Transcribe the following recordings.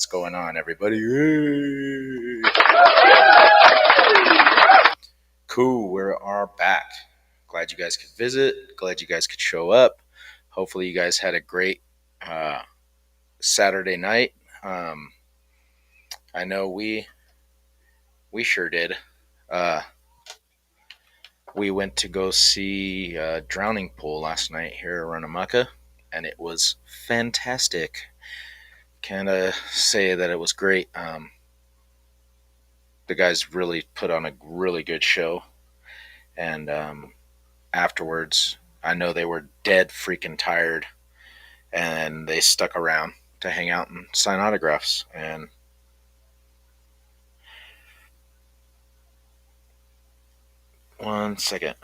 going on, everybody? Cool, we are back. Glad you guys could visit. Glad you guys could show up. Hopefully, you guys had a great Saturday night. I know we sure did. We went to go see Drowning Pool last night here at Runamaka, and it was fantastic. Can't say that it was great. The guys really put on a really good show, and afterwards, I know they were dead freaking tired, and they stuck around to hang out and sign autographs. And one second.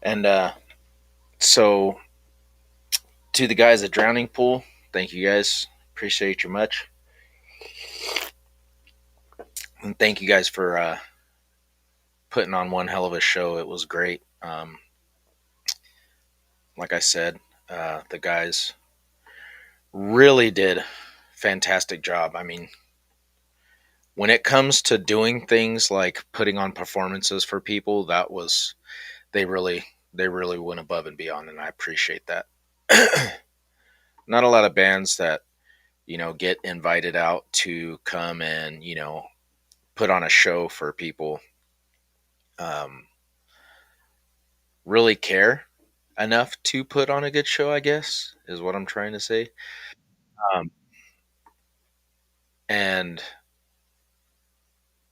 And so, to the guys at Drowning Pool, thank you guys. Appreciate you much. And thank you guys for putting on one hell of a show. It was great. Like I said, the guys really did a fantastic job. I mean, when it comes to doing things like putting on performances for people, they really went above and beyond, and I appreciate that. Not a lot of bands that get invited out to come and put on a show for people really care enough to put on a good show, I guess, is what I'm trying to say. And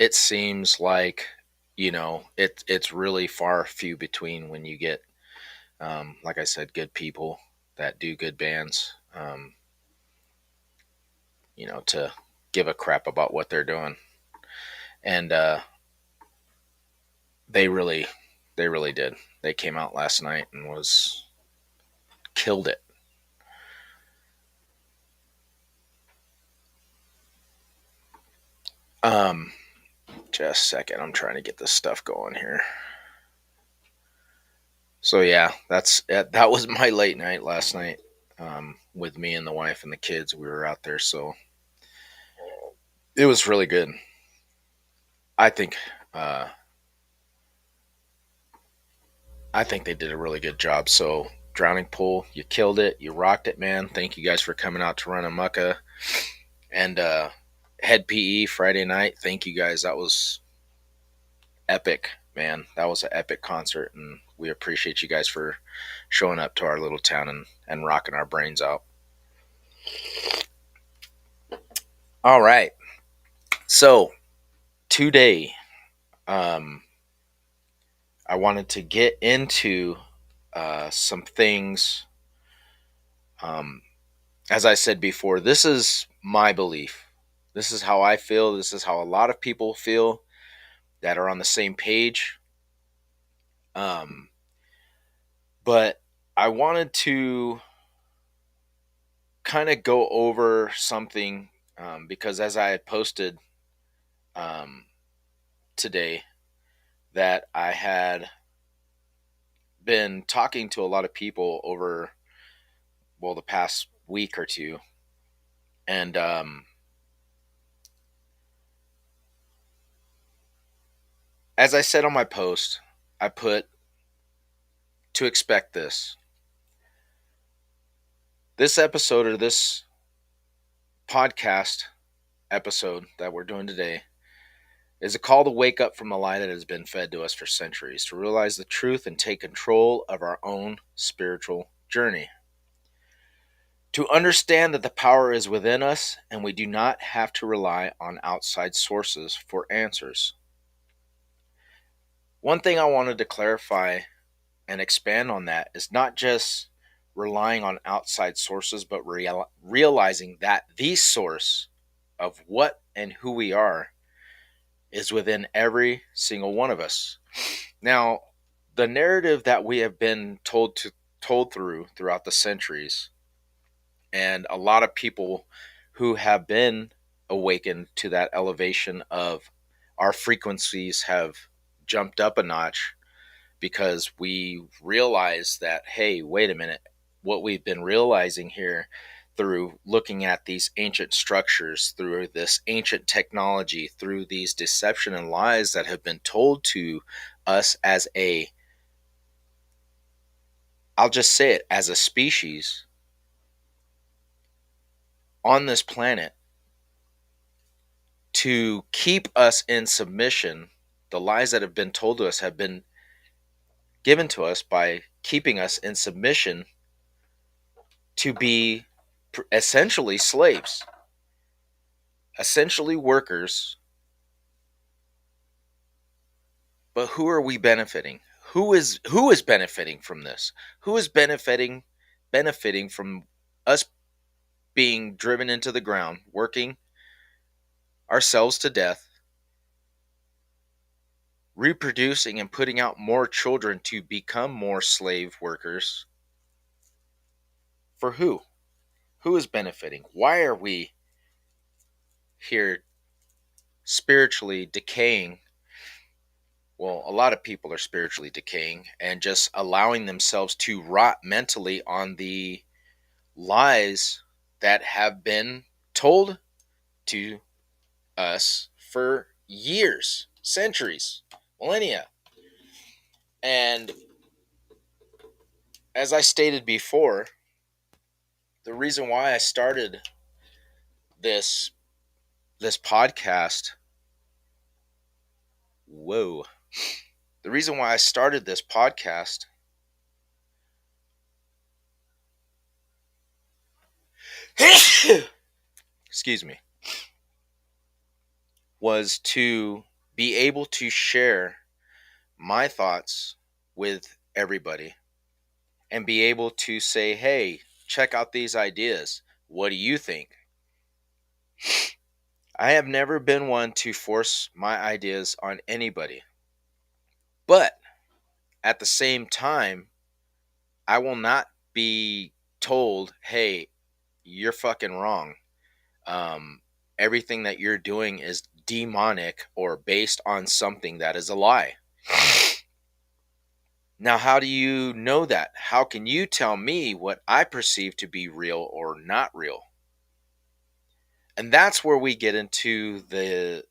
it seems like it's really far few between when you get like I said, good people that do good bands, to give a crap about what they're doing. And they really did. They came out last night and killed it. Just a second, I'm trying to get this stuff going here. So yeah, that was my late night last night, with me and the wife and the kids. We were out there, so it was really good. I think they did a really good job. So Drowning Pool, you killed it. You rocked it, man. Thank you guys for coming out to Runamaka. And Head PE Friday night. Thank you guys. That was epic, man. That was an epic concert, and we appreciate you guys for showing up to our little town and rocking our brains out. All right. So today, I wanted to get into some things. As I said before, this is my belief. This is how I feel. This is how a lot of people feel that are on the same page. But I wanted to kind of go over something, because as I had posted today, that I had been talking to a lot of people over, the past week or two. And as I said on my post, I put to expect this. This episode, or this podcast episode that we're doing today, is a call to wake up from the lie that has been fed to us for centuries, to realize the truth and take control of our own spiritual journey. To understand that the power is within us and we do not have to rely on outside sources for answers. One thing I wanted to clarify and expand on that is not just relying on outside sources, but realizing that the source of what and who we are is within every single one of us. Now, the narrative that we have been told throughout the centuries, and a lot of people who have been awakened to that elevation of our frequencies have jumped up a notch because we realize that, hey, wait a minute, what we've been realizing here through looking at these ancient structures, through this ancient technology, through these deception and lies that have been told to us as a, I'll just say it, as a species on this planet to keep us in submission. The lies that have been told to us have been given to us by keeping us in submission to be essentially slaves, essentially workers. But who are we benefiting? Who is benefiting from this? Who is benefiting from us being driven into the ground, working ourselves to death, reproducing and putting out more children to become more slave workers? For who? Who is benefiting? Why are we here spiritually decaying? Well, a lot of people are spiritually decaying and just allowing themselves to rot mentally on the lies that have been told to us for years, centuries, millennia. And as I stated before, the reason why I started this podcast, whoa. The reason why I started this podcast excuse me, was to be able to share my thoughts with everybody and be able to say, hey, check out these ideas. What do you think? I have never been one to force my ideas on anybody. But at the same time, I will not be told, hey, you're fucking wrong. Um, Everything that you're doing is demonic or based on something that is a lie. Now, how do you know that? How can you tell me what I perceive to be real or not real? And that's where we get into the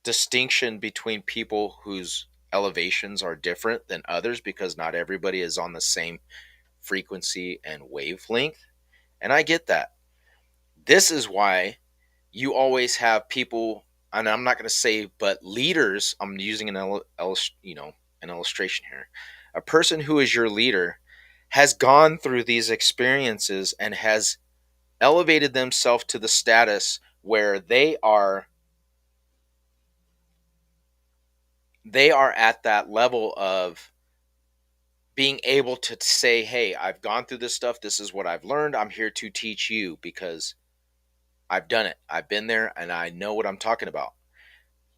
distinction between people whose elevations are different than others, because not everybody is on the same frequency and wavelength. And I get that. This is why you always have people, and I'm not going to say, but leaders. I'm using an illustration here. A person who is your leader has gone through these experiences and has elevated themselves to the status where they are at that level of being able to say, hey, I've gone through this stuff. This is what I've learned. I'm here to teach you because I've done it. I've been there and I know what I'm talking about.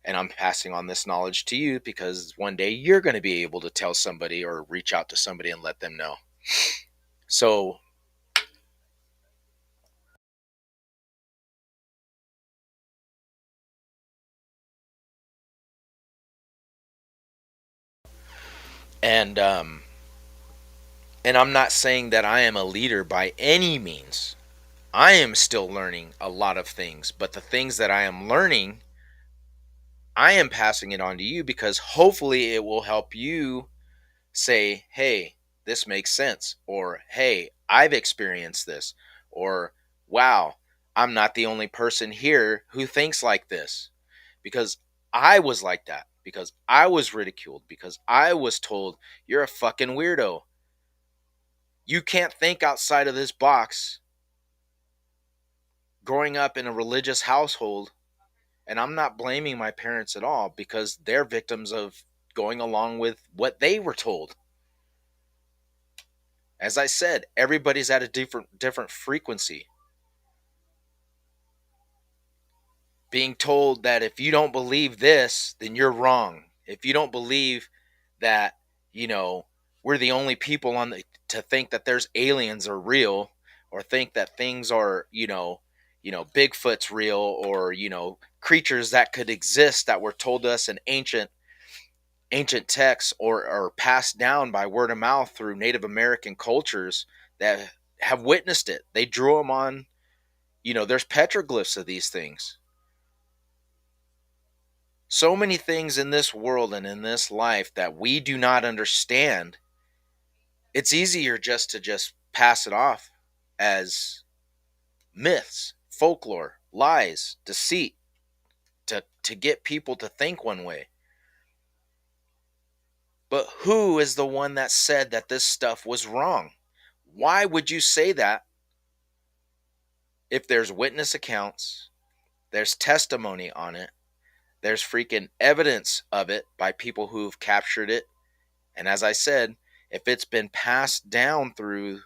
And I'm passing on this knowledge to you because one day you're going to be able to tell somebody or reach out to somebody and let them know. So, and I'm not saying that I am a leader by any means. I am still learning a lot of things, but the things that I am learning, I am passing it on to you because hopefully it will help you say, hey, this makes sense, or hey, I've experienced this, or wow, I'm not the only person here who thinks like this, because I was like that, because I was ridiculed, because I was told you're a fucking weirdo. You can't think outside of this box. Growing up in a religious household, and I'm not blaming my parents at all because they're victims of going along with what they were told. As I said, everybody's at a different frequency. Being told that if you don't believe this, then you're wrong. If you don't believe that, we're the only people to think that there's aliens are real, or think that things are, Bigfoot's real, or creatures that could exist that were told to us in ancient texts, or passed down by word of mouth through Native American cultures that have witnessed it. They drew them on, there's petroglyphs of these things. So many things in this world and in this life that we do not understand. It's easier just pass it off as myths, folklore, lies, deceit, to get people to think one way. But who is the one that said that this stuff was wrong? Why would you say that if there's witness accounts, there's testimony on it, there's freaking evidence of it by people who've captured it? And as I said, if it's been passed down through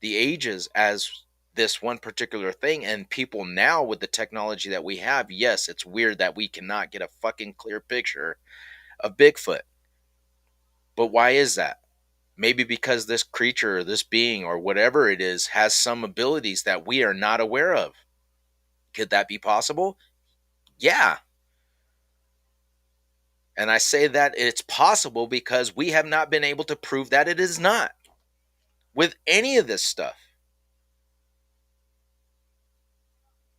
the ages as this one particular thing, and people now with the technology that we have, yes, it's weird that we cannot get a fucking clear picture of Bigfoot. But why is that? Maybe because this creature or this being or whatever it is has some abilities that we are not aware of. Could that be possible? Yeah. And I say that it's possible because we have not been able to prove that it is not with any of this stuff.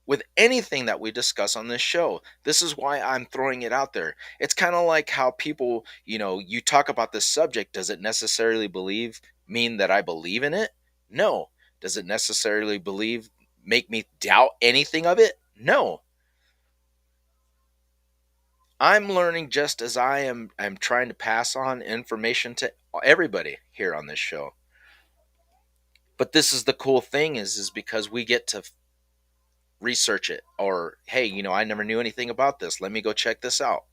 With anything that we discuss on this show. This is why I'm throwing it out there. It's kind of like how people, you talk about this subject. Does it necessarily mean that I believe in it? No. Does it necessarily make me doubt anything of it? No. I'm learning just as I'm trying to pass on information to everybody here on this show. But this is the cool thing is because we get to research it, or hey, I never knew anything about this, let me go check this out.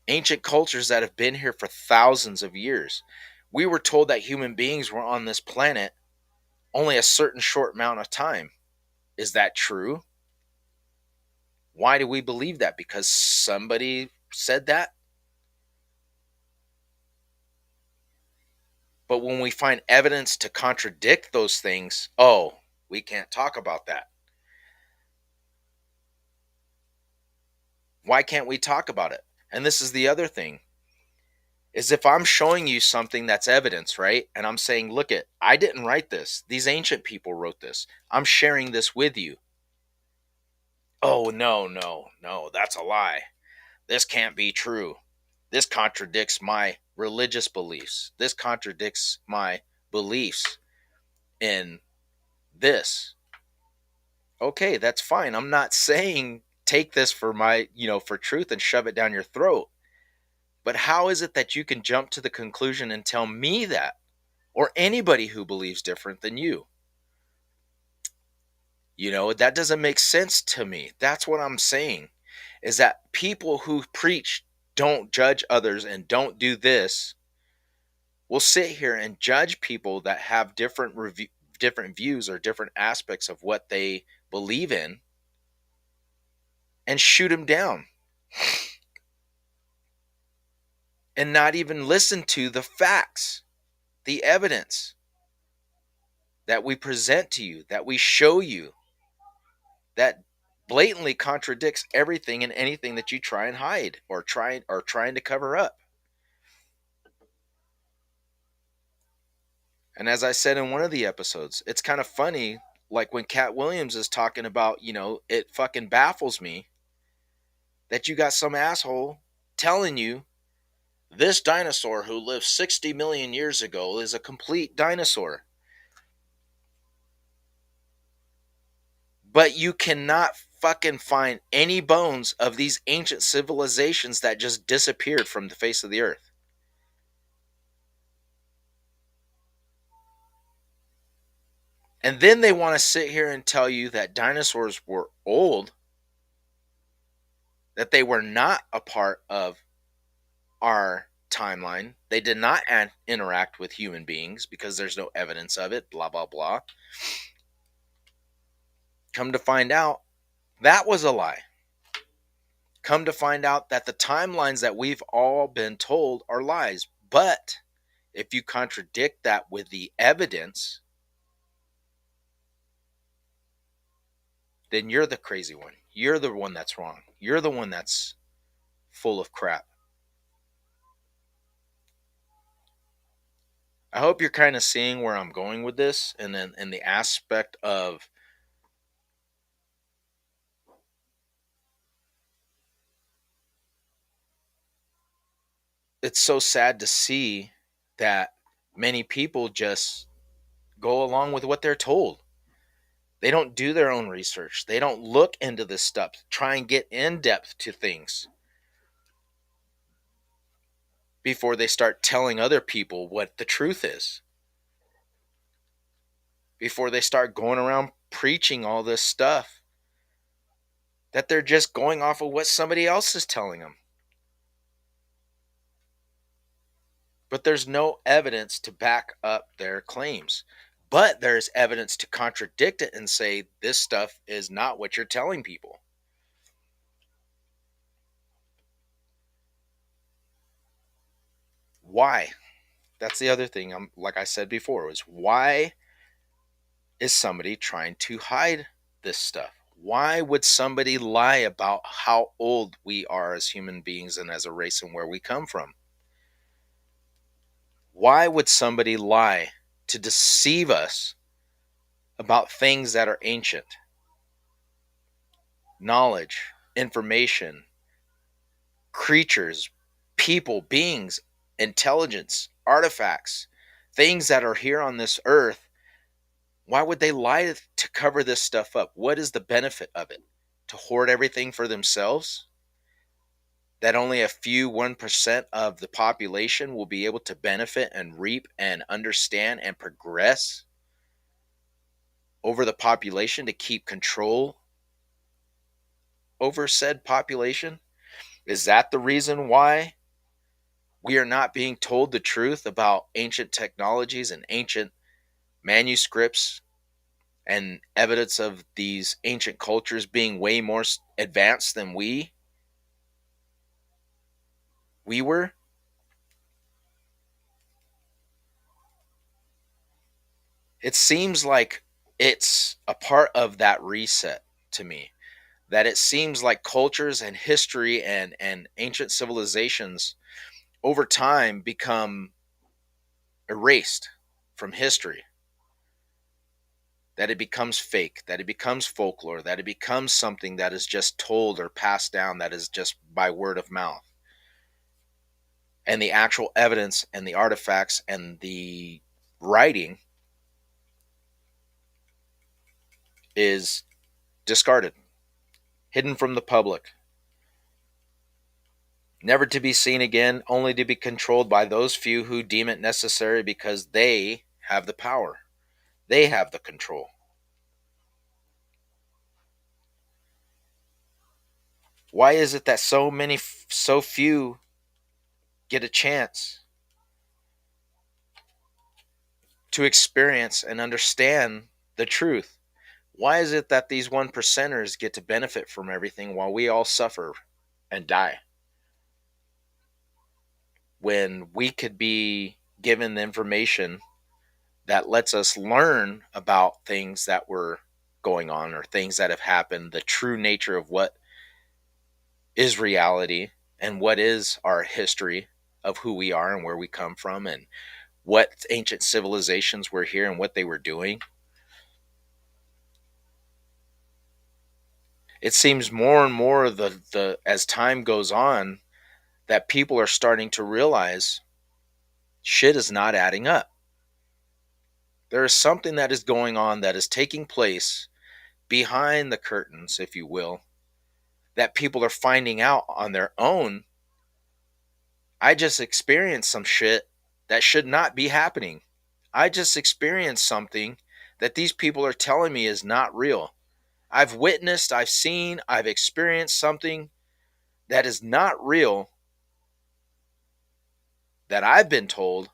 Ancient cultures that have been here for thousands of years. We were told that human beings were on this planet only a certain short amount of time. Is that true? Why do we believe that? Because somebody said that? But when we find evidence to contradict those things, oh, we can't talk about that. Why can't we talk about it? And this is the other thing, is if I'm showing you something that's evidence, right? And I'm saying, look I didn't write this. These ancient people wrote this. I'm sharing this with you. Oh, no, that's a lie. This can't be true. This contradicts my religious beliefs. This contradicts my beliefs in this. Okay, that's fine. I'm not saying take this for for truth and shove it down your throat. But how is it that you can jump to the conclusion and tell me that, or anybody who believes different than you? That doesn't make sense to me. That's what I'm saying, is that people who preach don't judge others and don't do this will sit here and judge people that have different views or different aspects of what they believe in and shoot them down and not even listen to the facts, the evidence that we present to you, that we show you, that blatantly contradicts everything and anything that you try and hide or trying to cover up. And as I said in one of the episodes, it's kind of funny, like when Cat Williams is talking about, it fucking baffles me that you got some asshole telling you this dinosaur who lived 60 million years ago is a complete dinosaur. But you cannot fucking find any bones of these ancient civilizations that just disappeared from the face of the earth. And then they want to sit here and tell you that dinosaurs were old, that they were not a part of our timeline. They did not interact with human beings because there's no evidence of it, blah, blah, blah. Come to find out, that was a lie. Come to find out that the timelines that we've all been told are lies. But if you contradict that with the evidence, then you're the crazy one. You're the one that's wrong. You're the one that's full of crap. I hope you're kind of seeing where I'm going with this, and then in the aspect of it's so sad to see that many people just go along with what they're told. They don't do their own research. They don't look into this stuff, try and get in depth to things before they start telling other people what the truth is. Before they start going around preaching all this stuff that they're just going off of what somebody else is telling them. But there's no evidence to back up their claims. But there's evidence to contradict it and say this stuff is not what you're telling people. Why? That's the other thing. Like I said before, was why is somebody trying to hide this stuff? Why would somebody lie about how old we are as human beings and as a race and where we come from? Why would somebody lie to deceive us about things that are ancient? Knowledge, information, creatures, people, beings, intelligence, artifacts, things that are here on this earth. Why would they lie to cover this stuff up? What is the benefit of it? To hoard everything for themselves? That only a few 1% of the population will be able to benefit and reap and understand and progress over the population to keep control over said population? Is that the reason why we are not being told the truth about ancient technologies and ancient manuscripts and evidence of these ancient cultures being way more advanced than we were? It seems like it's a part of that reset to me. That it seems like cultures and history and ancient civilizations over time become erased from history. That it becomes fake, that it becomes folklore, that it becomes something that is just told or passed down, that is just by word of mouth. And the actual evidence and the artifacts and the writing is discarded, hidden from the public, never to be seen again, only to be controlled by those few who deem it necessary because they have the power. They have the control. Why is it that so few get a chance to experience and understand the truth? Why is it that these one percenters get to benefit from everything while we all suffer and die? When we could be given the information that lets us learn about things that were going on or things that have happened, the true nature of what is reality and what is our history of who we are and where we come from and what ancient civilizations were here and what they were doing. It seems more and more the as time goes on that people are starting to realize shit is not adding up. There is something that is going on that is taking place behind the curtains, if you will, that people are finding out on their own. I just experienced some shit that should not be happening. I just experienced something that these people are telling me is not real. I've witnessed, I've seen, I've experienced something that is not real that I've been told,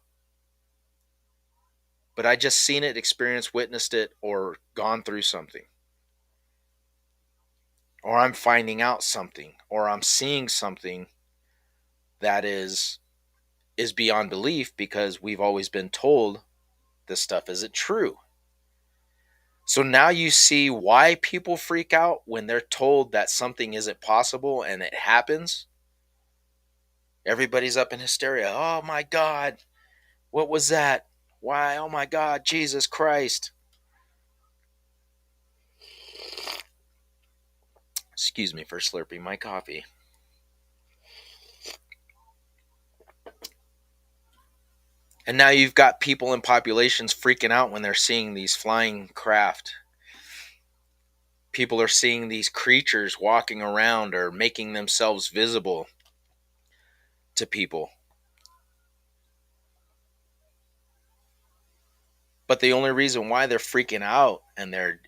but I just seen it, experienced, witnessed it, or gone through something. Or I'm finding out something, or I'm seeing something that is beyond belief because we've always been told this stuff isn't true. So now you see why people freak out when they're told that something isn't possible and it happens. Everybody's up in hysteria. Oh my God, what was that? Why? Oh my God, Jesus Christ. Excuse me for slurping my coffee. And now you've got people in populations freaking out when they're seeing these flying craft. People are seeing these creatures walking around or making themselves visible to people. But the only reason why they're freaking out and they're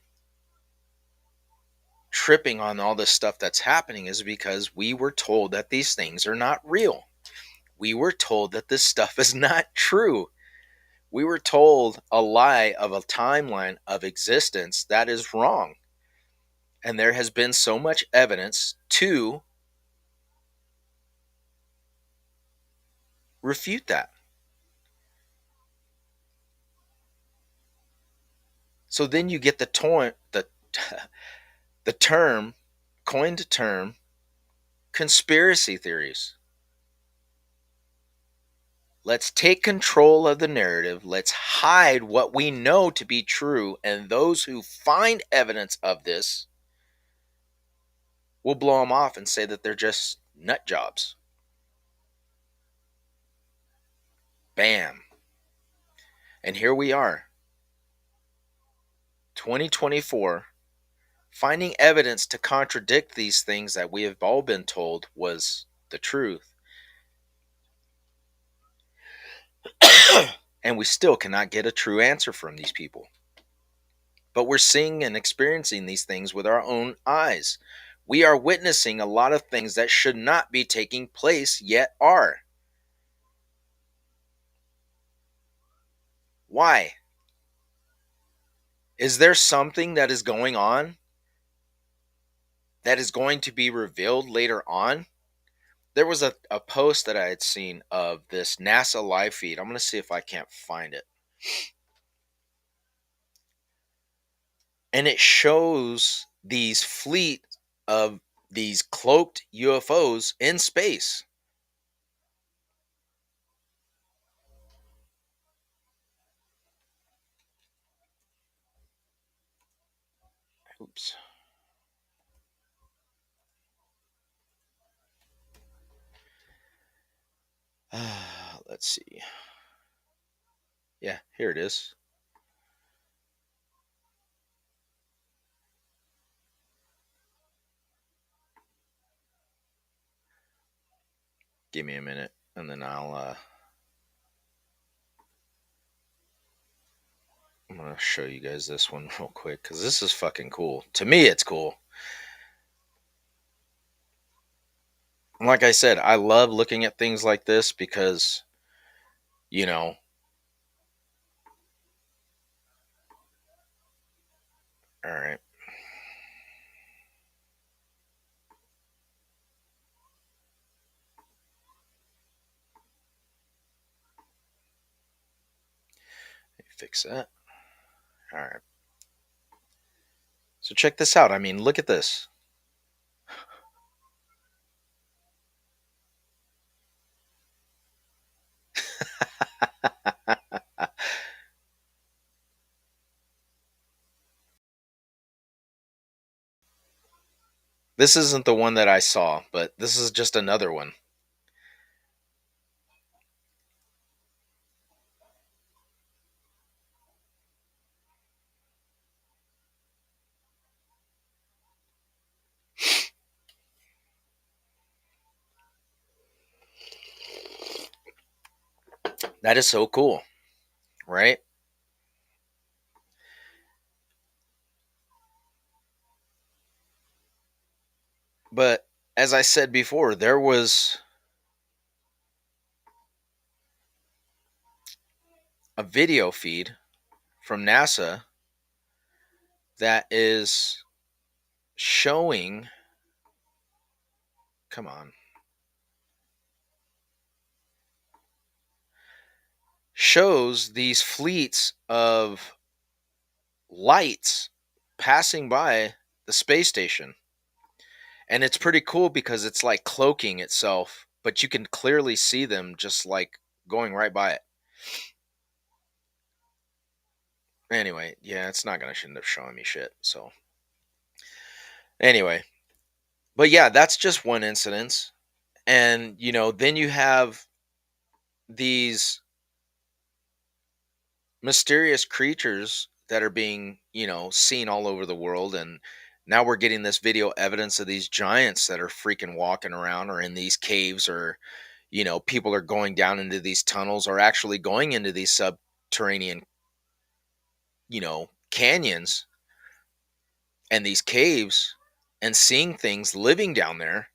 tripping on all this stuff that's happening is because we were told that these things are not real. We were told that this stuff is not true. We were told a lie of a timeline of existence that is wrong. And there has been so much evidence to refute that. So then you get the term, coined term, conspiracy theories. Let's take control of the narrative. Let's hide what we know to be true. And those who find evidence of this will blow them off and say that they're just nut jobs. Bam. And here we are, 2024, finding evidence to contradict these things that we have all been told was the truth. And we still cannot get a true answer from these people. But we're seeing and experiencing these things with our own eyes. We are witnessing a lot of things that should not be taking place yet are. Why? Is there something that is going on that is going to be revealed later on? There was a post that I had seen of this NASA live feed. I'm going to see if I can't find it. And it shows these fleet of these cloaked UFOs in space. Oops. Let's see. Yeah, here it is. Give me a minute, and then I'm gonna show you guys this one real quick because this is fucking cool. To me, it's cool. Like I said, I love looking at things like this because, you know, all right. Let me fix that. All right. So check this out. I mean, look at this. This isn't the one that I saw, but this is just another one. That is so cool, right? But as I said before, there was a video feed from NASA that is showing, come on, shows these fleets of lights passing by the space station. And it's pretty cool because it's like cloaking itself, but you can clearly see them just like going right by it. Anyway, yeah, it's not going to end up showing me shit. So, anyway, but yeah, that's just one incident. And, then you have these mysterious creatures that are being, seen all over the world. And now we're getting this video evidence of these giants that are freaking walking around or in these caves, or, people are going down into these tunnels or actually going into these subterranean, canyons and these caves and seeing things living down there.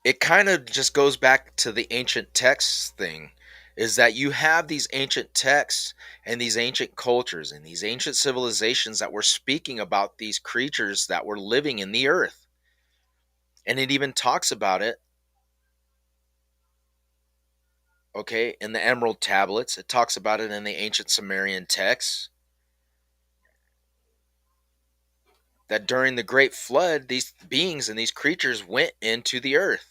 It kind of just goes back to the ancient texts thing, is that you have these ancient texts and these ancient cultures and these ancient civilizations that were speaking about these creatures that were living in the earth. And it even talks about it, okay, in the Emerald Tablets. It talks about it in the ancient Sumerian texts, that during the Great Flood, these beings and these creatures went into the earth.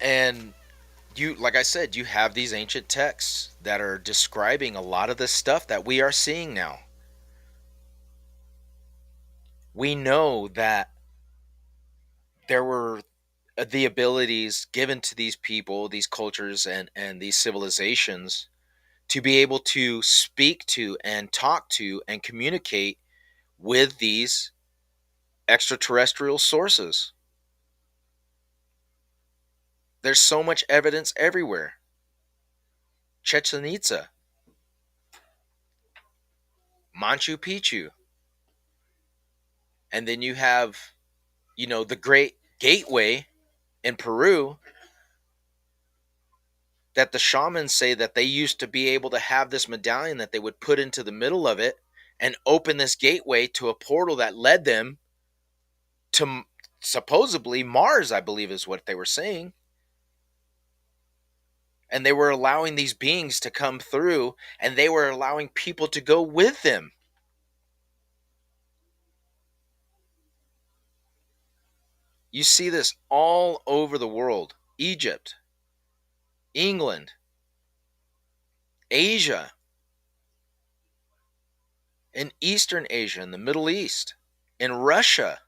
And you, like I said, you have these ancient texts that are describing a lot of this stuff that we are seeing now. We know that there were the abilities given to these people, these cultures, and these civilizations to be able to speak to and talk to and communicate with these extraterrestrial sources. There's so much evidence everywhere. Chichen Itza, Machu Picchu, and then you have, the Great Gateway in Peru, that the shamans say that they used to be able to have this medallion that they would put into the middle of it and open this gateway to a portal that led them to supposedly Mars, I believe is what they were saying. And they were allowing these beings to come through, and they were allowing people to go with them. You see this all over the world. Egypt, England, Asia, in Eastern Asia, in the Middle East, in Russia,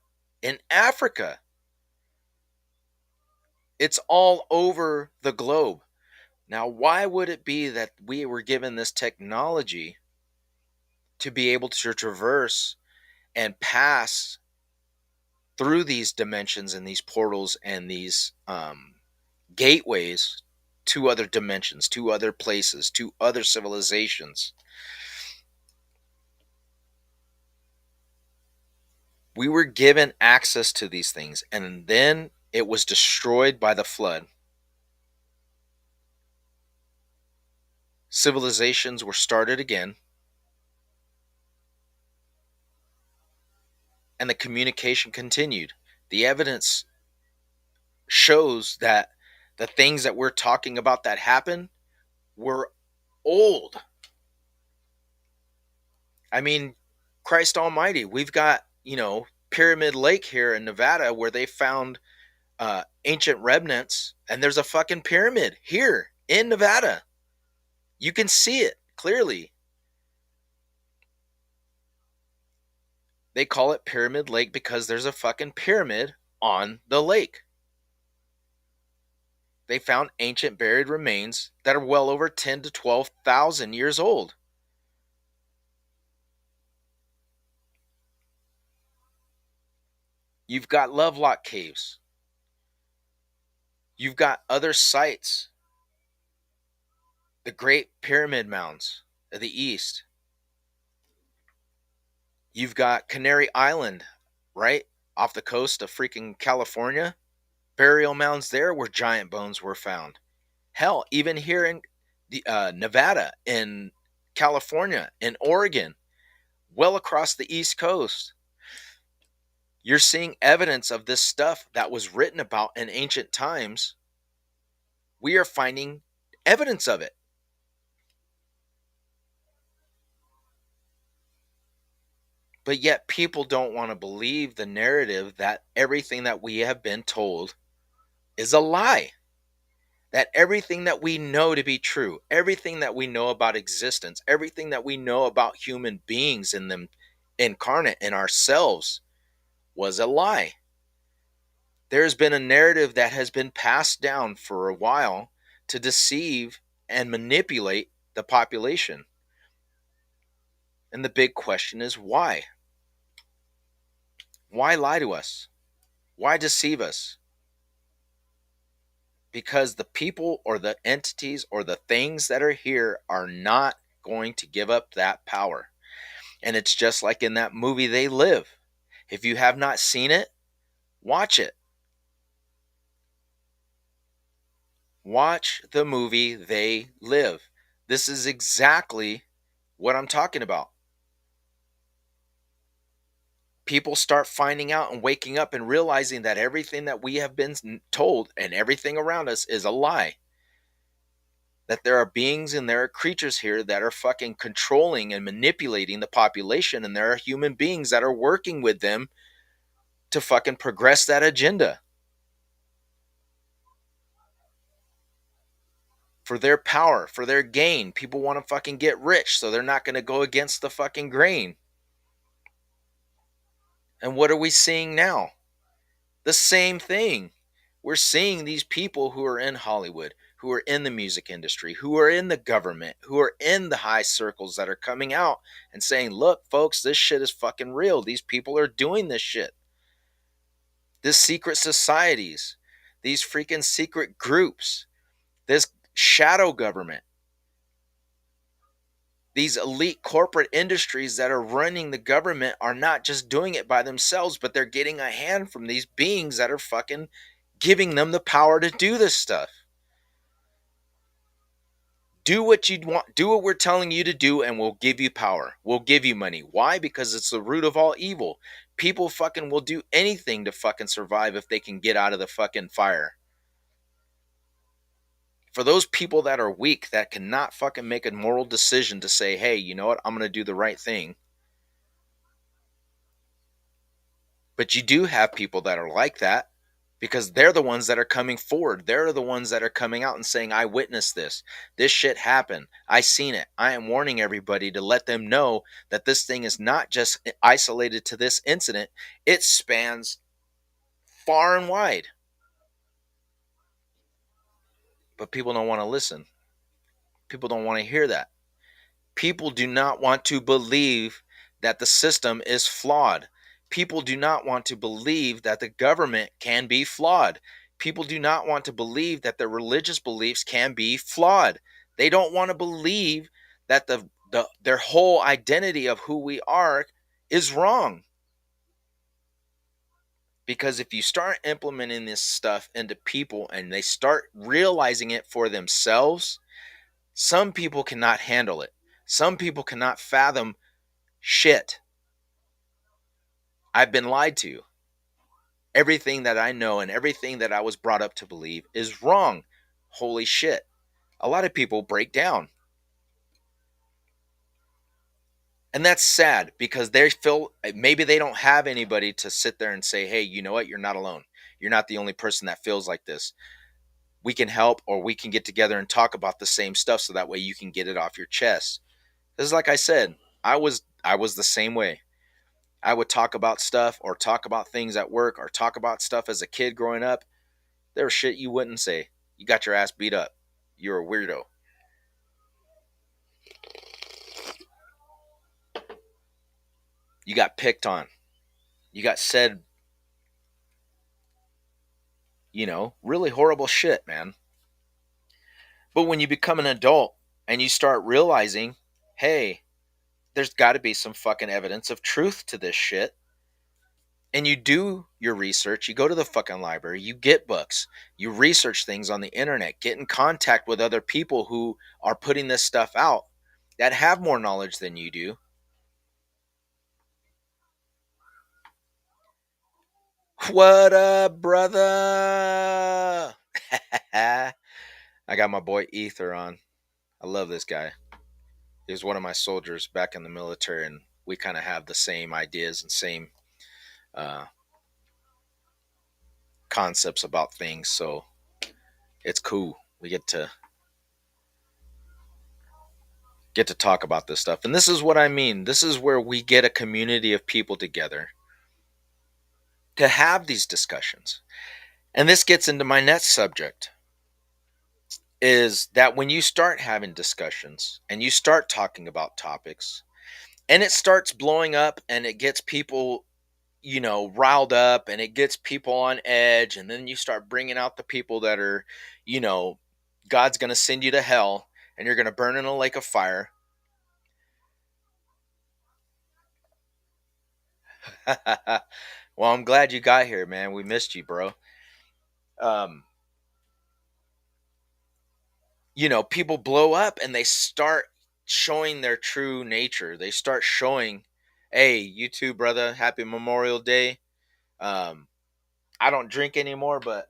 in Africa. It's all over the globe. Now, why would it be that we were given this technology to be able to traverse and pass through these dimensions and these portals and these gateways to other dimensions, to other places, to other civilizations? We were given access to these things, and then it was destroyed by the flood. Civilizations were started again, and the communication continued. The evidence shows that the things that we're talking about that happened were old. I mean, Christ Almighty, we've got, Pyramid Lake here in Nevada where they found ancient remnants, and there's a fucking pyramid here in Nevada. You can see it clearly. They call it Pyramid Lake because there's a fucking pyramid on the lake. They found ancient buried remains that are well over 10 to 12,000 years old. You've got Lovelock Caves. You've got other sites. The Great Pyramid Mounds of the East. You've got Canary Island, right? Off the coast of freaking California. Burial mounds there where giant bones were found. Hell, even here in the Nevada, in California, in Oregon, well across the East Coast, you're seeing evidence of this stuff that was written about in ancient times. We are finding evidence of it. But yet people don't want to believe the narrative that everything that we have been told is a lie. That everything that we know to be true, everything that we know about existence, everything that we know about human beings in them incarnate in ourselves was a lie. There's been a narrative that has been passed down for a while to deceive and manipulate the population. And the big question is why? Why lie to us? Why deceive us? Because the people or the entities or the things that are here are not going to give up that power. And it's just like in that movie, They Live. If you have not seen it, watch it. Watch the movie They Live. This is exactly what I'm talking about. People start finding out and waking up and realizing that everything that we have been told and everything around us is a lie. That there are beings and there are creatures here that are fucking controlling and manipulating the population, and there are human beings that are working with them to fucking progress that agenda for their power, for their gain. People want to fucking get rich, so they're not going to go against the fucking grain. And what are we seeing now? The same thing. We're seeing these people who are in Hollywood, who are in the music industry, who are in the government, who are in the high circles that are coming out and saying, look, folks, this shit is fucking real. These people are doing this shit. This secret societies, these freaking secret groups, this shadow government, these elite corporate industries that are running the government are not just doing it by themselves, but they're getting a hand from these beings that are fucking giving them the power to do this stuff. Do what you want, do what we're telling you to do, and we'll give you power. We'll give you money. Why? Because it's the root of all evil. People fucking will do anything to fucking survive if they can get out of the fucking fire. For those people that are weak, that cannot fucking make a moral decision to say, hey, you know what, I'm going to do the right thing. But you do have people that are like that, because they're the ones that are coming forward. They're the ones that are coming out and saying, I witnessed this. This shit happened. I seen it. I am warning everybody to let them know that this thing is not just isolated to this incident. It spans far and wide. But people don't want to listen. People don't want to hear that. People do not want to believe that the system is flawed. People do not want to believe that the government can be flawed. People do not want to believe that their religious beliefs can be flawed. They don't want to believe that their whole identity of who we are is wrong. Because if you start implementing this stuff into people and they start realizing it for themselves, some people cannot handle it. Some people cannot fathom shit. I've been lied to. Everything that I know and everything that I was brought up to believe is wrong. Holy shit. A lot of people break down. And that's sad because they feel maybe they don't have anybody to sit there and say, hey, you know what? You're not alone. You're not the only person that feels like this. We can help, or we can get together and talk about the same stuff so that way you can get it off your chest. Because like I said, I was the same way. I would talk about stuff or talk about things at work or talk about stuff as a kid growing up. There was shit you wouldn't say. You got your ass beat up. You're a weirdo. You got picked on. You got said, really horrible shit, man. But when you become an adult and you start realizing, hey, there's got to be some fucking evidence of truth to this shit. And you do your research, you go to the fucking library, you get books, you research things on the internet, get in contact with other people who are putting this stuff out that have more knowledge than you do. What up, brother? I got my boy Ether on. I love this guy. He was one of my soldiers back in the military, and we kind of have the same ideas and same uh, concepts about things. So it's cool. We get to talk about this stuff. And this is what I mean. This is where we get a community of people together to have these discussions. And this gets into my next subject, is that when you start having discussions and you start talking about topics and it starts blowing up and it gets people, riled up, and it gets people on edge, and then you start bringing out the people that are, you know, God's going to send you to hell and you're going to burn in a lake of fire. Well, I'm glad you got here, man. We missed you, bro. Um, People blow up and they start showing their true nature. They start showing, hey, you too, brother. Happy Memorial Day. Um, I don't drink anymore, but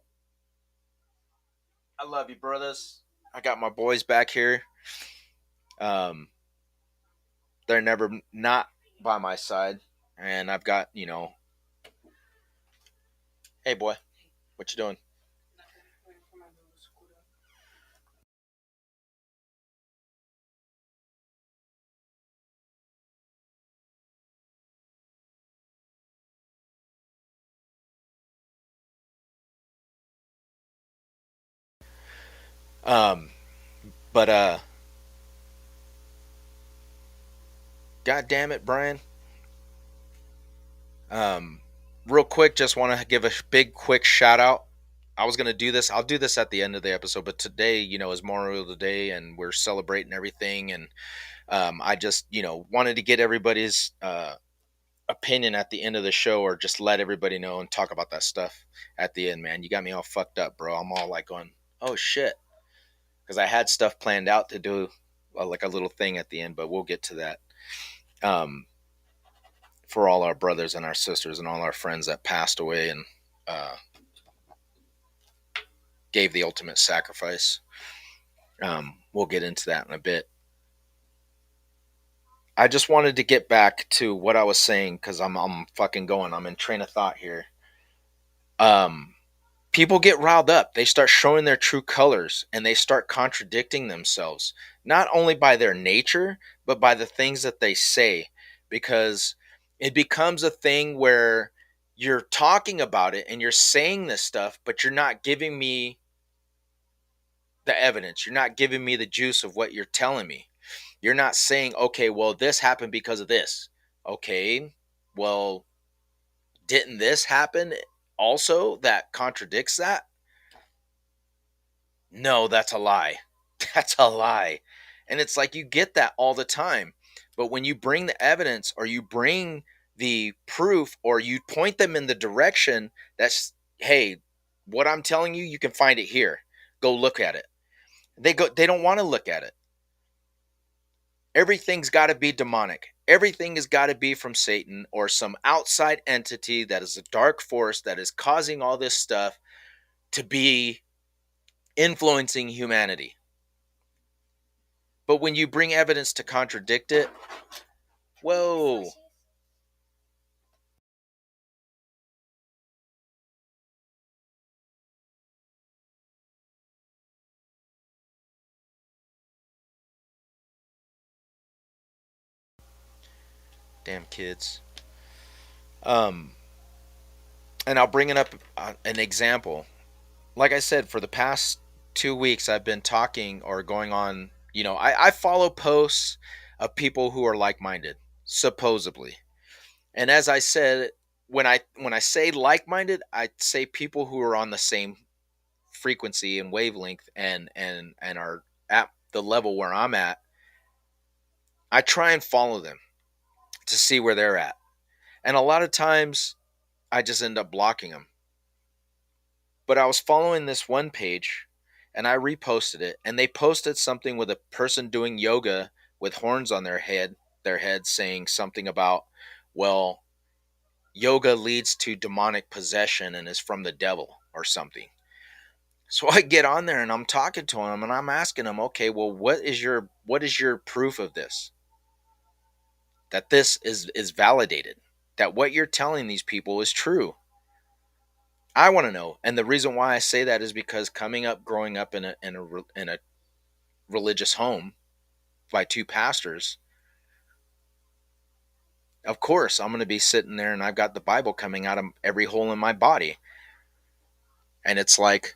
I love you, brothers. I got my boys back here. Um, they're never not by my side, and I've got, hey, boy, what you doing? Um, but God damn it, Brian. Um, Real quick, just want to give a big, quick shout out. I was gonna do this. I'll do this at the end of the episode, but today, is Memorial Day, and we're celebrating everything. And I just, wanted to get everybody's opinion at the end of the show, or just let everybody know and talk about that stuff at the end. Man, you got me all fucked up, bro. I'm all like going, oh shit, because I had stuff planned out to do, like a little thing at the end, but we'll get to that. Um, for all our brothers and our sisters and all our friends that passed away and uh, gave the ultimate sacrifice. We'll get into that in a bit. I just wanted to get back to what I was saying, because I'm fucking going. I'm in train of thought here. Um, People get riled up. They start showing their true colors and they start contradicting themselves, not only by their nature, but by the things that they say, because it becomes a thing where you're talking about it and you're saying this stuff, but you're not giving me the evidence. You're not giving me the juice of what you're telling me. You're not saying, okay, well, this happened because of this. Okay, well, didn't this happen also that contradicts that? No, that's a lie. That's a lie. And it's like you get that all the time. But when you bring the evidence, or you bring the proof, or you point them in the direction that's, hey, what I'm telling you, you can find it here. Go look at it. They don't want to look at it. Everything's got to be demonic. Everything has got to be from Satan or some outside entity that is a dark force that is causing all this stuff to be influencing humanity. But when you bring evidence to contradict it, whoa. Damn kids. Um, and I'll bring it up, an example. Like I said, for the past 2 weeks, I've been talking or going on. I follow posts of people who are like-minded, supposedly. And as I said, when I say like-minded, I say people who are on the same frequency and wavelength, and are at the level where I'm at. I try and follow them. to see where they're at. And a lot of times I just end up blocking them. But I was following this one page and I reposted it, and they posted something with a person doing yoga with horns on their head saying something about, well, yoga leads to demonic possession and is from the devil or something. So I get on there and I'm talking to him and I'm asking him, okay, well, what is your proof of this? That this is validated. That what you're telling these people is true. I want to know. And the reason why I say that is because coming up, growing up in a religious home by two pastors, of course I'm going to be sitting there and I've got the Bible coming out of every hole in my body. And it's like,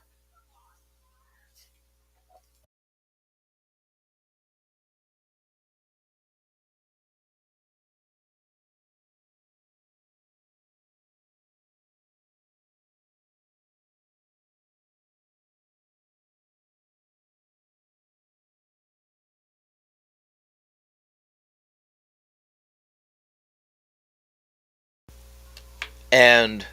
and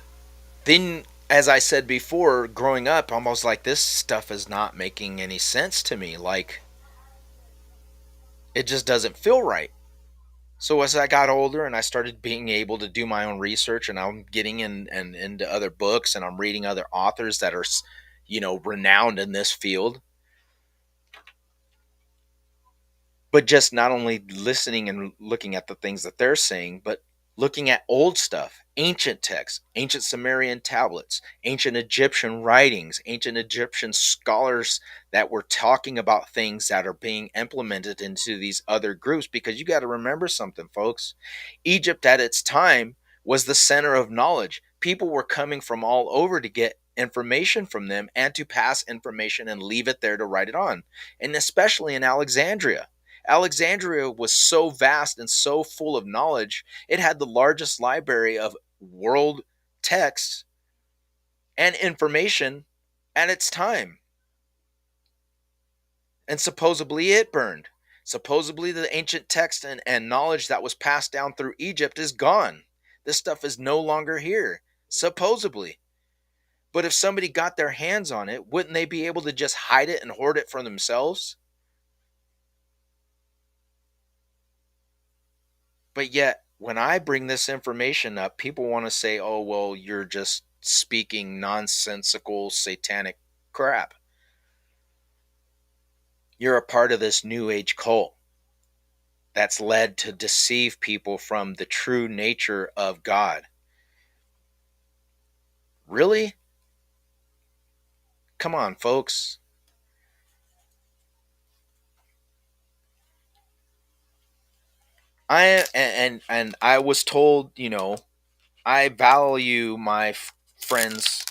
then, as I said before, growing up, I'm almost like, this stuff is not making any sense to me. Like, it just doesn't feel right. So as I got older and I started being able to do my own research, and I'm getting in and into other books, and I'm reading other authors that are, renowned in this field, but just not only listening and looking at the things that they're saying, but looking at old stuff, ancient texts, ancient Sumerian tablets, ancient Egyptian writings, ancient Egyptian scholars that were talking about things that are being implemented into these other groups. Because you got to remember something, folks. Egypt at its time was the center of knowledge. People were coming from all over to get information from them and to pass information and leave it there to write it on. And especially in Alexandria. Alexandria was so vast and so full of knowledge, it had the largest library of world texts and information at its time. And supposedly it burned. Supposedly the ancient text and knowledge that was passed down through Egypt is gone. This stuff is no longer here, supposedly. But if somebody got their hands on it, wouldn't they be able to just hide it and hoard it for themselves? But yet, when I bring this information up, people want to say, oh, well, you're just speaking nonsensical, satanic crap. You're a part of this new age cult that's led to deceive people from the true nature of God. Really? Come on, folks. And I was told, I value my friends'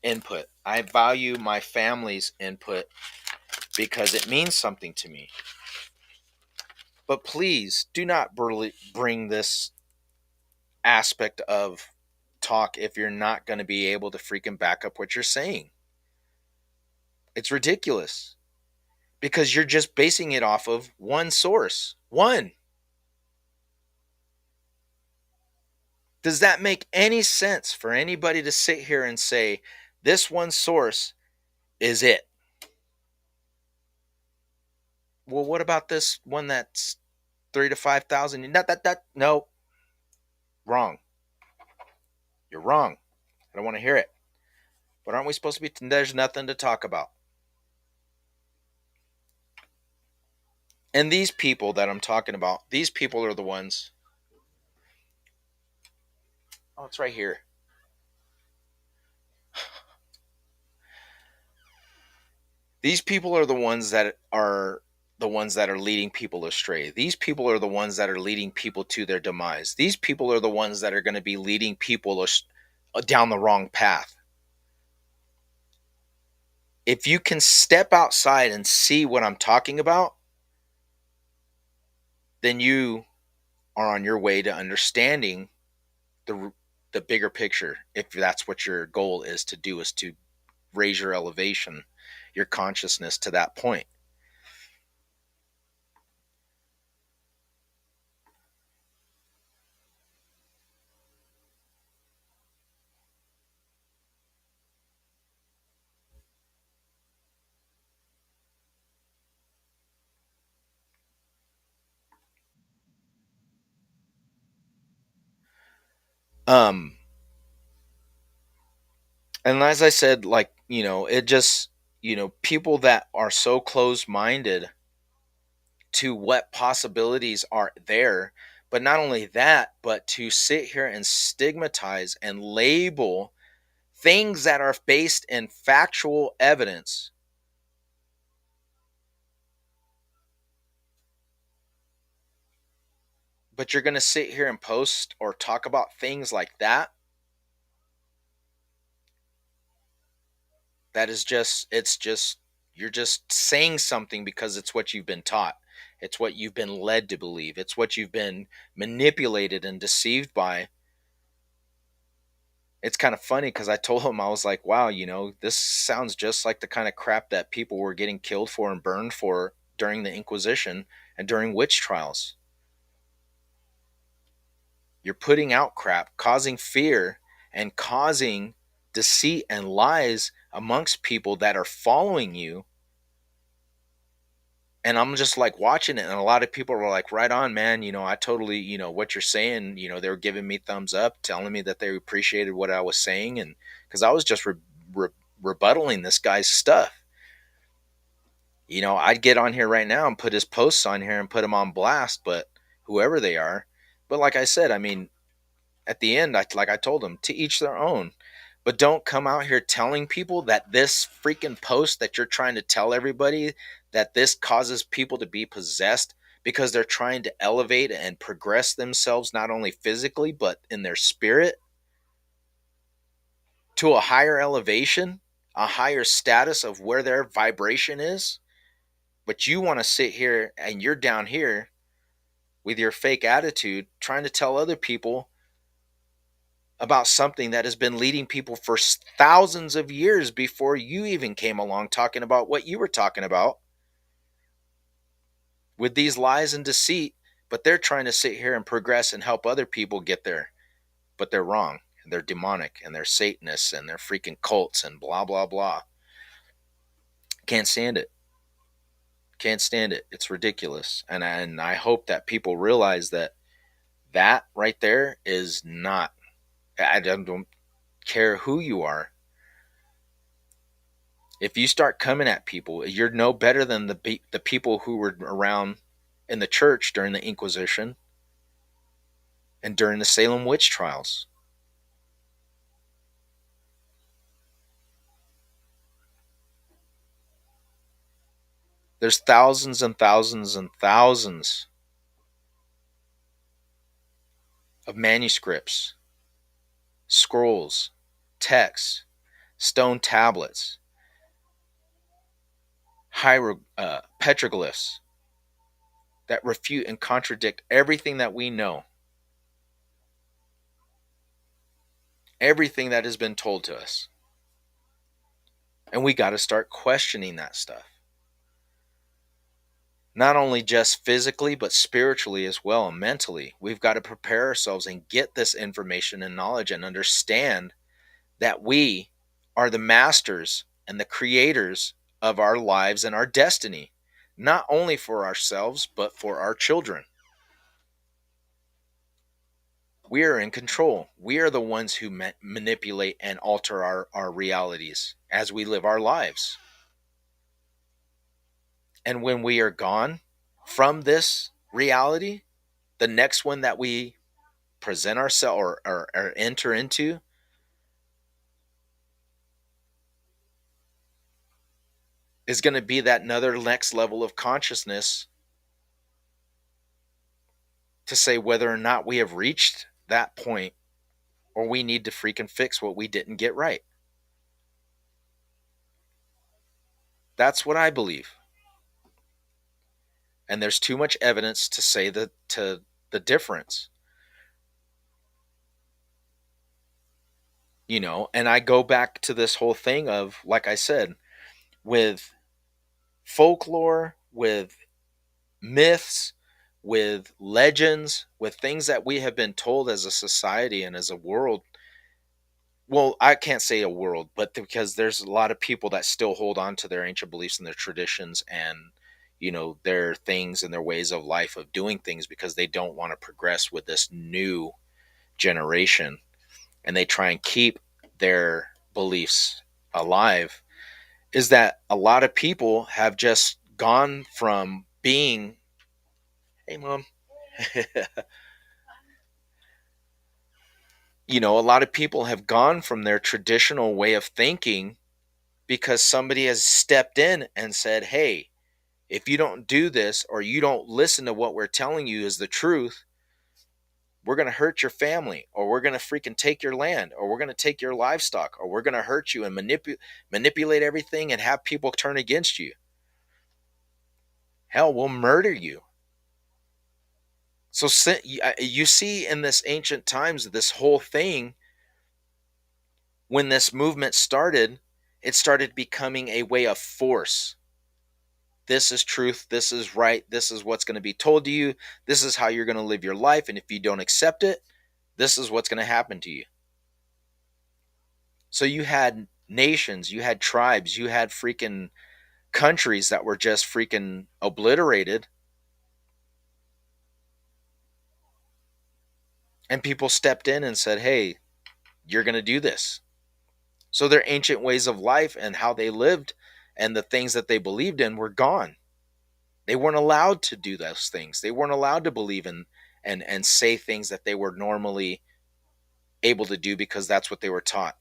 input. I value my family's input because it means something to me. But please do not bring this aspect of talk if you're not going to be able to freaking back up what you're saying. It's ridiculous because you're just basing it off of one source. One. Does that make any sense for anybody to sit here and say this one source is it? Well, what about this one that's 3 to 5,000? No, wrong. You're wrong. I don't want to hear it. But aren't we supposed to be? There's nothing to talk about. And these people that I'm talking about, these people are the ones. Oh, it's right here. These people are the ones that are leading people astray. These people are the ones that are leading people to their demise. These people are the ones that are going to be leading people down the wrong path. If you can step outside and see what I'm talking about, then you are on your way to understanding the the bigger picture. If that's what your goal is to do, is to raise your elevation, your consciousness to that point. Um, and as I said, like, it just, people that are so close minded to what possibilities are there. But not only that, but to sit here and stigmatize and label things that are based in factual evidence. But you're going to sit here and post or talk about things like that. That is just, it's just, you're just saying something because it's what you've been taught. It's what you've been led to believe. It's what you've been manipulated and deceived by. It's kind of funny because I told him, I was like, wow, this sounds just like the kind of crap that people were getting killed for and burned for during the Inquisition and during witch trials. You're putting out crap, causing fear and causing deceit and lies amongst people that are following you. And I'm just like watching it, and a lot of people were like, right on, man, I totally, what you're saying, they were giving me thumbs up, telling me that they appreciated what I was saying. And because I was just re- rebuttaling this guy's stuff. I'd get on here right now and put his posts on here and put them on blast, but whoever they are. But like I said, I mean, at the end, like I told them, to each their own. But don't come out here telling people that this freaking post that you're trying to tell everybody that this causes people to be possessed because they're trying to elevate and progress themselves, not only physically, but in their spirit to a higher elevation, a higher status of where their vibration is. But you want to sit here and you're down here with your fake attitude trying to tell other people about something that has been leading people for thousands of years before you even came along, talking about what you were talking about with these lies and deceit. But they're trying to sit here and progress and help other people get there, but they're wrong, and they're demonic, and they're Satanists, and they're freaking cults, and blah blah blah. Can't stand it. Can't stand it. It's ridiculous. And I hope that people realize that that right there is not, I don't care who you are. If you start coming at people, you're no better than the people who were around in the church during the Inquisition and during the Salem witch trials. There's thousands and thousands and thousands of manuscripts, scrolls, texts, stone tablets, petroglyphs that refute and contradict everything that we know, everything that has been told to us. And we got to start questioning that stuff. Not only just physically, but spiritually as well, and mentally. We've got to prepare ourselves and get this information and knowledge and understand that we are the masters and the creators of our lives and our destiny, not only for ourselves, but for our children. We are in control. We are the ones who manipulate and alter our realities as we live our lives. And when we are gone from this reality, the next one that we present ourselves or enter into is going to be that another next level of consciousness to say whether or not we have reached that point or we need to freaking fix what we didn't get right. That's what I believe. And there's too much evidence to say to the difference. And I go back to this whole thing of, like I said, with folklore, with myths, with legends, with things that we have been told as a society and as a world. Well, I can't say a world, but because there's a lot of people that still hold on to their ancient beliefs and their traditions and their things and their ways of life of doing things because they don't want to progress with this new generation. and they try and keep their beliefs alive, is that a lot of people have just gone from being, hey mom, a lot of people have gone from their traditional way of thinking because somebody has stepped in and said, hey, if you don't do this or you don't listen to what we're telling you is the truth, we're going to hurt your family, or we're going to freaking take your land, or we're going to take your livestock, or we're going to hurt you and manipulate everything and have people turn against you. Hell, we'll murder you. So you see in this ancient times, this whole thing, when this movement started, it started becoming a way of force. This is truth. This is right. This is what's going to be told to you. This is how you're going to live your life. And if you don't accept it, this is what's going to happen to you. So you had nations, you had tribes, you had freaking countries that were just freaking obliterated. And people stepped in and said, hey, you're going to do this. So their ancient ways of life and how they lived and the things that they believed in were gone. They weren't allowed to do those things. They weren't allowed to believe in and say things that they were normally able to do because that's what they were taught.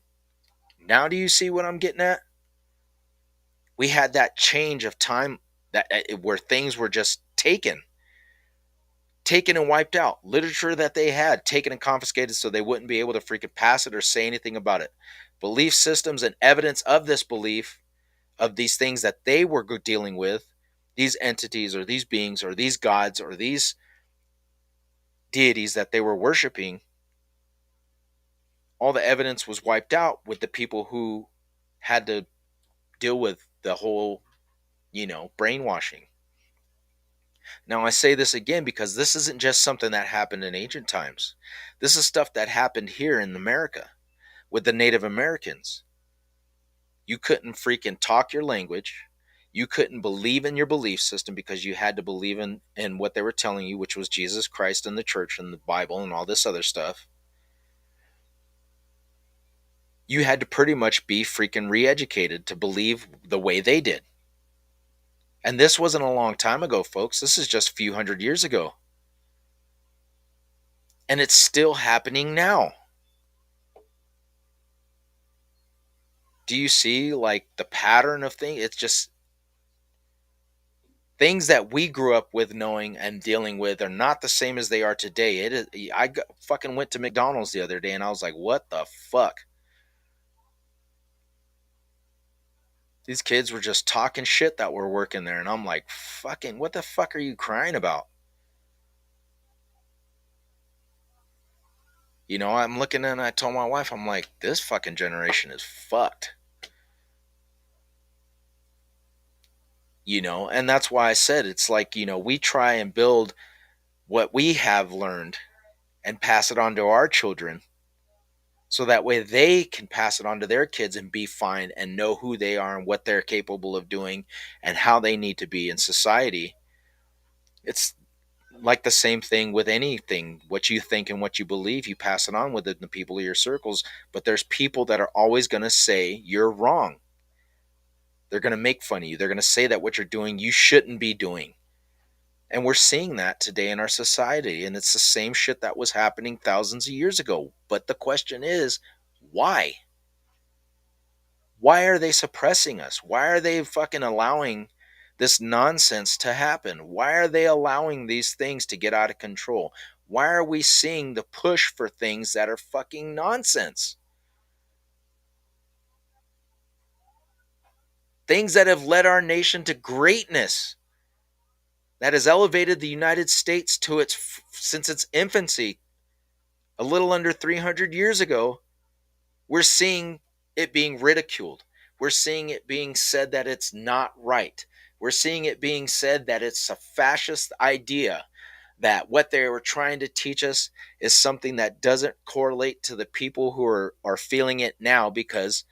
Now do you see what I'm getting at? We had that change of time that where things were just taken and wiped out. Literature that they had taken and confiscated so they wouldn't be able to freaking pass it or say anything about it. Belief systems and evidence of this belief, of these things that they were dealing with, these entities or these beings or these gods or these deities that they were worshiping, all the evidence was wiped out with the people who had to deal with the whole, brainwashing. Now, I say this again because this isn't just something that happened in ancient times. This is stuff that happened here in America with the Native Americans. You couldn't freaking talk your language. You couldn't believe in your belief system because you had to believe in what they were telling you, which was Jesus Christ and the church and the Bible and all this other stuff. You had to pretty much be freaking re-educated to believe the way they did. And this wasn't a long time ago, folks. This is just a few hundred years ago. And it's still happening now. Do you see like the pattern of things? It's just things that we grew up with knowing and dealing with are not the same as they are today. It is. Fucking went to McDonald's the other day and I was like, what the fuck? These kids were just talking shit that were working there. And I'm like, fucking, what the fuck are you crying about? I'm looking and I told my wife, I'm like, this fucking generation is fucked. And that's why I said it's like, we try and build what we have learned and pass it on to our children so that way they can pass it on to their kids and be fine and know who they are and what they're capable of doing and how they need to be in society. It's like the same thing with anything. What you think and what you believe, you pass it on with the people of your circles. But there's people that are always going to say you're wrong. They're going to make fun of you. They're going to say that what you're doing, you shouldn't be doing. And we're seeing that today in our society. And it's the same shit that was happening thousands of years ago. But the question is, why? Why are they suppressing us? Why are they fucking allowing this nonsense to happen? Why are they allowing these things to get out of control? Why are we seeing the push for things that are fucking nonsense? Things that have led our nation to greatness, that has elevated the United States to since its infancy a little under 300 years ago. We're seeing it being ridiculed. We're seeing it being said that it's not right. We're seeing it being said that it's a fascist idea, that what they were trying to teach us is something that doesn't correlate to the people who are feeling it now because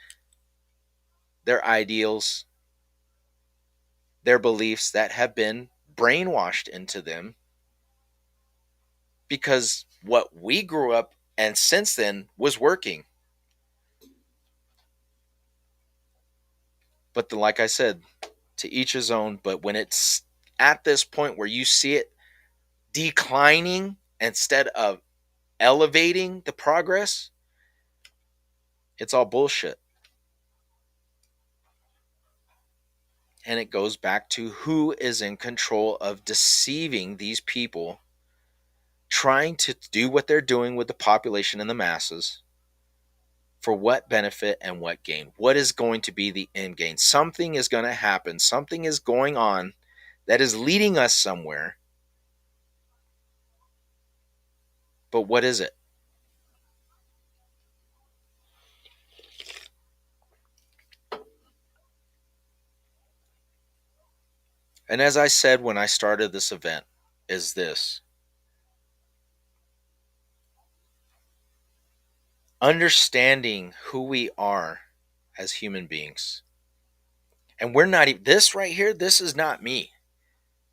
their ideals, their beliefs that have been brainwashed into them. Because what we grew up and since then was working. But like I said, to each his own. But when it's at this point where you see it declining instead of elevating the progress, it's all bullshit. And it goes back to who is in control of deceiving these people, trying to do what they're doing with the population and the masses. For what benefit and what gain? What is going to be the end gain? Something is going to happen. Something is going on that is leading us somewhere. But what is it? And as I said when I started this event, is this: understanding who we are as human beings. And we're not even, this right here, this is not me.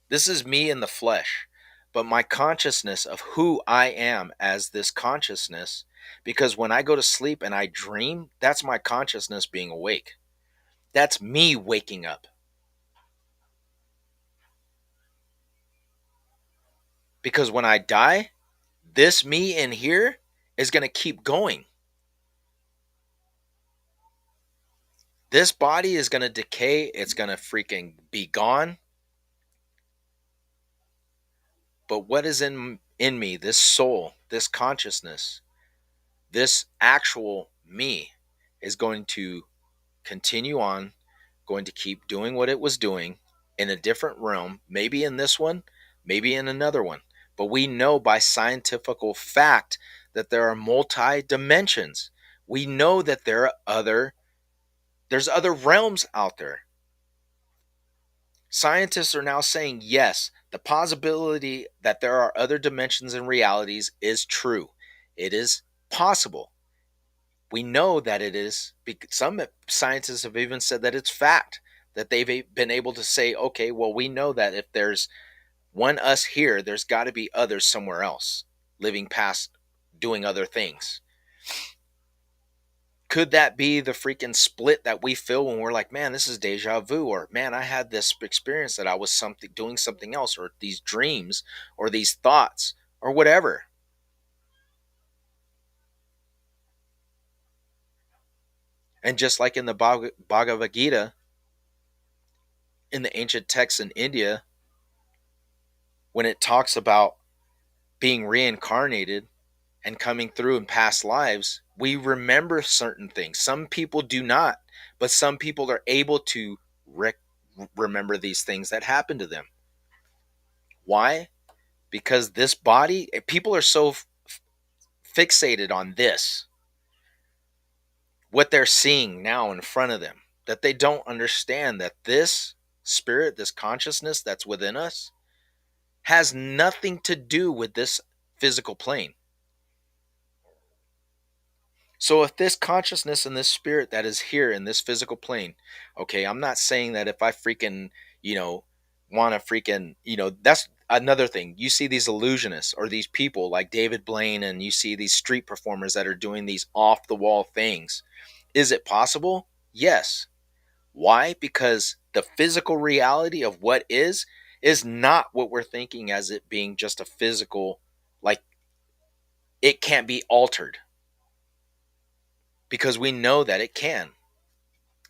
This is me in the flesh. But my consciousness of who I am as this consciousness, because when I go to sleep and I dream, that's my consciousness being awake. That's me waking up. Because when I die, this me in here is going to keep going. This body is going to decay. It's going to freaking be gone. But what is in me, this soul, this consciousness, this actual me is going to continue on, going to keep doing what it was doing in a different realm, maybe in this one, maybe in another one. But we know by scientific fact that there are multi dimensions. We know that there's other realms out there. Scientists are now saying yes, the possibility that there are other dimensions and realities is true. It is possible. We know that it is. Some scientists have even said that it's fact, that they've been able to say, okay, well, we know that if there's one us here, there's got to be others somewhere else living past, doing other things. Could that be the freaking split that we feel when we're like, man, this is deja vu, or man, I had this experience that I was doing something else, or these dreams, or these thoughts, or whatever. And just like in the Bhagavad Gita, in the ancient texts in India, when it talks about being reincarnated and coming through in past lives, we remember certain things. Some people do not, but some people are able to remember these things that happened to them. Why? Because this body, people are so fixated on this, what they're seeing now in front of them, that they don't understand that this spirit, this consciousness that's within us, has nothing to do with this physical plane. So if this consciousness and this spirit that is here in this physical plane, okay, I'm not saying that if I freaking, want to freaking, that's another thing. You see these illusionists or these people like David Blaine, and you see these street performers that are doing these off the wall things. Is it possible? Yes. Why? Because the physical reality of what is not what we're thinking as it being just a physical, like it can't be altered, because we know that it can.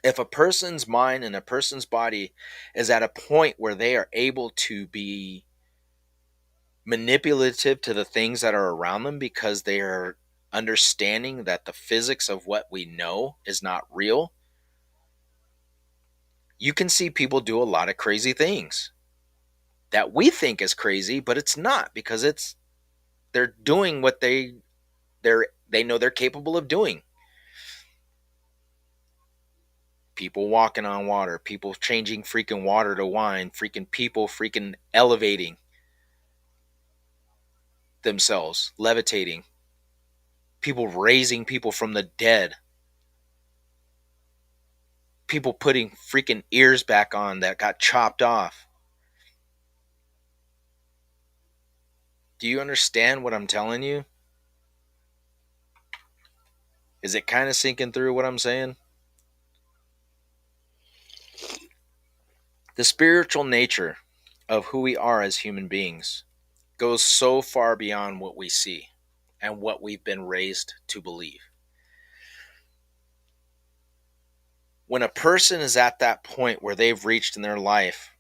If a person's mind and a person's body is at a point where they are able to be manipulative to the things that are around them because they are understanding that the physics of what we know is not real, you can see people do a lot of crazy things that we think is crazy, but it's not, because they're doing what they know they're capable of doing. People walking on water, people changing freaking water to wine, freaking people freaking elevating themselves, levitating, people raising people from the dead, people putting freaking ears back on that got chopped off. Do you understand what I'm telling you? Is it kind of sinking through what I'm saying? The spiritual nature of who we are as human beings goes so far beyond what we see and what we've been raised to believe. When a person is at that point where they've reached in their life,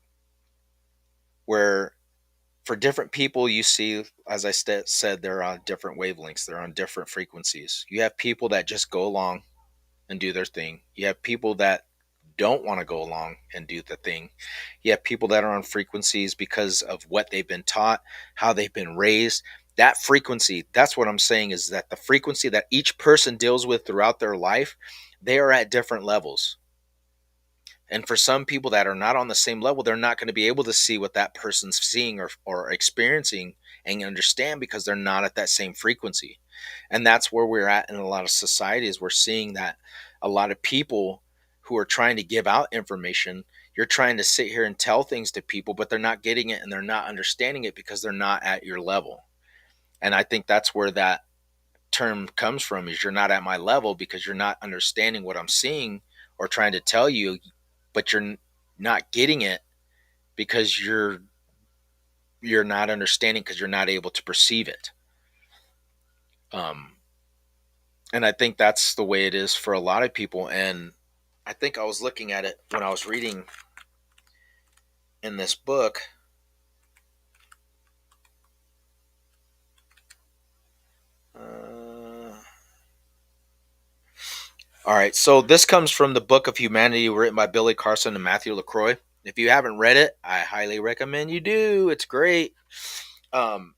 where for different people, you see, as I said, they're on different wavelengths, they're on different frequencies. You have people that just go along and do their thing. You have people that don't want to go along and do the thing. You have people that are on frequencies because of what they've been taught, how they've been raised. That frequency, that's what I'm saying, is that the frequency that each person deals with throughout their life, they are at different levels. And for some people that are not on the same level, they're not going to be able to see what that person's seeing or experiencing and understand because they're not at that same frequency. And that's where we're at in a lot of societies. We're seeing that a lot of people who are trying to give out information, you're trying to sit here and tell things to people, but they're not getting it and they're not understanding it because they're not at your level. And I think that's where that term comes from, is you're not at my level because you're not understanding what I'm seeing or trying to tell you, but you're not getting it because you're not understanding because you're not able to perceive it. And I think that's the way it is for a lot of people. And I think I was looking at it when I was reading in this book. All right, so this comes from the Book of Humanity, written by Billy Carson and Matthew LaCroix. If you haven't read it, I highly recommend you do. It's great. Um,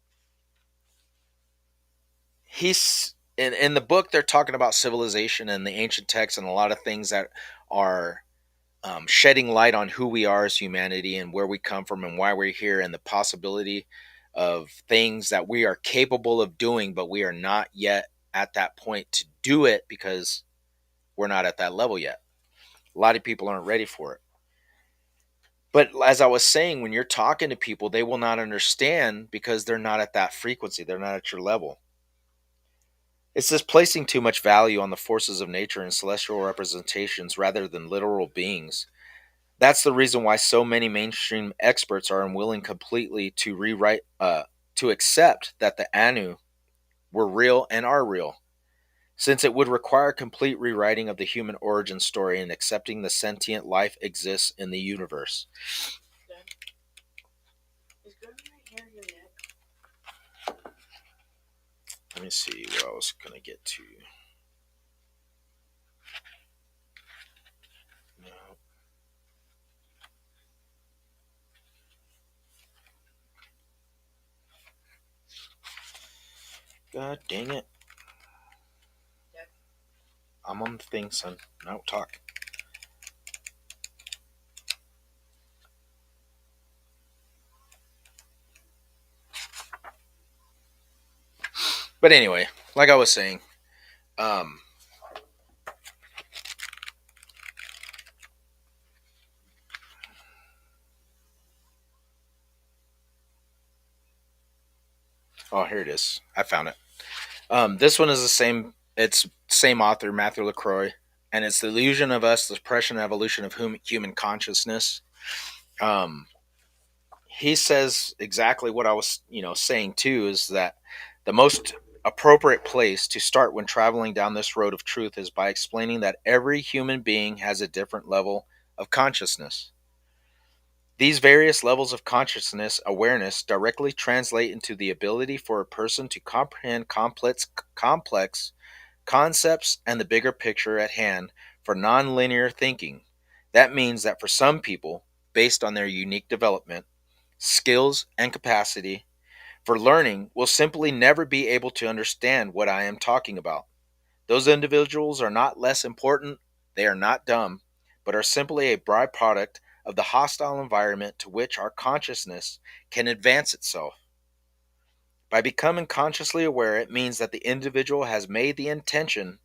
he's in the book. They're talking about civilization and the ancient texts and a lot of things that are shedding light on who we are as humanity and where we come from and why we're here and the possibility of things that we are capable of doing, but we are not yet at that point to do it because we're not at that level yet. A lot of people aren't ready for it. But as I was saying, when you're talking to people, they will not understand because they're not at that frequency. They're not at your level. It's just placing too much value on the forces of nature and celestial representations rather than literal beings. That's the reason why so many mainstream experts are unwilling completely to to accept that the Anu were real and are real, since it would require complete rewriting of the human origin story and accepting the sentient life exists in the universe. Let me see what I was going to get to. No. God dang it. I'm on the thing, son. Now talk. But anyway, like I was saying, um, oh, here it is. I found it. This one is the same. It's same author, Matthew LaCroix, and it's the illusion of us, the suppression and evolution of human consciousness. Um, he says exactly what I was, saying too, is that the most appropriate place to start when traveling down this road of truth is by explaining that every human being has a different level of consciousness. These various levels of consciousness awareness directly translate into the ability for a person to comprehend complex concepts and the bigger picture at hand for nonlinear thinking. That means that for some people, based on their unique development, skills, and capacity for learning, will simply never be able to understand what I am talking about. Those individuals are not less important, they are not dumb, but are simply a byproduct of the hostile environment to which our consciousness can advance itself. By becoming consciously aware, it means that the individual has made the intention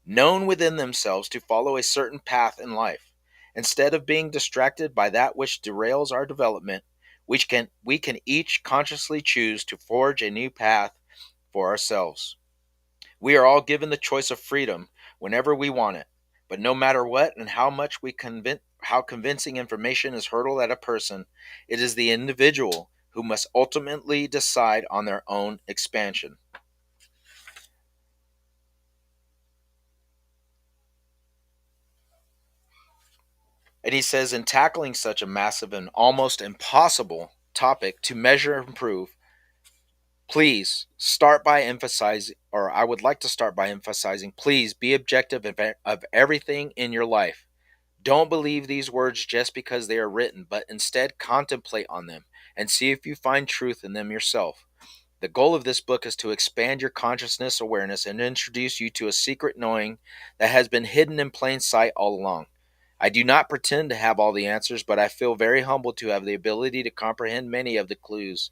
known within themselves to follow a certain path in life. Instead of being distracted by that which derails our development, we can each consciously choose to forge a new path for ourselves. We are all given the choice of freedom whenever we want it. But no matter what and how much how convincing information is hurled at a person, it is the individual who must ultimately decide on their own expansion. And he says, in tackling such a massive and almost impossible topic to measure and prove, please start by emphasizing, or I would like to start by emphasizing, please be objective of everything in your life. Don't believe these words just because they are written, but instead contemplate on them and see if you find truth in them yourself. The goal of this book is to expand your consciousness awareness and introduce you to a secret knowing that has been hidden in plain sight all along. I do not pretend to have all the answers, but I feel very humbled to have the ability to comprehend many of the clues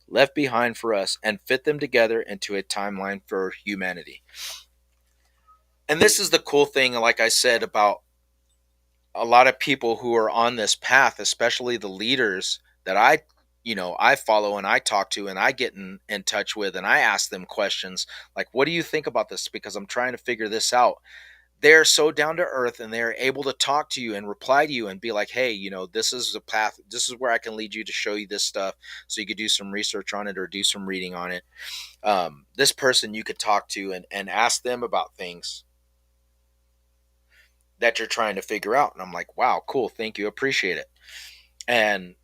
left behind for us and fit them together into a timeline for humanity. And this is the cool thing, like I said, about a lot of people who are on this path, especially the leaders that I follow and I talk to and I get in touch with, and I ask them questions like, what do you think about this? Because I'm trying to figure this out. They're so down to earth and they're able to talk to you and reply to you and be like, hey, this is the path. This is where I can lead you to show you this stuff so you could do some research on it or do some reading on it. This person you could talk to and ask them about things that you're trying to figure out. And I'm like, wow, cool. Thank you. Appreciate it. And,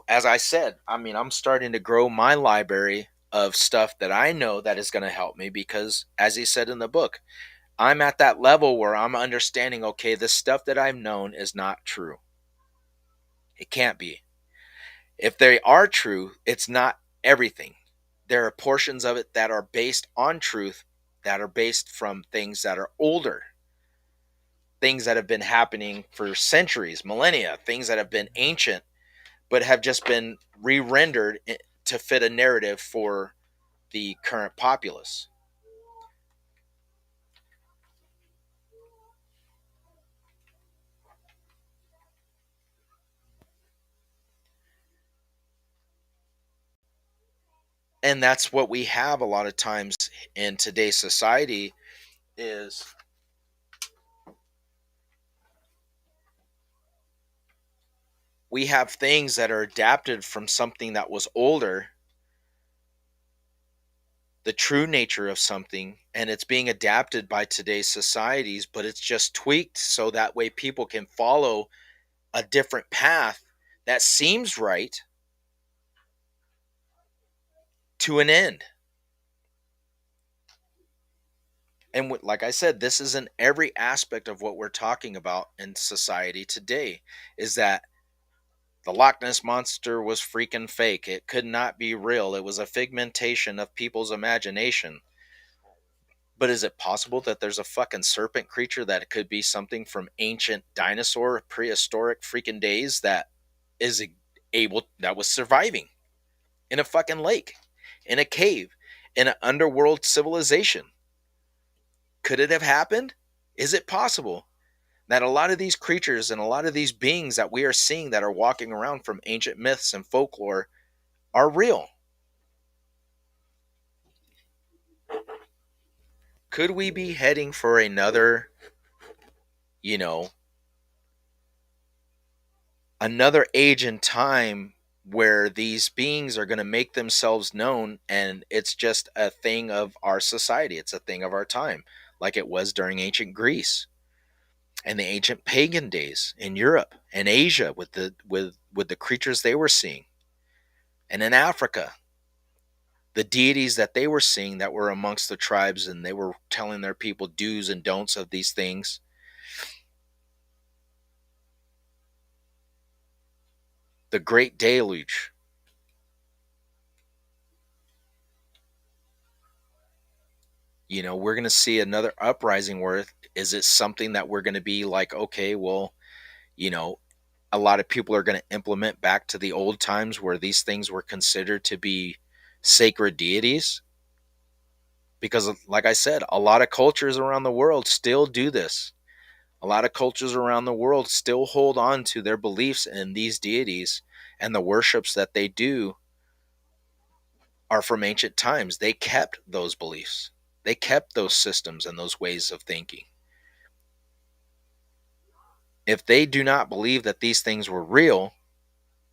as I said, I mean, I'm starting to grow my library of stuff that I know that is going to help me because, as he said in the book, I'm at that level where I'm understanding, okay, the stuff that I've known is not true. It can't be. If they are true, it's not everything. There are portions of it that are based on truth, that are based from things that are older, things that have been happening for centuries, millennia, things that have been ancient, but have just been re-rendered to fit a narrative for the current populace. And that's what we have a lot of times in today's society is we have things that are adapted from something that was older, the true nature of something, and it's being adapted by today's societies, but it's just tweaked so that way people can follow a different path that seems right to an end. And like I said, this is in every aspect of what we're talking about in society today, is that the Loch Ness monster was freaking fake. It could not be real. It was a figmentation of people's imagination. But is it possible that there's a fucking serpent creature that could be something from ancient dinosaur, prehistoric freaking days that is that was surviving in a fucking lake, in a cave, in an underworld civilization? Could it have happened? Is it possible that a lot of these creatures and a lot of these beings that we are seeing that are walking around from ancient myths and folklore are real? Could we be heading for you know, another age and time where these beings are going to make themselves known and it's just a thing of our society? It's a thing of our time, like it was during ancient Greece and the ancient pagan days in Europe and Asia with the creatures they were seeing, and in Africa, the deities that they were seeing that were amongst the tribes, and they were telling their people do's and don'ts of these things. The Great Deluge. We're going to see another uprising where is it something that we're going to be like, okay, well, you know, a lot of people are going to implement back to the old times where these things were considered to be sacred deities? Because, like I said, a lot of cultures around the world still do this. A lot of cultures around the world still hold on to their beliefs in these deities, and the worships that they do are from ancient times. They kept those beliefs. They kept those systems and those ways of thinking. If they do not believe that these things were real,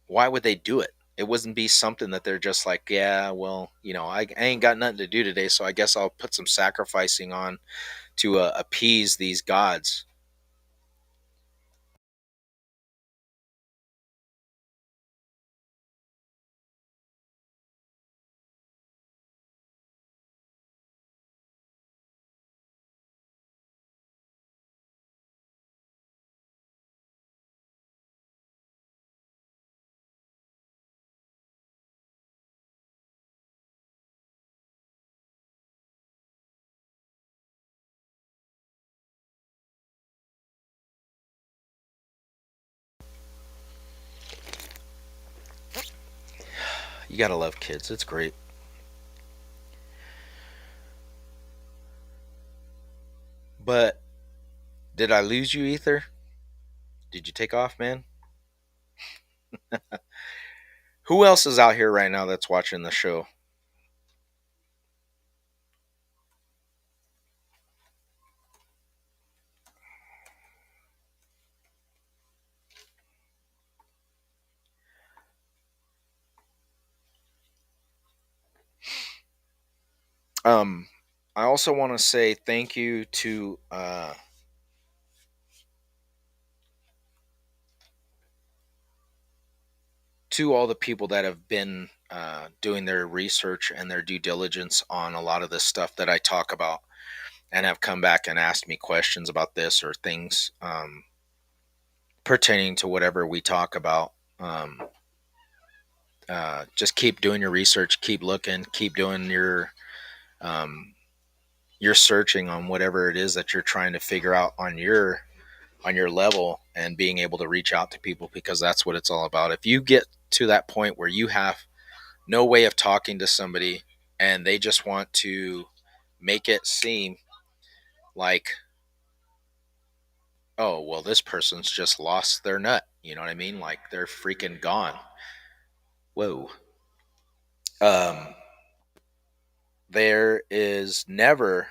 why would they do it? It wouldn't be something that they're just like, yeah, well, I ain't got nothing to do today, so I guess I'll put some sacrificing on to appease these gods. You gotta love kids. It's great. But did I lose you, Ether? Did you take off, man? Who else is out here right now that's watching the show? Um, I also want to say thank you to all the people that have been doing their research and their due diligence on a lot of this stuff that I talk about, and have come back and asked me questions about this or things pertaining to whatever we talk about. Just keep doing your research, keep looking, keep doing um, your searching on whatever it is that you're trying to figure out on your level, and being able to reach out to people, because that's what it's all about. If you get to that point where you have no way of talking to somebody and they just want to make it seem like, oh, well, this person's just lost their nut, you know what I mean, like they're freaking gone. Whoa. um there is never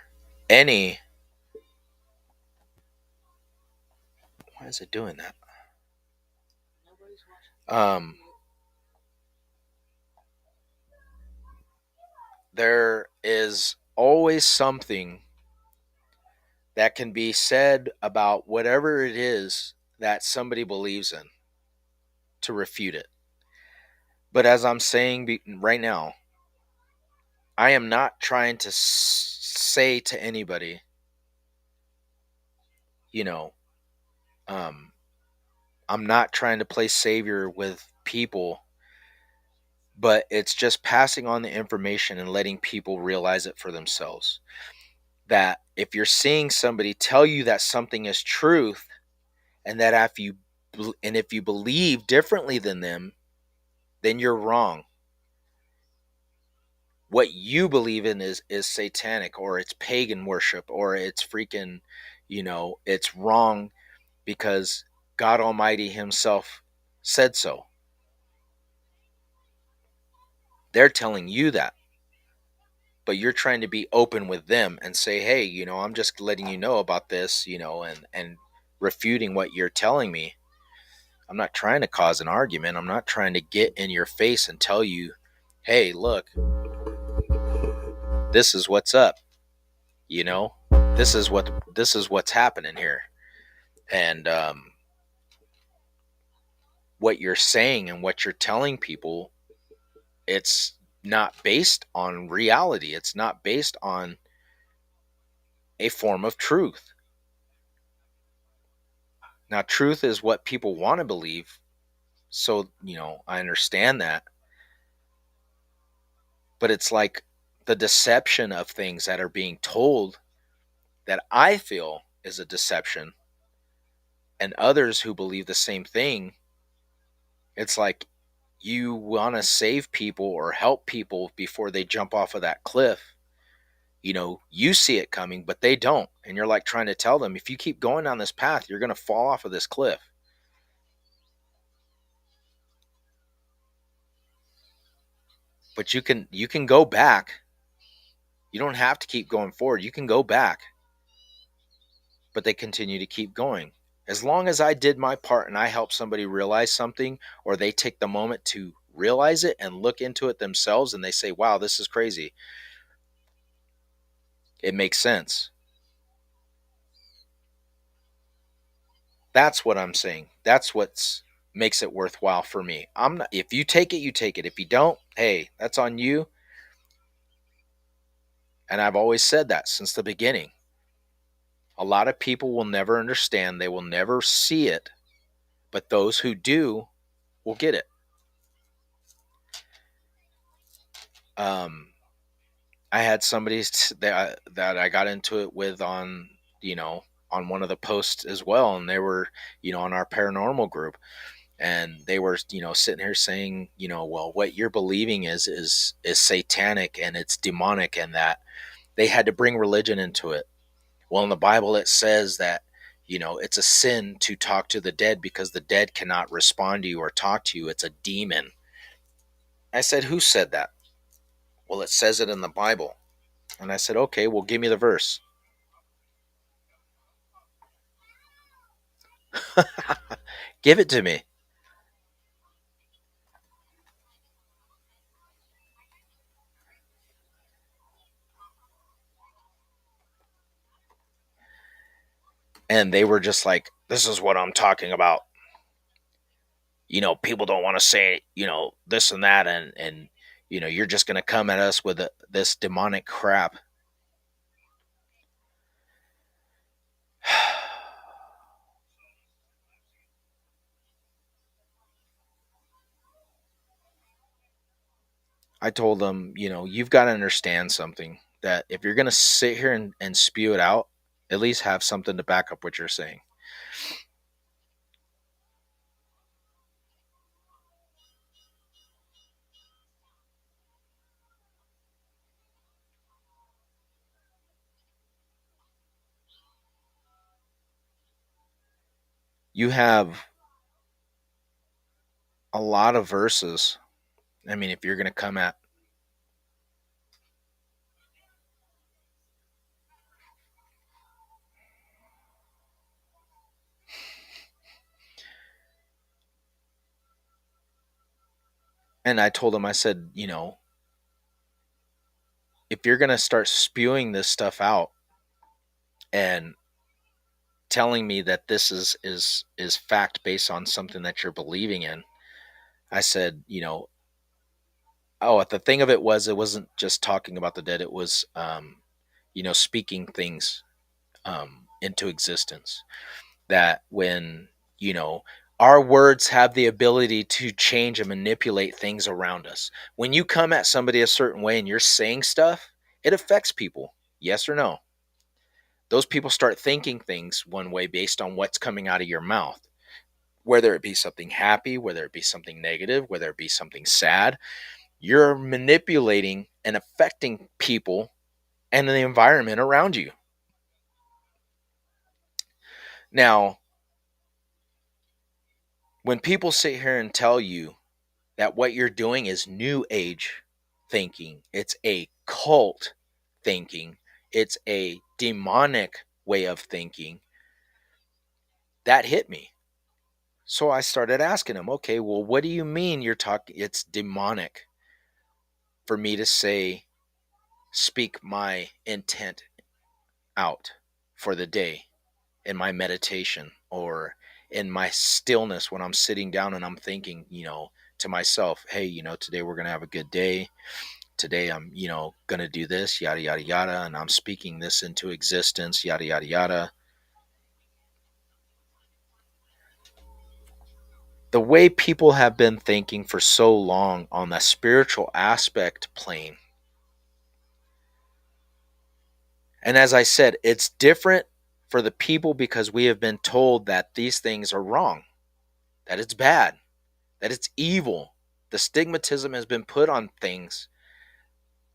any, why is it doing that? um there is always something that can be said about whatever it is that somebody believes in to refute it. But as I'm saying right now, I am not trying to say to anybody, you know, um, I'm not trying to play savior with people, but it's just passing on the information and letting people realize it for themselves. That if you're seeing somebody tell you that something is truth, and that if you believe differently than them, then you're wrong. What you believe in is satanic, or it's pagan worship, or it's freaking, it's wrong because God Almighty himself said so. They're telling you that, but you're trying to be open with them and say, hey, I'm just letting you know about this, and refuting what you're telling me. I'm not trying to cause an argument. I'm not trying to get in your face and tell you, hey, look, this is what's up. you know this is what's happening here. And what you're saying and what you're telling people, it's not based on reality. It's not based on a form of truth. Now, truth is what people want to believe. So, I understand that. But it's like the deception of things that are being told that I feel is a deception, and others who believe the same thing. It's like you want to save people or help people before they jump off of that cliff. You see it coming, but they don't. And you're like trying to tell them, if you keep going down this path, you're going to fall off of this cliff. But you can go back. You don't have to keep going forward. You can go back. But they continue to keep going. As long as I did my part and I help somebody realize something, or they take the moment to realize it and look into it themselves and they say, wow, this is crazy, it makes sense. That's what I'm saying. That's what makes it worthwhile for me. I'm not, if you take it, you take it. If you don't, hey, that's on you. And I've always said that since the beginning. A lot of people will never understand, they will never see it, but those who do will get it. Um, I had somebody that I got into it with on, on one of the posts as well, and they were, on our paranormal group, and they were, sitting here saying, well, what you're believing is satanic and it's demonic, and that they had to bring religion into it. Well, in the Bible it says that, it's a sin to talk to the dead because the dead cannot respond to you or talk to you. It's a demon. I said, who said that? Well, it says it in the Bible. And I said, okay, well, give me the verse. Give it to me. And they were just like, this is what I'm talking about. People don't want to say, this and that. And you're just going to come at us with this demonic crap. I told them, you've got to understand something, that if you're going to sit here and spew it out, at least have something to back up what you're saying. You have a lot of verses. I mean, if you're going to come at, and I told them, I said, if you're going to start spewing this stuff out and telling me that this is fact based on something that you're believing in, I said, oh, the thing of it was, it wasn't just talking about the dead. It was, speaking things into existence. That when, our words have the ability to change and manipulate things around us. When you come at somebody a certain way and you're saying stuff, it affects people. Yes or no? Those people start thinking things one way based on what's coming out of your mouth, whether it be something happy, whether it be something negative, whether it be something sad. You're manipulating and affecting people and the environment around you. Now, when people sit here and tell you that what you're doing is new age thinking, it's a cult thinking, it's a demonic way of thinking, that hit me. So I started asking him, okay, well, what do you mean you're talking, it's demonic for me to say, speak my intent out for the day in my meditation or in my stillness when I'm sitting down and I'm thinking, to myself, hey, today we're going to have a good day. Today I'm, going to do this, yada, yada, yada. And I'm speaking this into existence, yada, yada, yada. The way people have been thinking for so long on the spiritual aspect plane. And as I said, it's different for the people because we have been told that these things are wrong, that it's bad, that it's evil. The stigmatism has been put on things,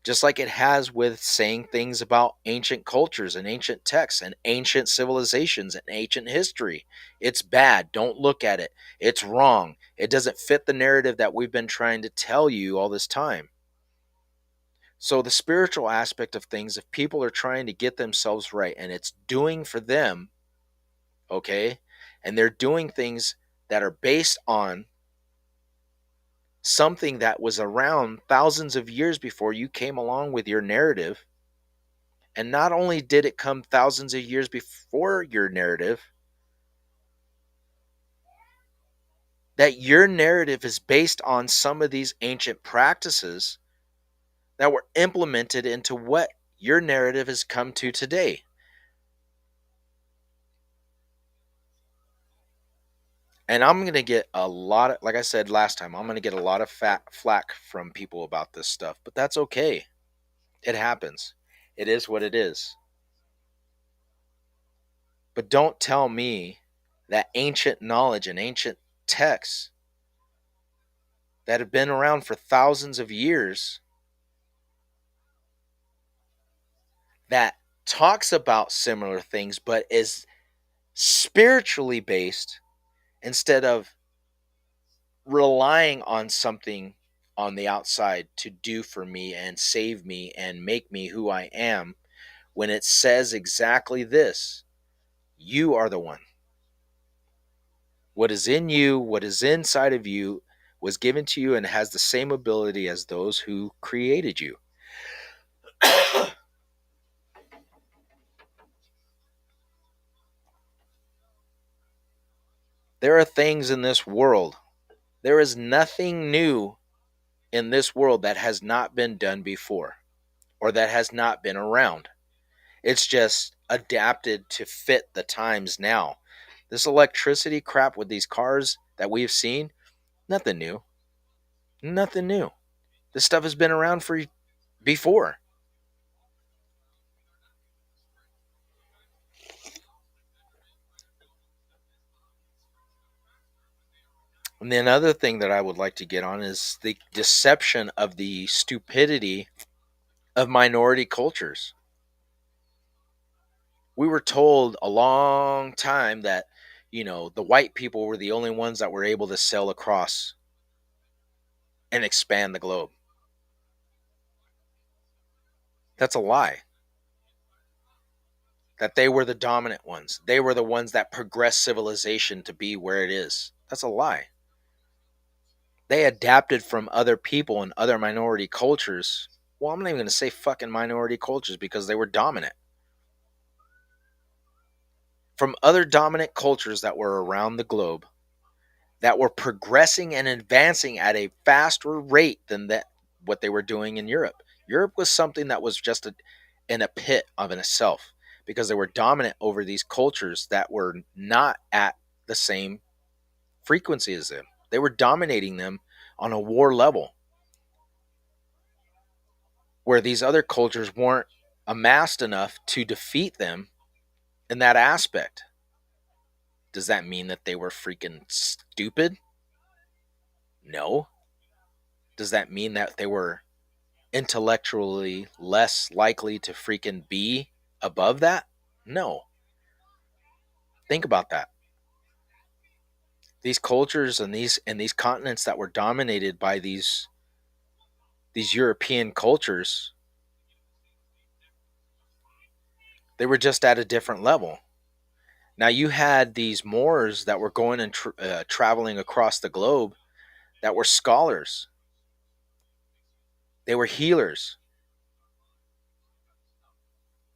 just like it has with saying things about ancient cultures and ancient texts and ancient civilizations and ancient history. It's bad. Don't look at it. It's wrong. It doesn't fit the narrative that we've been trying to tell you all this time. So the spiritual aspect of things, if people are trying to get themselves right and it's doing for them, okay, and they're doing things that are based on something that was around thousands of years before you came along with your narrative, and not only did it come thousands of years before your narrative, that your narrative is based on some of these ancient practices that were implemented into what your narrative has come to today. And I'm going to get a lot of, like I said last time, I'm going to get a lot of flack from people about this stuff, but that's okay. It happens. It is what it is. But don't tell me that ancient knowledge and ancient texts that have been around for thousands of years that talks about similar things but is spiritually based instead of relying on something on the outside to do for me and save me and make me who I am, when it says exactly this: you are the one. What is in you, what is inside of you, was given to you and has the same ability as those who created you. There are things in this world. There is nothing new in this world that has not been done before or that has not been around. It's just adapted to fit the times now. This electricity crap with these cars that we've seen, nothing new. Nothing new. This stuff has been around for before. And then another thing that I would like to get on is the deception of the stupidity of minority cultures. We were told a long time that, the white people were the only ones that were able to sail across and expand the globe. That's a lie. That they were the dominant ones. They were the ones that progressed civilization to be where it is. That's a lie. They adapted from other people and other minority cultures. Well, I'm not even going to say fucking minority cultures because they were dominant. From other dominant cultures that were around the globe that were progressing and advancing at a faster rate than what they were doing in Europe. Europe was something that was just in a pit of itself because they were dominant over these cultures that were not at the same frequency as them. They were dominating them on a war level where these other cultures weren't amassed enough to defeat them in that aspect. Does that mean that they were freaking stupid? No. Does that mean that they were intellectually less likely to freaking be above that? No. Think about that. These cultures and these continents that were dominated by these European cultures, they were just at a different level. Now you had these Moors that were going and traveling across the globe that were scholars. They were healers.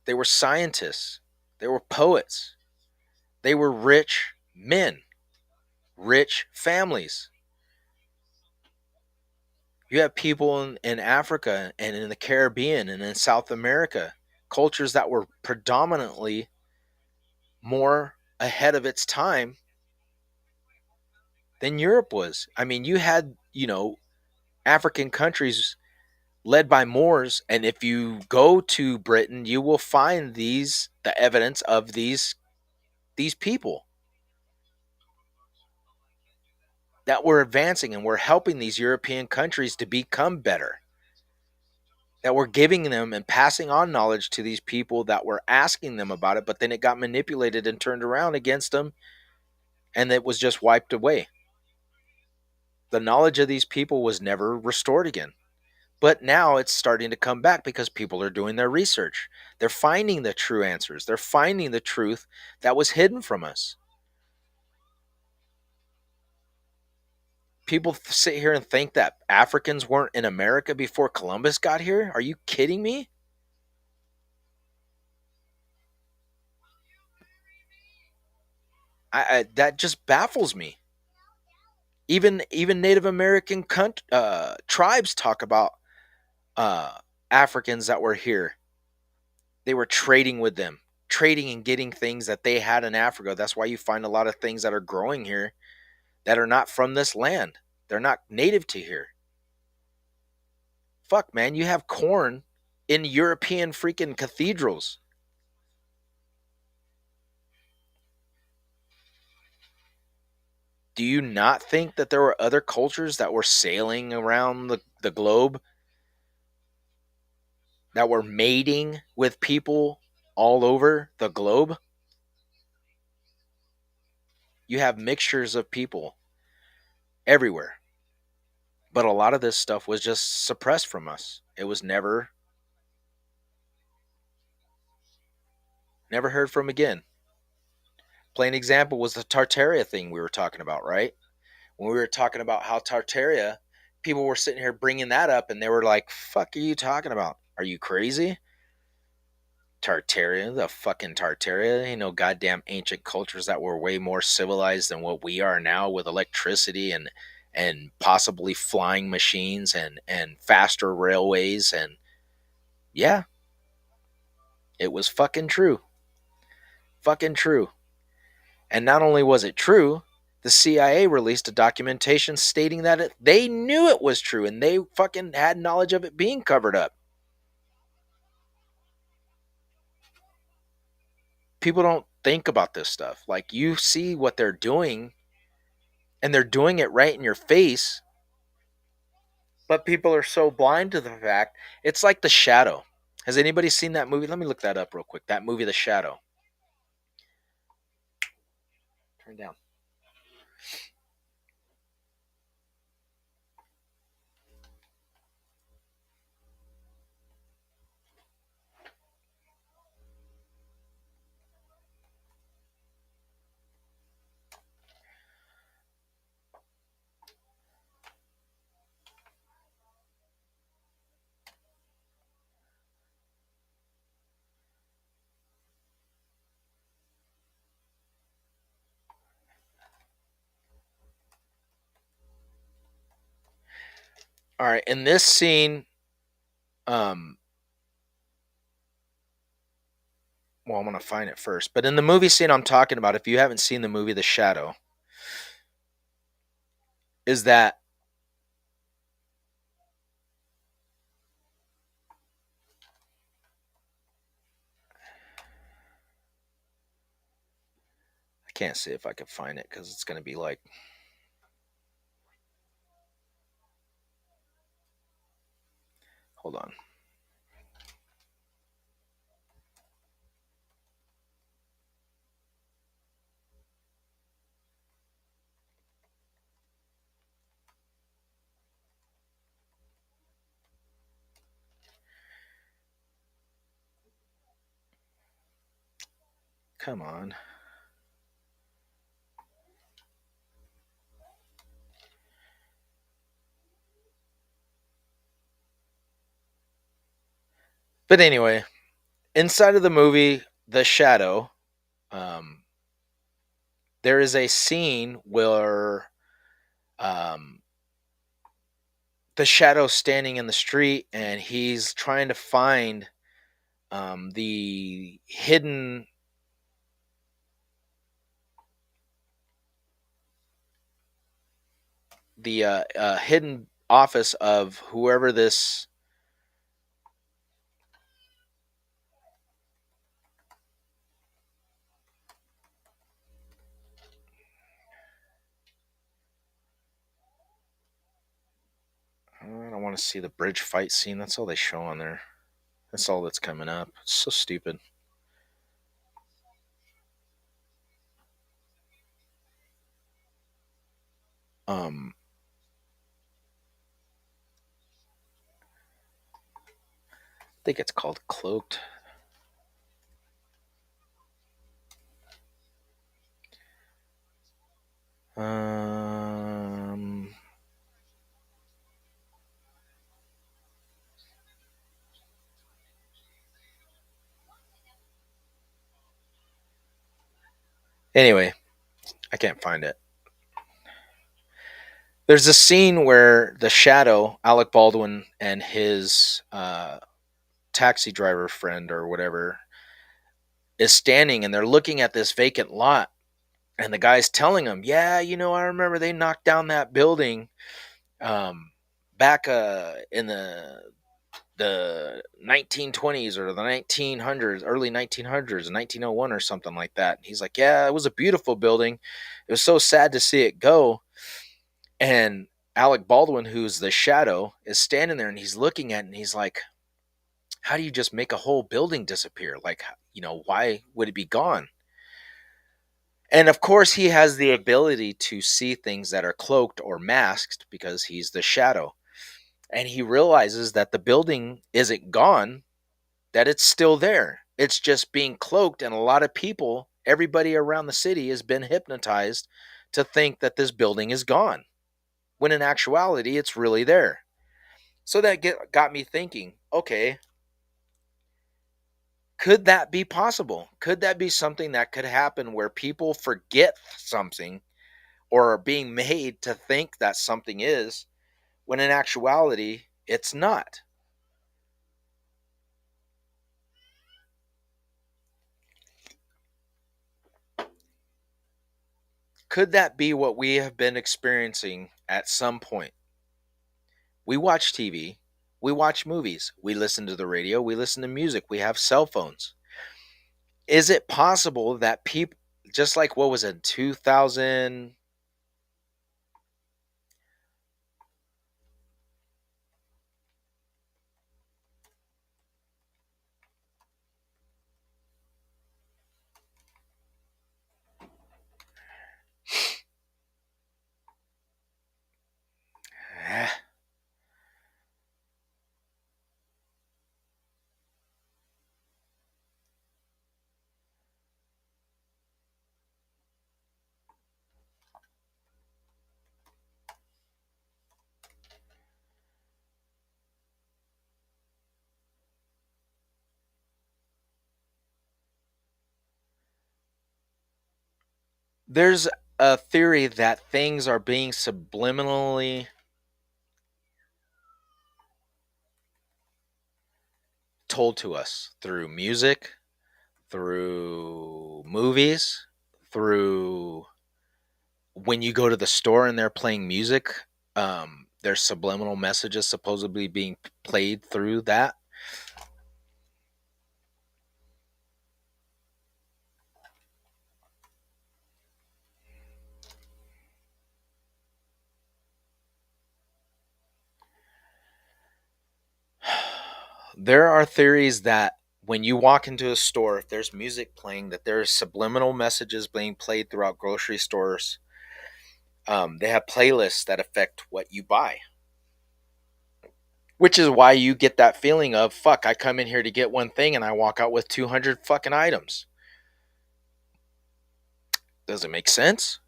They were scientists. They were poets. They were rich men, rich families. You have people in Africa and in the Caribbean and in South America, cultures that were predominantly more ahead of its time than Europe was. I mean, you had, African countries led by Moors, and if you go to Britain, you will find the evidence of these people that were advancing and were helping these European countries to become better. That were giving them and passing on knowledge to these people that were asking them about it, but then it got manipulated and turned around against them, and it was just wiped away. The knowledge of these people was never restored again. But now it's starting to come back because people are doing their research. They're finding the true answers. They're finding the truth that was hidden from us. People sit here and think that Africans weren't in America before Columbus got here. Are you kidding me? That just baffles me. Even Native American tribes talk about uh, Africans that were here. They were trading with them, trading and getting things that they had in Africa. That's why you find a lot of things that are growing here that are not from this land. They're not native to here. Fuck, man, you have corn in European freaking cathedrals. Do you not think that there were other cultures that were sailing around the globe that were mating with people all over the globe? You have mixtures of people everywhere. But a lot of this stuff was just suppressed from us. It was never heard from again. Plain example was the Tartaria thing we were talking about, right? When we were talking about how Tartaria, people were sitting here bringing that up and they were like, fuck are you talking about? Are you crazy? Tartaria, the fucking Tartaria, goddamn ancient cultures that were way more civilized than what we are now with electricity and possibly flying machines and faster railways. And yeah, it was fucking true. Fucking true. And not only was it true, the CIA released a documentation stating that they knew it was true and they fucking had knowledge of it being covered up. People don't think about this stuff. Like, you see what they're doing and they're doing it right in your face, but people are so blind to the fact. It's like The Shadow. Has anybody seen that movie? Let me look that up real quick. That movie, The Shadow. Turn down. All right, in this scene, um, well, I'm gonna find it first. But in the movie scene I'm talking about, if you haven't seen the movie The Shadow, is that I can't see if I can find it because it's gonna be like, hold on. Come on. But anyway, inside of the movie The Shadow, um, there is a scene where um, the Shadow's standing in the street and he's trying to find the hidden office of whoever this. I don't want to see the bridge fight scene. That's all they show on there. That's all that's coming up. It's so stupid. Um, think it's called cloaked. Um, anyway, I can't find it. There's a scene where the Shadow, Alec Baldwin, and his taxi driver friend or whatever is standing, and they're looking at this vacant lot, and the guy's telling them, "Yeah, I remember they knocked down that building um, back in the 1920s or the 1900s, early 1900s, 1901 or something like that." And he's like, "Yeah, it was a beautiful building. It was so sad to see it go." And Alec Baldwin, who's the Shadow, is standing there and he's looking at it and he's like, "How do you just make a whole building disappear? Like, why would it be gone?" And of course, he has the ability to see things that are cloaked or masked because he's the Shadow. And he realizes that the building isn't gone, that it's still there. It's just being cloaked. And a lot of people, everybody around the city, has been hypnotized to think that this building is gone, when in actuality, it's really there. So that got me thinking, okay, could that be possible? Could that be something that could happen where people forget something or are being made to think that something is, when in actuality, it's not? Could that be what we have been experiencing at some point? We watch TV, we watch movies, we listen to the radio, we listen to music, we have cell phones. Is it possible that people, just like what was it, 2000? There's a theory that things are being subliminally told to us through music, through movies, through when you go to the store and they're playing music. There's subliminal messages supposedly being played through that. There are theories that when you walk into a store, if there's music playing, that there's subliminal messages being played throughout grocery stores. They have playlists that affect what you buy, which is why you get that feeling of, fuck, I come in here to get one thing and I walk out with 200 fucking items. Does it make sense?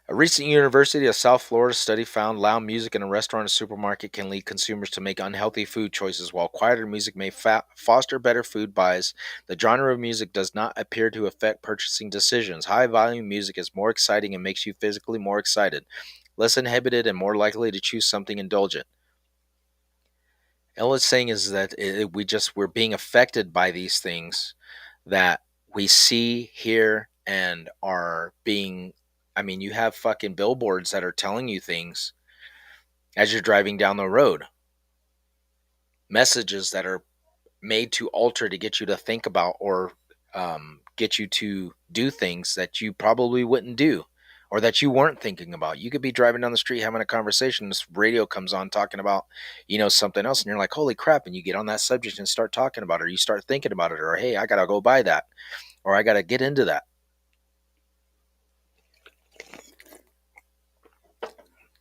A recent University of South Florida study found loud music in a restaurant or supermarket can lead consumers to make unhealthy food choices, while quieter music may foster better food buys. The genre of music does not appear to affect purchasing decisions. High volume music is more exciting and makes you physically more excited, less inhibited, and more likely to choose something indulgent. All it's saying is that we're being affected by these things that we see, hear, and are being. I mean, you have fucking billboards that are telling you things as you're driving down the road. Messages that are made to alter to get you to think about or get you to do things that you probably wouldn't do or that you weren't thinking about. You could be driving down the street having a conversation. This radio comes on talking about, something else. And you're like, holy crap. And you get on that subject and start talking about it. Or you start thinking about it. Or, hey, I got to go buy that. Or I got to get into that.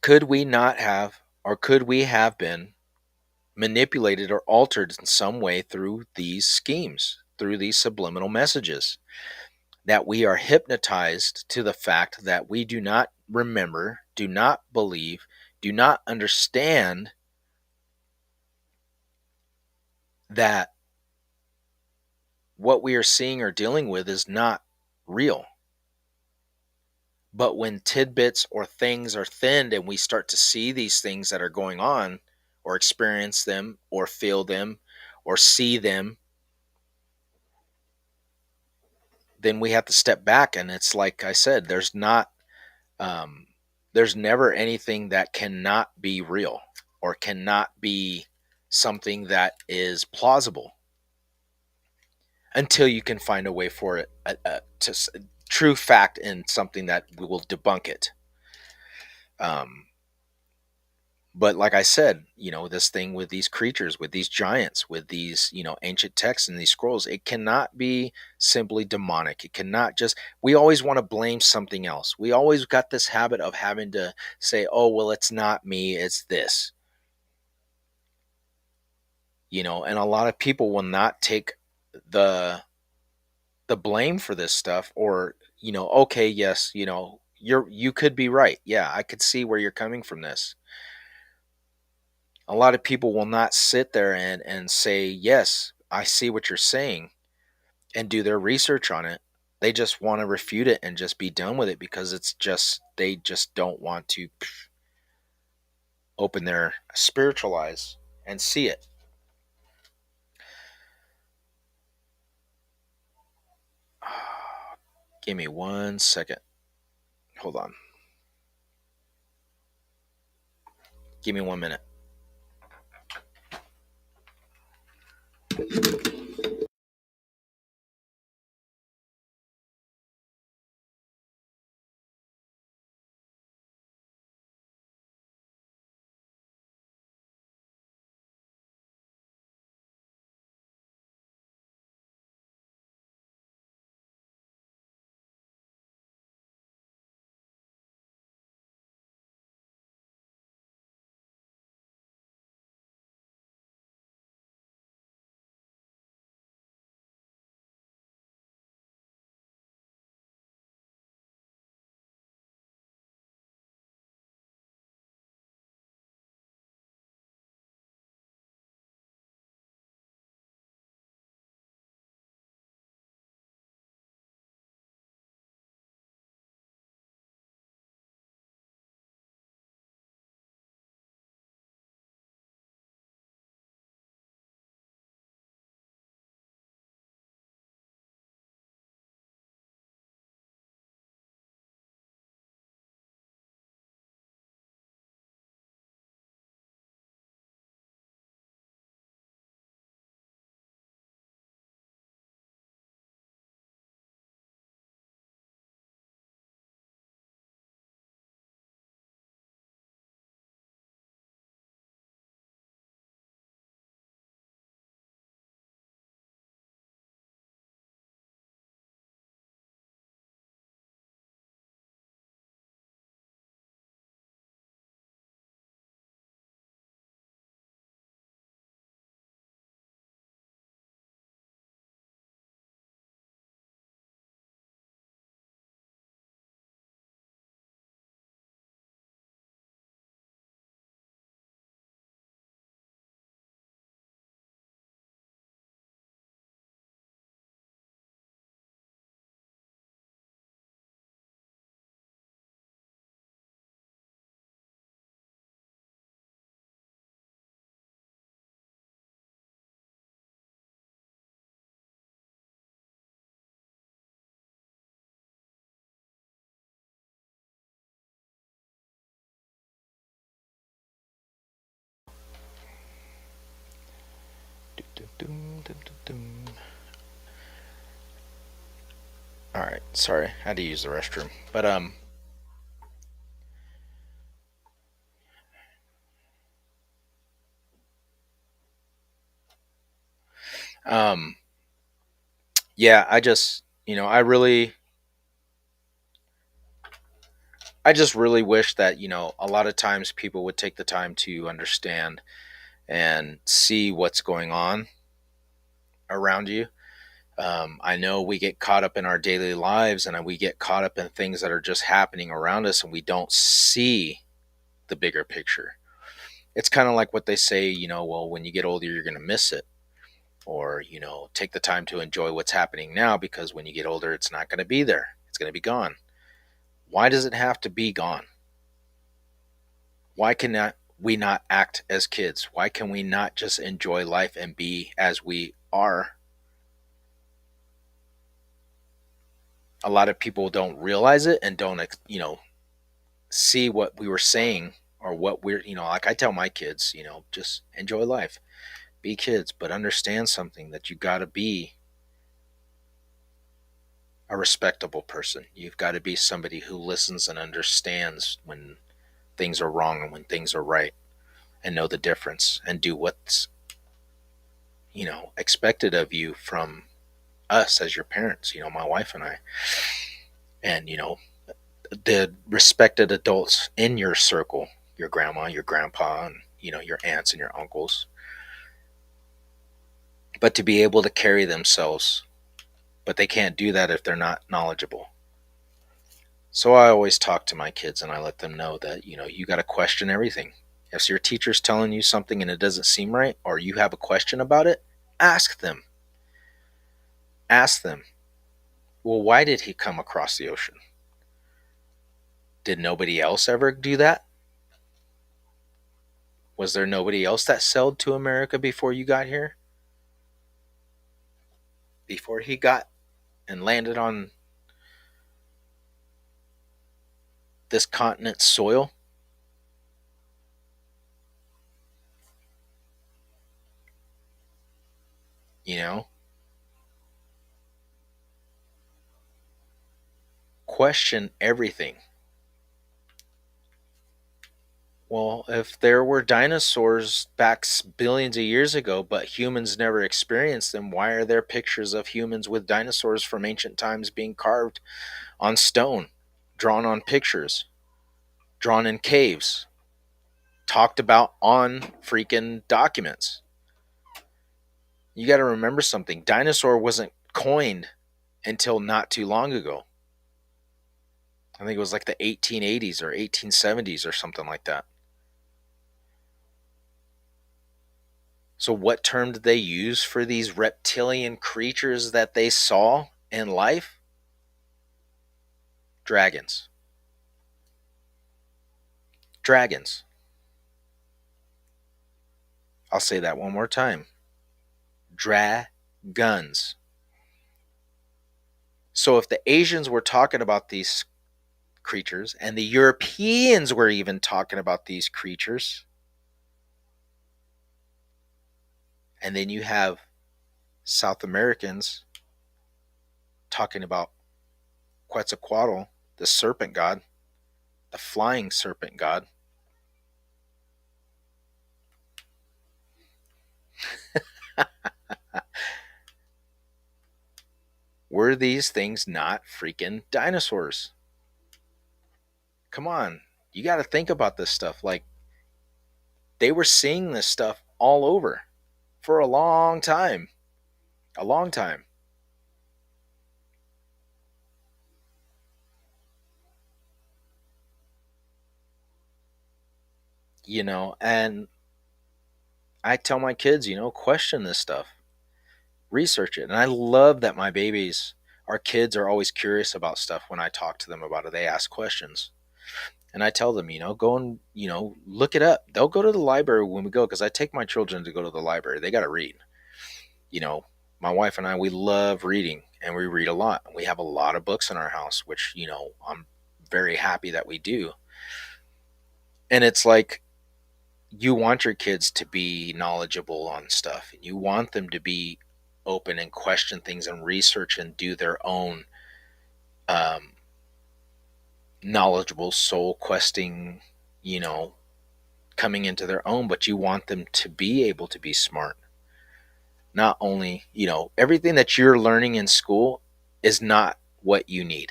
Could we not have, or could we have been manipulated or altered in some way through these schemes, through these subliminal messages? That we are hypnotized to the fact that we do not remember, do not believe, do not understand that what we are seeing or dealing with is not real. But when tidbits or things are thinned and we start to see these things that are going on, or experience them, or feel them, or see them, then we have to step back. And it's like I said, um, there's never anything that cannot be real or cannot be something that is plausible until you can find a way for it true fact and something that will debunk it. Um, but like I said, this thing with these creatures, with these giants, with these, ancient texts and these scrolls, it cannot be simply demonic. It cannot just, we always want to blame something else. We always got this habit of having to say, oh, well, it's not me, it's this, and a lot of people will not take the blame for this stuff, or, okay, yes, you could be right. Yeah, I could see where you're coming from this. A lot of people will not sit there and say, yes, I see what you're saying, and do their research on it. They just want to refute it and just be done with it, because they just don't want to open their spiritual eyes and see it. Give me 1 second. Hold on. Give me 1 minute. All right, sorry, I had to use the restroom. But um yeah, I just, I really, I just really wish that, a lot of times people would take the time to understand and see what's going on around you. I know we get caught up in our daily lives, and we get caught up in things that are just happening around us, and we don't see the bigger picture. It's kind of like what they say, well, when you get older, you're going to miss it. Or, take the time to enjoy what's happening now, because when you get older, it's not going to be there. It's going to be gone. Why does it have to be gone? Why cannot we not act as kids? Why can we not just enjoy life and be as we are? A lot of people don't realize it and don't, see what we were saying, or what we're, like I tell my kids, just enjoy life, be kids, but understand something, that you got to be a respectable person. You've got to be somebody who listens and understands when things are wrong and when things are right, and know the difference, and do what's, expected of you from us as your parents, my wife and I, and, the respected adults in your circle, your grandma, your grandpa, and, your aunts and your uncles, but to be able to carry themselves. But they can't do that if they're not knowledgeable. So I always talk to my kids and I let them know that, you got to question everything. If your teacher's telling you something and it doesn't seem right, or you have a question about it, ask them. Ask them, well, why did he come across the ocean? Did nobody else ever do that? Was there nobody else that sailed to America before you got here? Before he got and landed on this continent's soil? You know, question everything. Well, if there were dinosaurs back billions of years ago, but humans never experienced them, why are there pictures of humans with dinosaurs from ancient times being carved on stone, drawn on pictures, drawn in caves, talked about on freaking documents? You got to remember something. Dinosaur wasn't coined until not too long ago. I think it was like the 1880s or 1870s or something like that. So, what term did they use for these reptilian creatures that they saw in life? Dragons. Dragons. I'll say that one more time. Dragons. So, if the Asians were talking about these creatures, and the Europeans were even talking about these creatures, and then you have South Americans talking about Quetzalcoatl, the serpent god, the flying serpent god. Were these things not freaking dinosaurs? Come on. You got to think about this stuff. Like, they were seeing this stuff all over for a long time. A long time. And I tell my kids, question this stuff, research it. And I love that my babies, our kids, are always curious about stuff when I talk to them about it. They ask questions. And I tell them, go and, look it up. They'll go to the library when we go, because I take my children to go to the library. They got to read. You know, my wife and I, we love reading, and we read a lot. We have a lot of books in our house, which, I'm very happy that we do. And it's like, you want your kids to be knowledgeable on stuff, and you want them to be open and question things and research and do their own um, knowledgeable soul questing, you know, coming into their own, but you want them to be able to be smart. Not only, everything that you're learning in school is not what you need.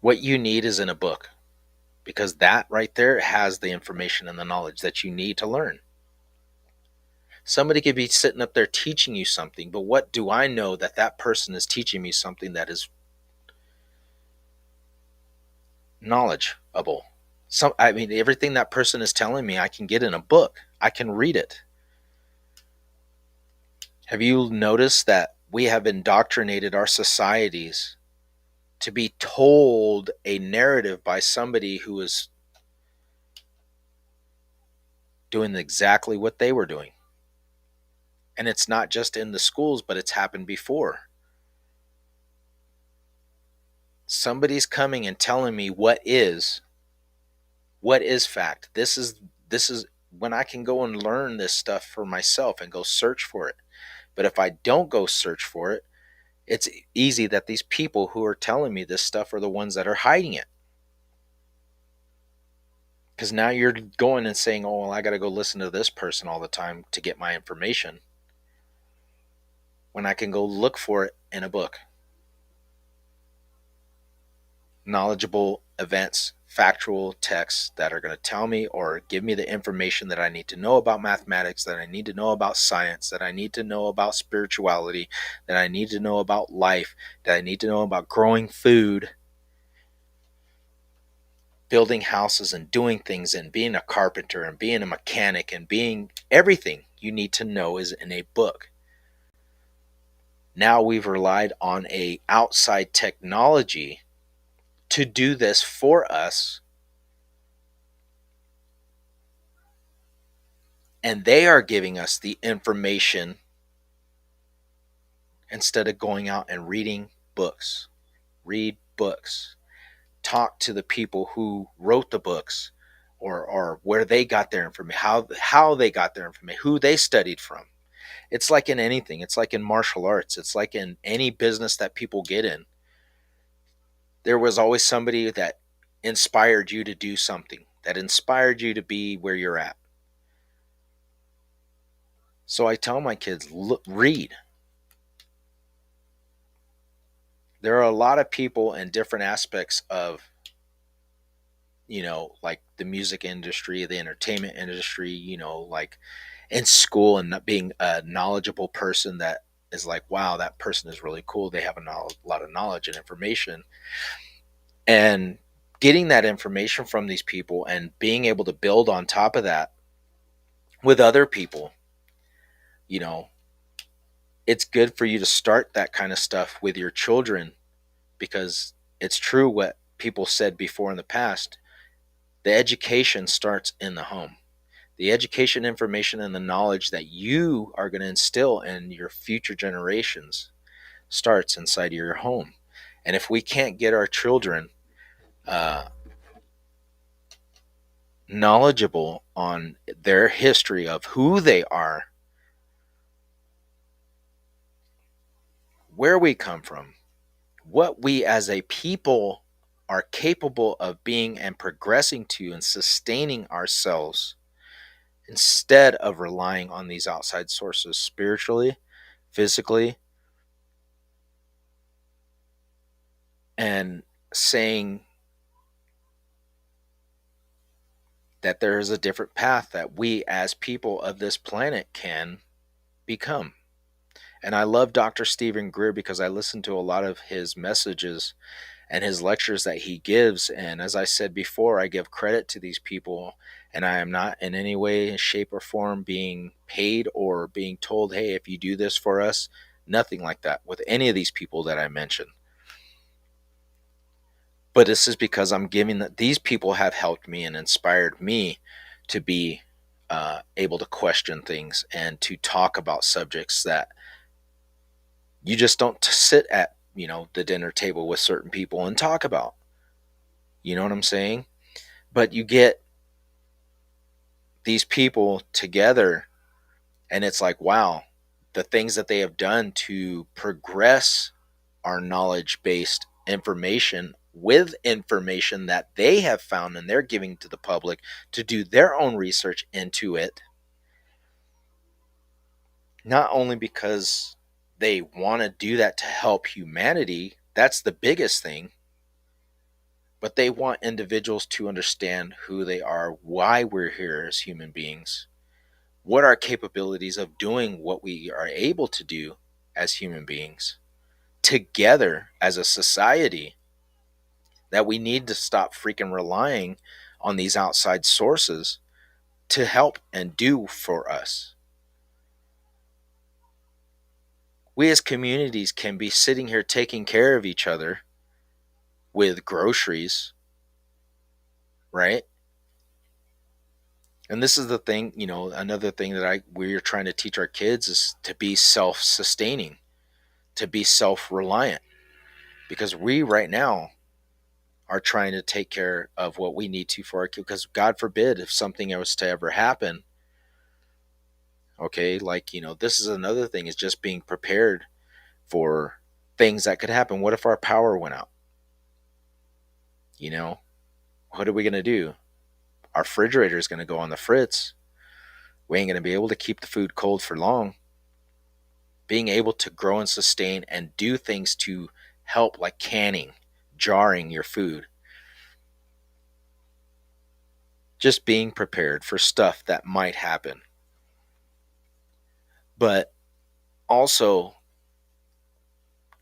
What you need is in a book, because that right there has the information and the knowledge that you need to learn. Somebody could be sitting up there teaching you something, but what do I know that that person is teaching me something that is knowledgeable? I mean, everything that person is telling me, I can get in a book. I can read it. Have you noticed that we have indoctrinated our societies to be told a narrative by somebody who is doing exactly what they were doing? And it's not just in the schools, but it's happened before. Somebody's coming and telling me what is fact. This is when I can go and learn this stuff for myself and go search for it. But if I don't go search for it, it's easy that these people who are telling me this stuff are the ones that are hiding it. Because now you're going and saying, oh, well, I got to go listen to this person all the time to get my information, when I can go look for it in a book. Knowledgeable events, factual texts that are going to tell me or give me the information that I need to know about mathematics, that I need to know about science, that I need to know about spirituality, that I need to know about life, that I need to know about growing food, building houses and doing things, and being a carpenter and being a mechanic and being everything you need to know is in a book. Now we've relied on a outside technology to do this for us, and they are giving us the information instead of going out and reading books. Read books. Talk to the people who wrote the books, or where they got their information, how they got their information, who they studied from. It's like in anything. It's like in martial arts. It's like in any business that people get in. There was always somebody that inspired you to do something, that inspired you to be where you're at. So I tell my kids, look, read. There are a lot of people in different aspects of, like the music industry, the entertainment industry, like in school, and not being a knowledgeable person that is like, wow, that person is really cool. They have a lot of knowledge and information. And getting that information from these people and being able to build on top of that with other people, you know, it's good for you to start that kind of stuff with your children, because it's true what people said before in the past. The education starts in the home. The education, information, and the knowledge that you are going to instill in your future generations starts inside of your home. And if we can't get our children uh, knowledgeable on their history of who they are, where we come from, what we as a people are capable of being and progressing to and sustaining ourselves, instead of relying on these outside sources spiritually, physically, and saying that there is a different path that we as people of this planet can become. And I love Dr. Stephen Greer because I listen to a lot of his messages and his lectures that he gives. And as I said before, I give credit to these people, and I am not in any way, shape, or form being paid or being told, hey, if you do this for us, nothing like that with any of these people that I mentioned. But this is because I'm giving that these people have helped me and inspired me to be able to question things and to talk about subjects that you just don't sit at, the dinner table with certain people and talk about. You know what I'm saying? But you get these people together, and it's like, wow, the things that they have done to progress our knowledge based information with information that they have found and they're giving to the public to do their own research into it. Not only because they want to do that to help humanity, that's the biggest thing, But they want individuals to understand who they are, why we're here as human beings, what our capabilities of doing what we are able to do as human beings together as a society, that we need to stop freaking relying on these outside sources to help and do for us. We as communities can be sitting here taking care of each other with groceries, right? And this is the thing, another thing that we're trying to teach our kids is to be self-sustaining, to be self-reliant, because we right now are trying to take care of what we need to for our kids. Because God forbid if something was to ever happen, okay, like this is another thing, is just being prepared for things that could happen. What if our power went out? You know, what are we gonna do? Our refrigerator is gonna go on the fritz. We ain't gonna be able to keep the food cold for long. Being able to grow and sustain and do things to help, like canning, jarring your food, just being prepared for stuff that might happen. But also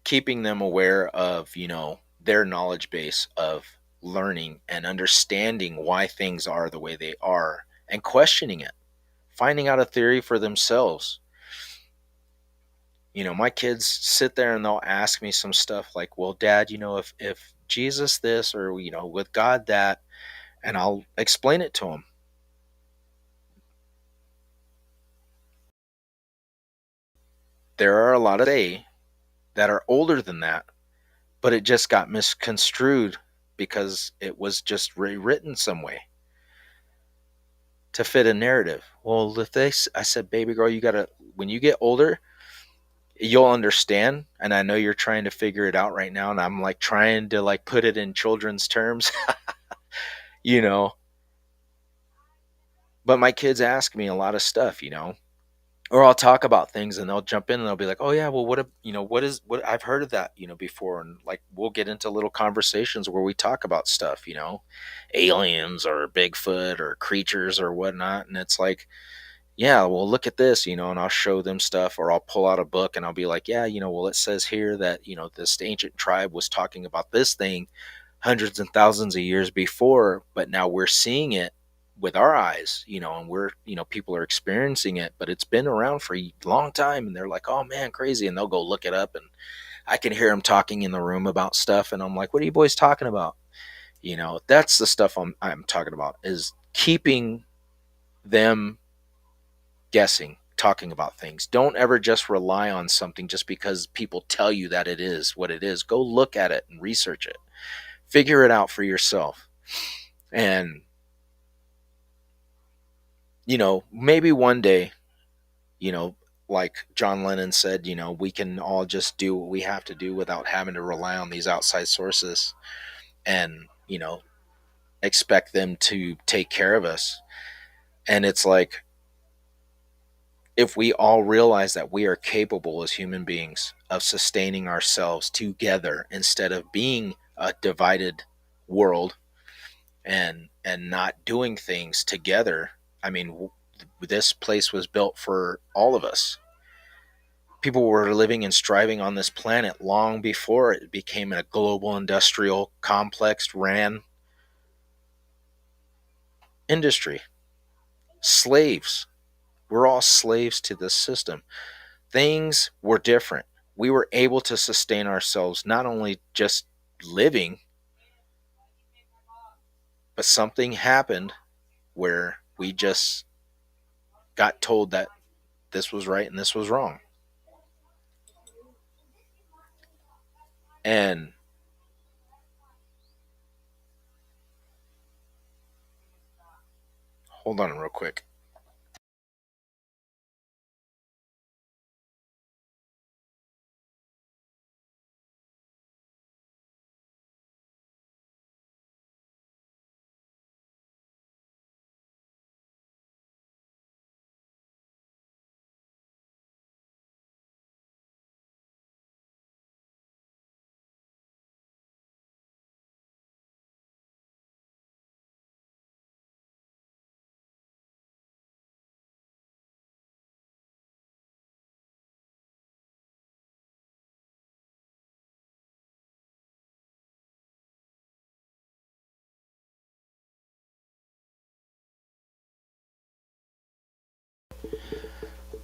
keeping them aware of, their knowledge base of learning and understanding why things are the way they are and questioning it, finding out a theory for themselves. My kids sit there and they'll ask me some stuff like, well, Dad, if Jesus this, or, with God that, and I'll explain it to them. There are a lot of they that are older than that, but it just got misconstrued because it was just rewritten some way to fit a narrative. Well, I said, baby girl, you gotta, when you get older, you'll understand. And I know you're trying to figure it out right now. And I'm like trying to like put it in children's terms, you know, but my kids ask me a lot of stuff, or I'll talk about things and they'll jump in and they'll be like, "Oh yeah, well what I've heard of that, before." And like we'll get into little conversations where we talk about stuff, aliens or Bigfoot or creatures or whatnot, and it's like, yeah, well look at this, and I'll show them stuff, or I'll pull out a book and I'll be like, yeah, well it says here that, this ancient tribe was talking about this thing hundreds and thousands of years before, but now we're seeing it with our eyes, and we're, people are experiencing it, but it's been around for a long time. And they're like, oh man, crazy. And they'll go look it up. And I can hear them talking in the room about stuff. And I'm like, what are you boys talking about? That's the stuff I'm talking about, is keeping them guessing, talking about things. Don't ever just rely on something just because people tell you that it is what it is. Go look at it and research it. Figure it out for yourself. And, maybe one day, like John Lennon said, we can all just do what we have to do without having to rely on these outside sources and, expect them to take care of us. And it's like, if we all realize that we are capable as human beings of sustaining ourselves together instead of being a divided world and not doing things together. I mean, this place was built for all of us. People were living and striving on this planet long before it became a global industrial complex ran industry. Slaves. We're all slaves to this system. Things were different. We were able to sustain ourselves, not only just living, but something happened where we just got told that this was right and this was wrong. And hold on real quick.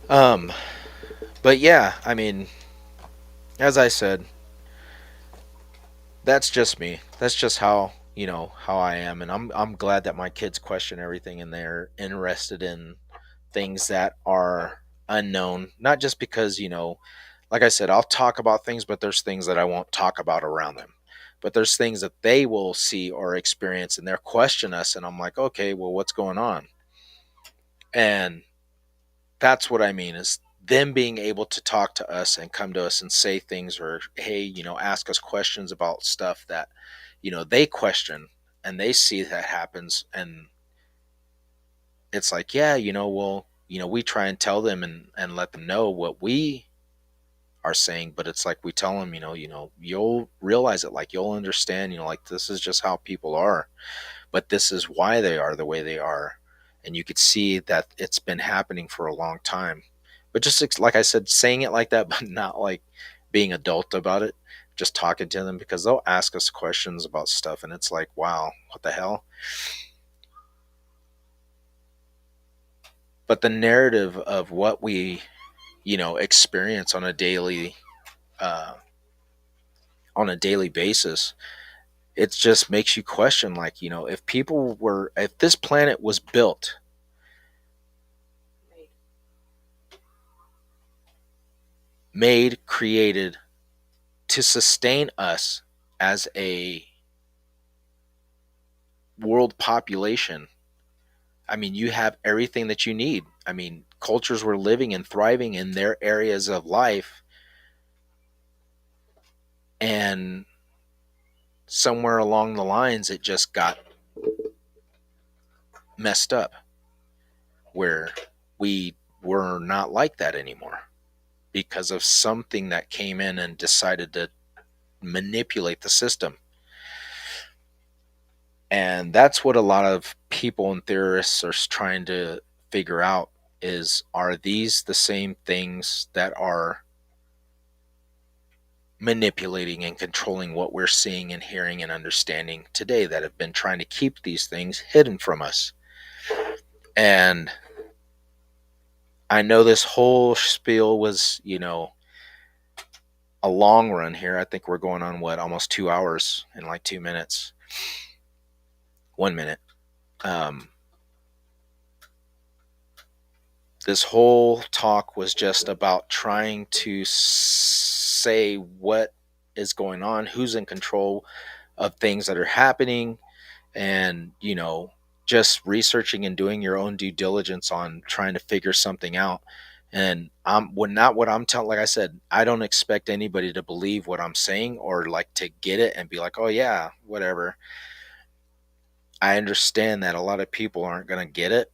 Um, but yeah, I mean, as I said, that's just me. That's just how, how I am, and I'm glad that my kids question everything and they're interested in things that are unknown, not just because, like I said, I'll talk about things, but there's things that I won't talk about around them. But there's things that they will see or experience and they'll question us and I'm like, "Okay, well what's going on?" And that's what I mean is them being able to talk to us and come to us and say things or hey, ask us questions about stuff that, they question and they see that happens and it's like, yeah, well, we try and tell them and let them know what we are saying, but it's like we tell them, you'll realize it, like you'll understand, like this is just how people are, but this is why they are the way they are, and you could see that it's been happening for a long time. But just like I said, saying it like that, but not like being adult about it, just talking to them because they'll ask us questions about stuff, and it's like, wow, what the hell? But the narrative of what we experience uh, on a daily basis, it just makes you question, like, if this planet was built, made, created to sustain us as a world population, I mean, you have everything that you need. I mean, cultures were living and thriving in their areas of life, and somewhere along the lines it just got messed up where we were not like that anymore because of something that came in and decided to manipulate the system. And that's what a lot of people and theorists are trying to figure out is, are these the same things that are manipulating and controlling what we're seeing and hearing and understanding today, that have been trying to keep these things hidden from us? And I know this whole spiel was, a long run here. I think we're going on what, almost 2 hours in like 2 minutes, 1 minute. Um, this whole talk was just about trying to say what is going on, who's in control of things that are happening, and, just researching and doing your own due diligence on trying to figure something out. And not what I'm telling, like I said, I don't expect anybody to believe what I'm saying or like to get it and be like, oh yeah, whatever. I understand that a lot of people aren't going to get it,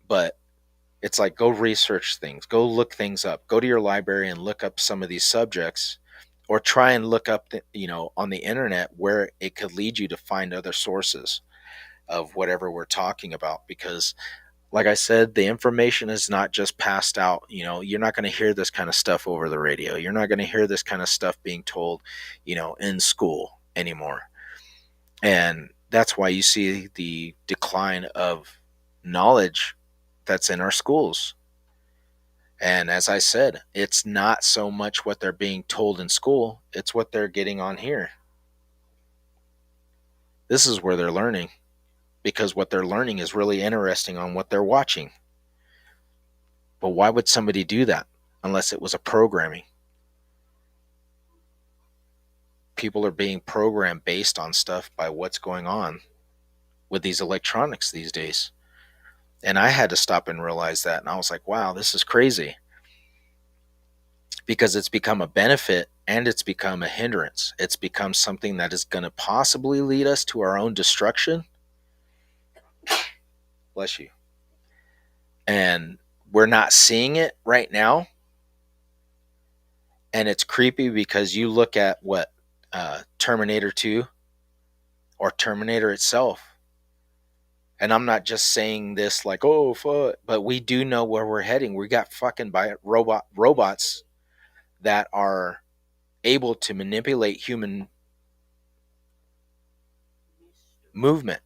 but it's like, go research things, go look things up, go to your library and look up some of these subjects, or try and look up on the internet where it could lead you to find other sources of whatever we're talking about. Because like I said, the information is not just passed out. You're not going to hear this kind of stuff over the radio, you're not going to hear this kind of stuff being told in school anymore. And that's why you see the decline of knowledge that's in our schools. And as I said, it's not so much what they're being told in school, it's what they're getting on here. This is where they're learning, because what they're learning is really interesting on what they're watching. But why would somebody do that unless it was a programming? People are being programmed based on stuff by what's going on with these electronics these days. And I had to stop and realize that. And I was like, wow, this is crazy. Because it's become a benefit and it's become a hindrance. It's become something that is going to possibly lead us to our own destruction. Bless you. And we're not seeing it right now. And it's creepy because you look at what Terminator 2 or Terminator itself. And I'm not just saying this like, oh, fuck, but we do know where we're heading. We got fucking robots that are able to manipulate human movement.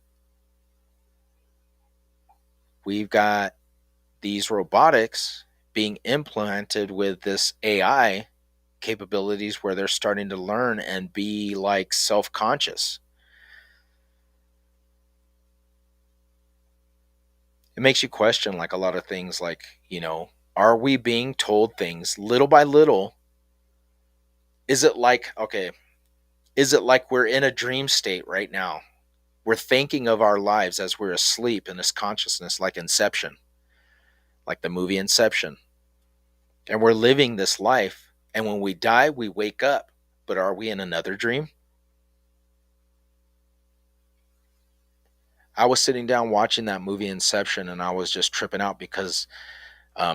We've got these robotics being implanted with this AI capabilities where they're starting to learn and be like self-conscious. It makes you question like a lot of things, like, are we being told things little by little? Is it like, okay, is it like we're in a dream state right now? We're thinking of our lives as we're asleep in this consciousness, like Inception, like the movie Inception. And we're living this life. And when we die, we wake up. But are we in another dream? I was sitting down watching that movie Inception, and I was just tripping out because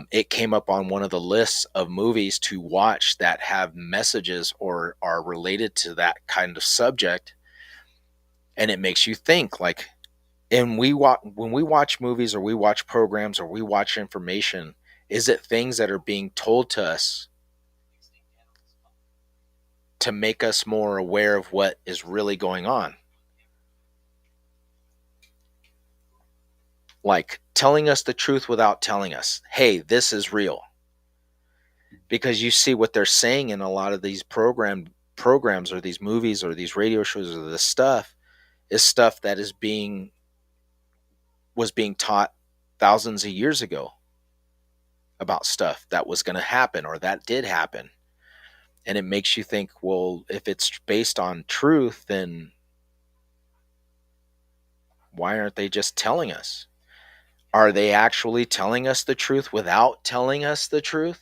it came up on one of the lists of movies to watch that have messages or are related to that kind of subject. And it makes you think, like, and when we watch movies or we watch programs or we watch information, is it things that are being told to us to make us more aware of what is really going on? Like telling us the truth without telling us, hey, this is real. Because you see what they're saying in a lot of these programs or these movies or these radio shows or this stuff is stuff that was being taught thousands of years ago about stuff that was going to happen or that did happen. And it makes you think, well, if it's based on truth, then why aren't they just telling us? Are they actually telling us the truth without telling us the truth?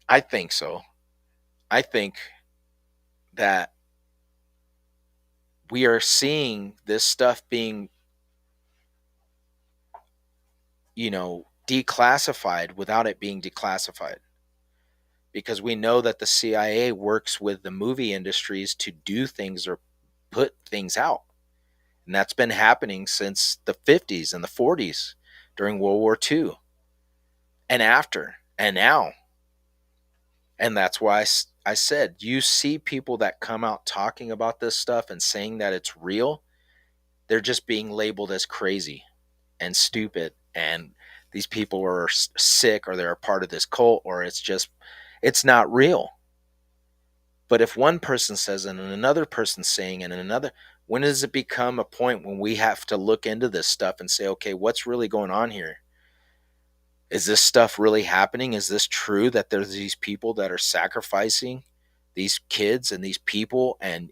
I think so. I think that we are seeing this stuff being, declassified without it being declassified. Because we know that the CIA works with the movie industries to do things or put things out. And that's been happening since the 50s and the 40s during World War II and after and now. And that's why I said, you see people that come out talking about this stuff and saying that it's real, they're just being labeled as crazy and stupid. And these people are sick, or they're a part of this cult, or it's not real. But if one person says it and another person saying it and another, when does it become a point when we have to look into this stuff and say, okay, what's really going on here? Is this stuff really happening? Is this true that there's these people that are sacrificing these kids and these people and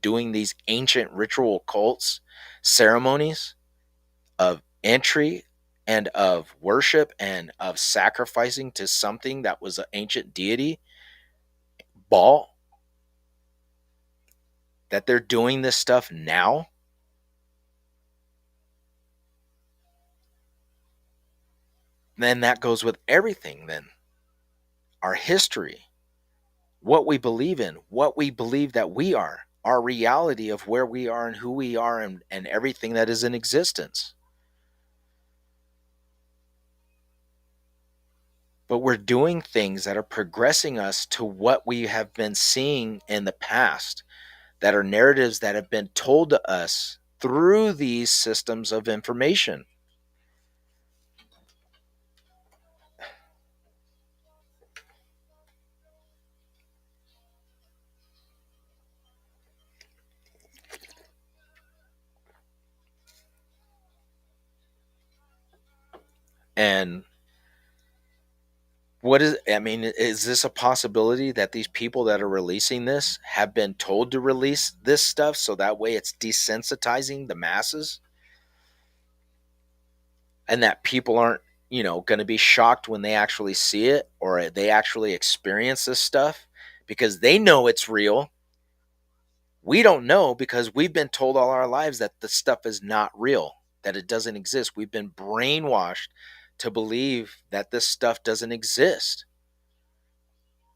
doing these ancient ritual cults, ceremonies of entry and of worship and of sacrificing to something that was an ancient deity, Baal, that they're doing this stuff now? Then that goes with everything, then. Our history, what we believe in, what we believe that we are, our reality of where we are and who we are, and everything that is in existence. But we're doing things that are progressing us to what we have been seeing in the past, that are narratives that have been told to us through these systems of information. And is this a possibility that these people that are releasing this have been told to release this stuff so that way it's desensitizing the masses? And that people aren't, going to be shocked when they actually see it or they actually experience this stuff because they know it's real. We don't know because we've been told all our lives that the stuff is not real, that it doesn't exist. We've been brainwashed to believe that this stuff doesn't exist.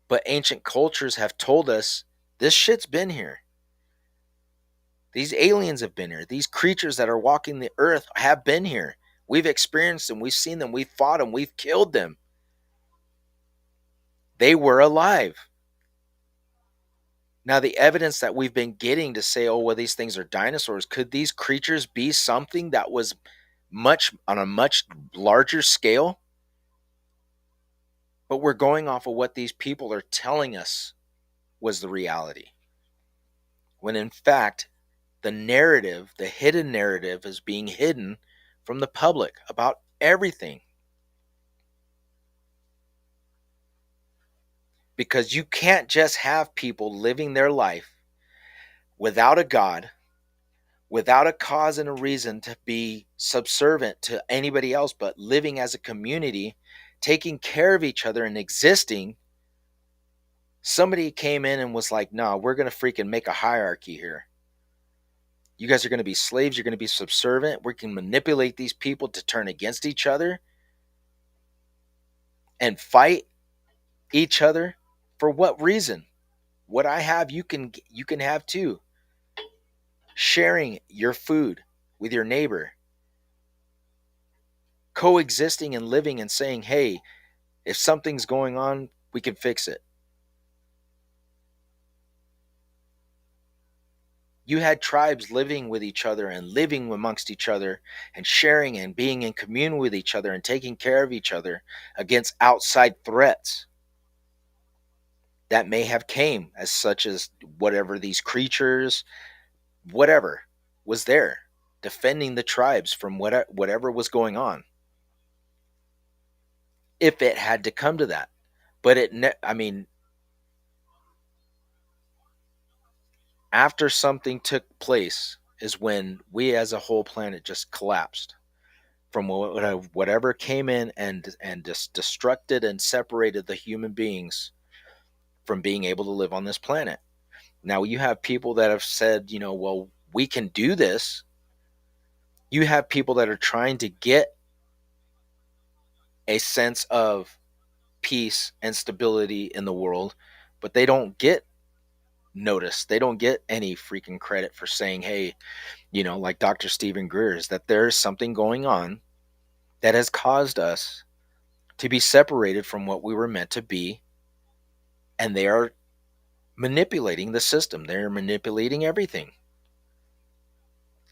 But ancient cultures have told us this shit's been here. These aliens have been here. These creatures that are walking the earth have been here. We've experienced them. We've seen them. We've fought them. We've killed them. They were alive. Now, the evidence that we've been getting to say, oh, well, these things are dinosaurs, could these creatures be something that was on a much larger scale? But we're going off of what these people are telling us was the reality. When in fact, the narrative, the hidden narrative, is being hidden from the public about everything. Because you can't just have people living their life without a God, without a cause and a reason to be subservient to anybody else, but living as a community, taking care of each other and existing. Somebody came in and was like, no, we're going to freaking make a hierarchy here. You guys are going to be slaves. You're going to be subservient. We can manipulate these people to turn against each other and fight each other. For what reason? What I have, you can have too. Sharing your food with your neighbor, coexisting and living and saying, hey, if something's going on, we can fix it. You had tribes living with each other and living amongst each other and sharing and being in commune with each other and taking care of each other against outside threats that may have came, as such as whatever these creatures, whatever was there, defending the tribes from whatever was going on, if it had to come to that. But after something took place is when we as a whole planet just collapsed from whatever came in and just destructed and separated the human beings from being able to live on this planet. Now you have people that have said, well, we can do this. You have people that are trying to get a sense of peace and stability in the world, but they don't get noticed. They don't get any freaking credit for saying, hey, like Dr. Stephen Greer's, that there's something going on that has caused us to be separated from what we were meant to be. And they are manipulating the system. They're manipulating everything.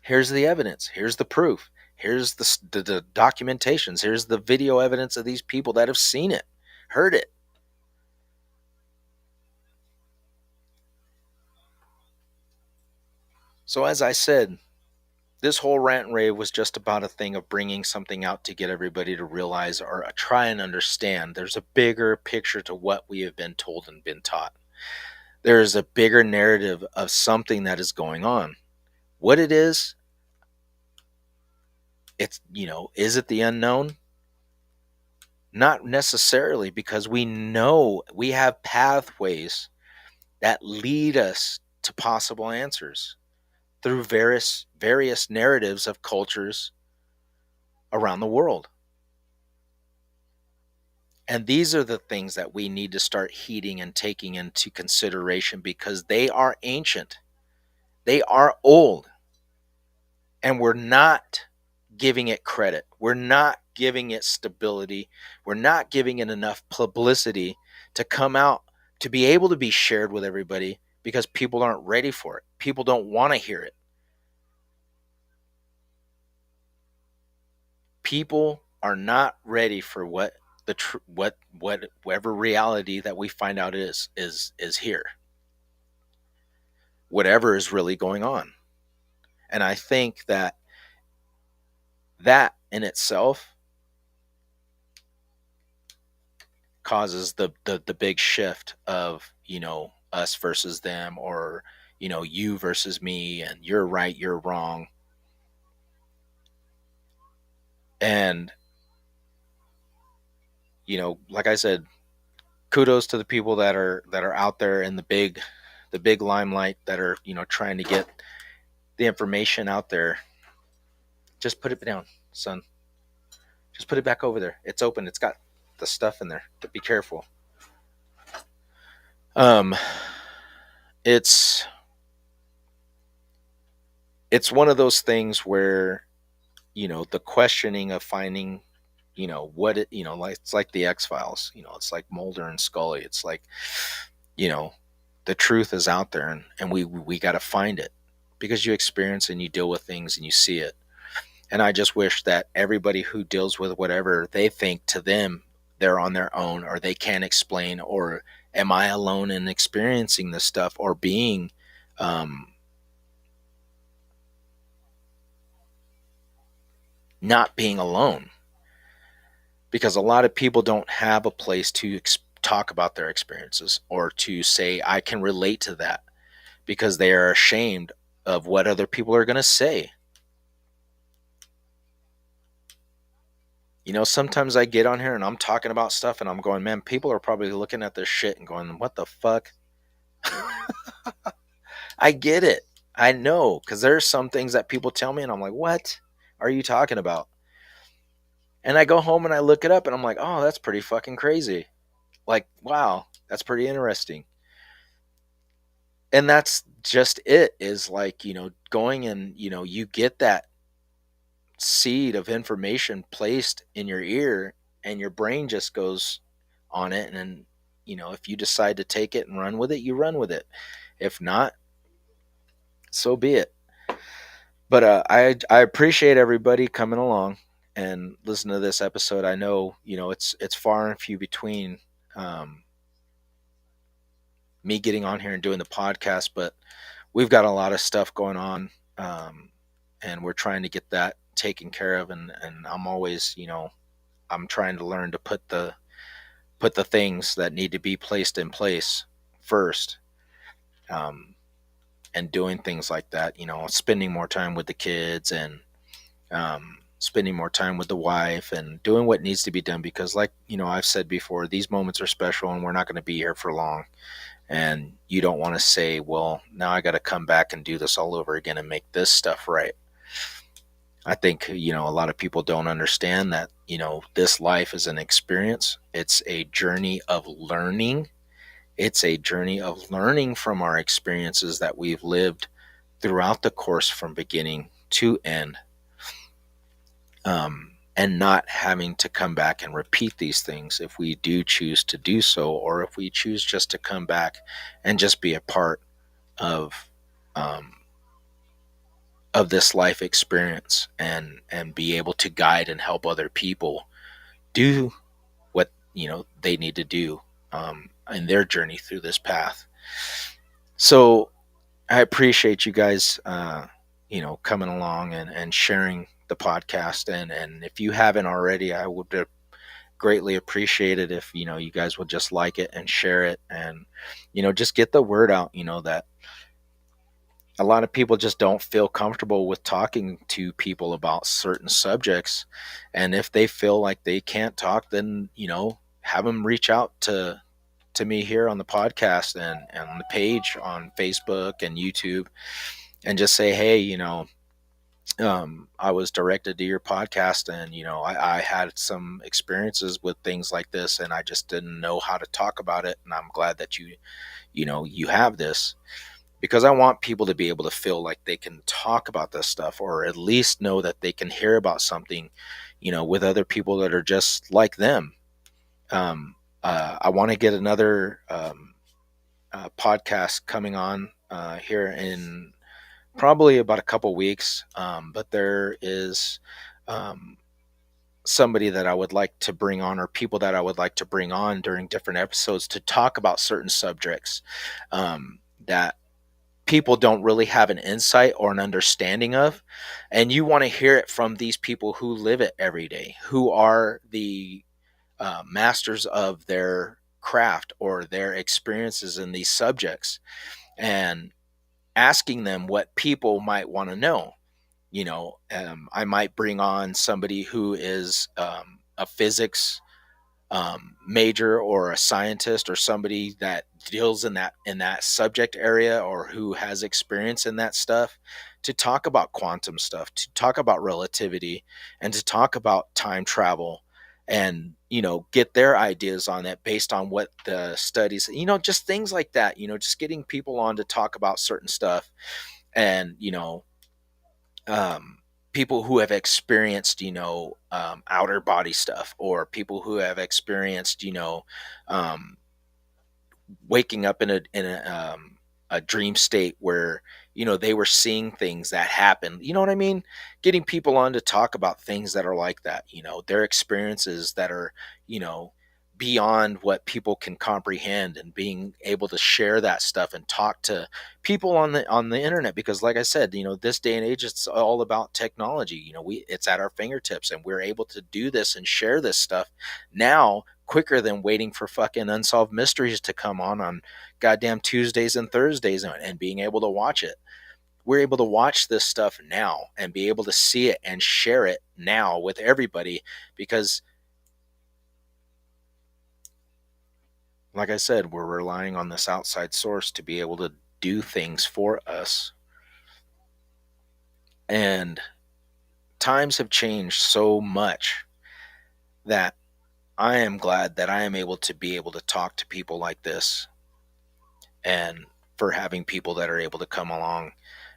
Here's the evidence. Here's the proof. Here's the documentations. Here's the video evidence of these people that have seen it, heard it. So as I said, this whole rant and rave was just about a thing of bringing something out to get everybody to realize or try and understand there's a bigger picture to what we have been told and been taught. There is a bigger narrative of something that is going on. What it is, it's, is it the unknown? Not necessarily, because we know we have pathways that lead us to possible answers through various narratives of cultures around the world. And these are the things that we need to start heeding and taking into consideration, because they are ancient. They are old. And we're not giving it credit. We're not giving it stability. We're not giving it enough publicity to come out, to be able to be shared with everybody, because people aren't ready for it. People don't want to hear it. People are not ready for whatever reality that we find out is here. Whatever is really going on. And I think that in itself causes the big shift of, us versus them, or, you versus me, and you're right, you're wrong. And, like I said, kudos to the people that are out there in the big limelight, that are, trying to get the information out there. Just put it down, son. Just put it back over there. It's open. It's got the stuff in there. Be careful. It's one of those things where, the questioning of finding, what it, like, it's like the X-Files, it's like Mulder and Scully. It's like, the truth is out there, and we got to find it, because you experience and you deal with things and you see it. And I just wish that everybody who deals with whatever they think to them they're on their own or they can't explain, or am I alone in experiencing this stuff or being um, not being alone? Because a lot of people don't have a place to talk about their experiences or to say, I can relate to that, because they are ashamed of what other people are going to say. Sometimes I get on here and I'm talking about stuff and I'm going, man, people are probably looking at this shit and going, what the fuck? I get it. I know, because there's some things that people tell me and I'm like, what are you talking about? And I go home and I look it up and I'm like, oh, that's pretty fucking crazy. Like, wow, that's pretty interesting. And that's just it, is like, going and, you get that seed of information placed in your ear and your brain just goes on it. And then, if you decide to take it and run with it, you run with it. If not, so be it. But I appreciate everybody coming along and listen to this episode. I know, it's far and few between, um, me getting on here and doing the podcast, but we've got a lot of stuff going on, and we're trying to get that taken care of. And I'm always, I'm trying to learn to put the things that need to be placed in place first, um, and doing things like that. Spending more time with the kids, and spending more time with the wife, and doing what needs to be done, because, like, I've said before, these moments are special and we're not going to be here for long. And you don't want to say, well, now I got to come back and do this all over again and make this stuff right. I think, a lot of people don't understand that, this life is an experience. It's a journey of learning. It's a journey of learning from our experiences that we've lived throughout the course from beginning to end. And not having to come back and repeat these things if we do choose to do so, or if we choose just to come back and just be a part of um, of this life experience, and be able to guide and help other people do what they need to do, in their journey through this path. So I appreciate you guys, coming along and sharing the podcast. And if you haven't already, I would greatly appreciate it if, you guys would just like it and share it, and, just get the word out, that a lot of people just don't feel comfortable with talking to people about certain subjects. And if they feel like they can't talk, then, have them reach out to me here on the podcast and on the page on Facebook and YouTube, and just say, hey, I was directed to your podcast, and, I had some experiences with things like this, and I just didn't know how to talk about it. And I'm glad that you have this, because I want people to be able to feel like they can talk about this stuff, or at least know that they can hear about something, with other people that are just like them. I want to get another podcast coming on here in probably about a couple weeks, but there is somebody that I would like to bring on, or people that I would like to bring on during different episodes to talk about certain subjects, that people don't really have an insight or an understanding of. And you want to hear it from these people who live it every day, who are the masters of their craft or their experiences in these subjects, and asking them what people might want to know. I might bring on somebody who is a physics major, or a scientist, or somebody that deals in that subject area, or who has experience in that stuff, to talk about quantum stuff, to talk about relativity, and to talk about time travel, and get their ideas on it based on what the studies, just things like that, just getting people on to talk about certain stuff. And um, people who have experienced, outer body stuff, or people who have experienced, um, waking up in a dream state where, they were seeing things that happened. You know what I mean? Getting people on to talk about things that are like that. Their experiences that are, you know, beyond what people can comprehend, and being able to share that stuff and talk to people on the internet, because like I said, this day and age, it's all about technology. It's at our fingertips, and we're able to do this and share this stuff now quicker than waiting for fucking Unsolved Mysteries to come on goddamn Tuesdays and Thursdays, and being able to watch it. We're able to watch this stuff now and be able to see it and share it now with everybody, because like I said, we're relying on this outside source to be able to do things for us. And times have changed so much that I am glad that I am able to be able to talk to people like this, and for having people that are able to come along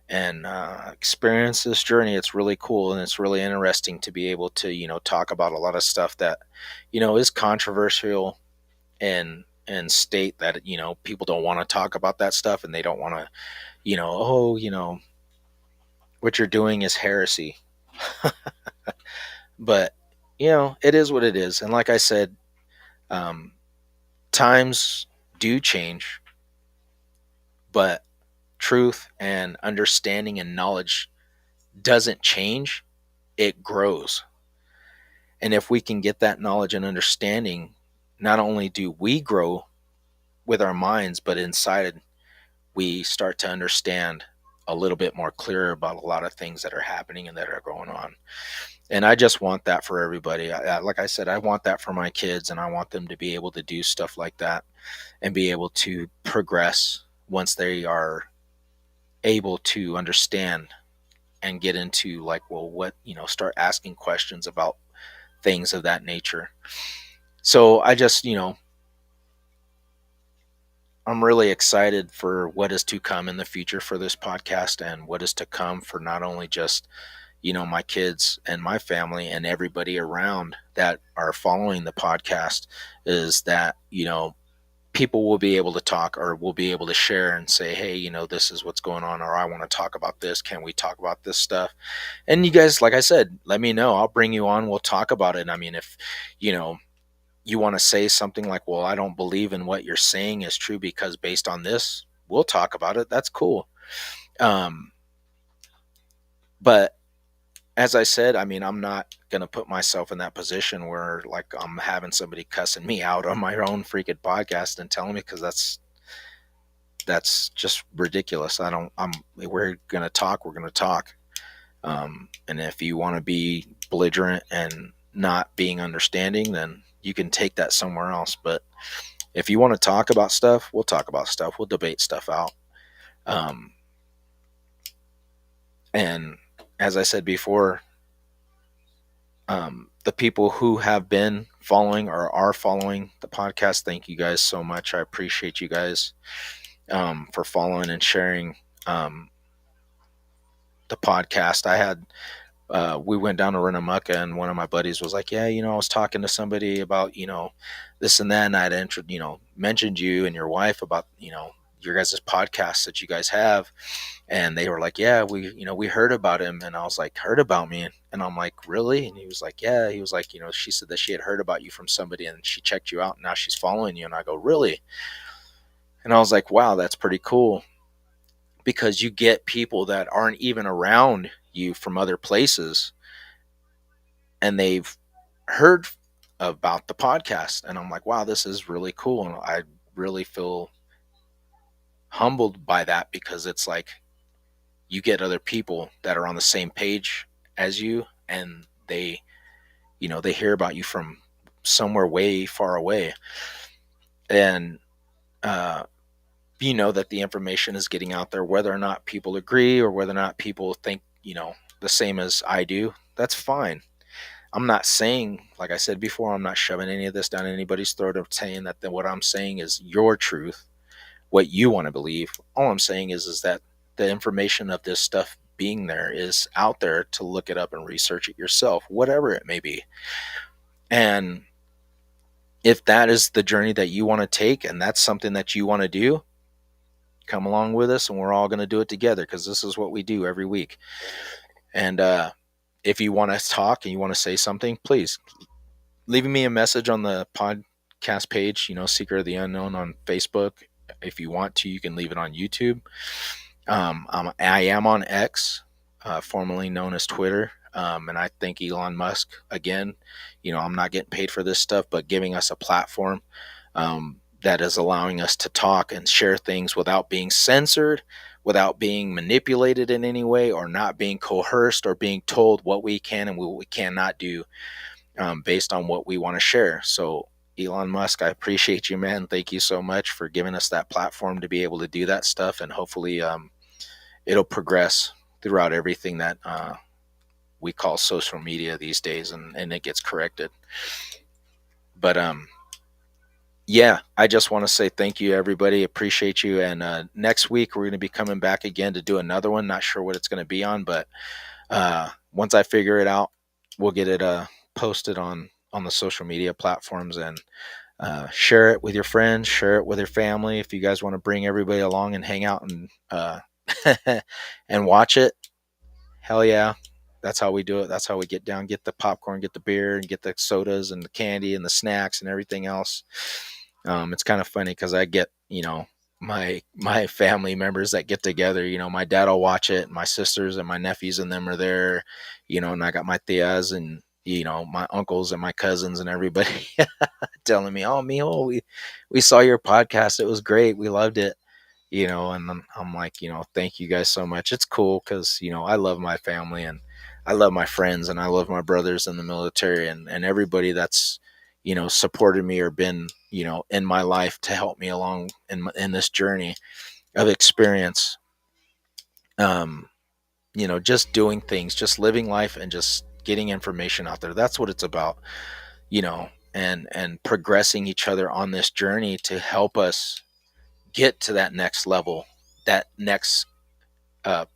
and experience this journey. It's really cool, and it's really interesting to be able to, talk about a lot of stuff that, is controversial, and state that, people don't want to talk about that stuff, and they don't want to, oh, what you're doing is heresy. But it is what it is. And like I said, um, times do change, but truth and understanding and knowledge doesn't change, it grows. And if we can get that knowledge and understanding, not only do we grow with our minds, but inside we start to understand a little bit more clearer about a lot of things that are happening and that are going on. And I just want that for everybody. Like I said, I want that for my kids, and I want them to be able to do stuff like that and be able to progress once they are able to understand and get into, like, well, what, start asking questions about things of that nature. So I just, I'm really excited for what is to come in the future for this podcast, and what is to come for not only just, my kids and my family and everybody around that are following the podcast, is that, people will be able to talk, or will be able to share and say, hey, this is what's going on, or I want to talk about this. Can we talk about this stuff? And you guys, like I said, let me know. I'll bring you on. We'll talk about it. I mean, if, you want to say something like, well, I don't believe in what you're saying is true because based on this, we'll talk about it. That's cool. But as I said, I mean, I'm not going to put myself in that position where, like, I'm having somebody cussing me out on my own freaking podcast and telling me, because that's just ridiculous. We're going to talk. We're going to talk. And if you want to be belligerent and not being understanding, then you can take that somewhere else. But if you want to talk about stuff, we'll talk about stuff. We'll debate stuff out. And as I said before, the people who have been following or are following the podcast, thank you guys so much. I appreciate you guys for following and sharing the podcast. I had we went down to Winnemucca, and one of my buddies was like, yeah, I was talking to somebody about, this and that, and I'd mentioned you and your wife about, your guys' podcasts that you guys have. And they were like, yeah, we heard about him. And I was like, heard about me? And I'm like, really? And he was like, yeah. He was like, she said that she had heard about you from somebody, and she checked you out, and now she's following you. And I go, really? And I was like, wow, that's pretty cool. Because you get people that aren't even around you from other places, and they've heard about the podcast. And I'm like, wow, this is really cool. And I really feel humbled by that, because it's like, you get other people that are on the same page as you, and they hear about you from somewhere way far away. And that the information is getting out there, whether or not people agree, or whether or not people think, the same as I do. That's fine. I'm not saying, like I said before, I'm not shoving any of this down anybody's throat of saying that what I'm saying is your truth, what you want to believe. All I'm saying is that the information of this stuff being there is out there to look it up and research it yourself, whatever it may be. And if that is the journey that you want to take, and that's something that you want to do, come along with us, and we're all going to do it together, because this is what we do every week. And if you want to talk and you want to say something, please leave me a message on the podcast podcast page, Seeker of the Unknown on Facebook. If you want to, you can leave it on YouTube. I am on X, formerly known as Twitter. And I thank Elon Musk again. I'm not getting paid for this stuff, but giving us a platform that is allowing us to talk and share things without being censored, without being manipulated in any way, or not being coerced or being told what we can and what we cannot do based on what we want to share. So, Elon Musk, I appreciate you, man. Thank you so much for giving us that platform to be able to do that stuff. And hopefully it'll progress throughout everything that we call social media these days, and it gets corrected. But yeah, I just want to say thank you, everybody. Appreciate you. And next week, we're going to be coming back again to do another one. Not sure what it's going to be on, but once I figure it out, we'll get it posted on the social media platforms, and share it with your friends, share it with your family. If you guys want to bring everybody along and hang out and and watch it, hell yeah. That's how we do it. That's how we get down, get the popcorn, get the beer, and get the sodas and the candy and the snacks and everything else. It's kind of funny because I get, my family members that get together. My dad will watch it, and my sisters and my nephews and them are there, and I got my tias and my uncles and my cousins and everybody telling me, "Oh, Mijo, we saw your podcast. It was great. We loved it." And I'm like, thank you guys so much. It's cool because I love my family, and I love my friends, and I love my brothers in the military, and everybody that's supported me or been in my life to help me along in this journey of experience. Just doing things, just living life, and just getting information out there. That's what it's about. And progressing each other on this journey to help us get to that next level, that next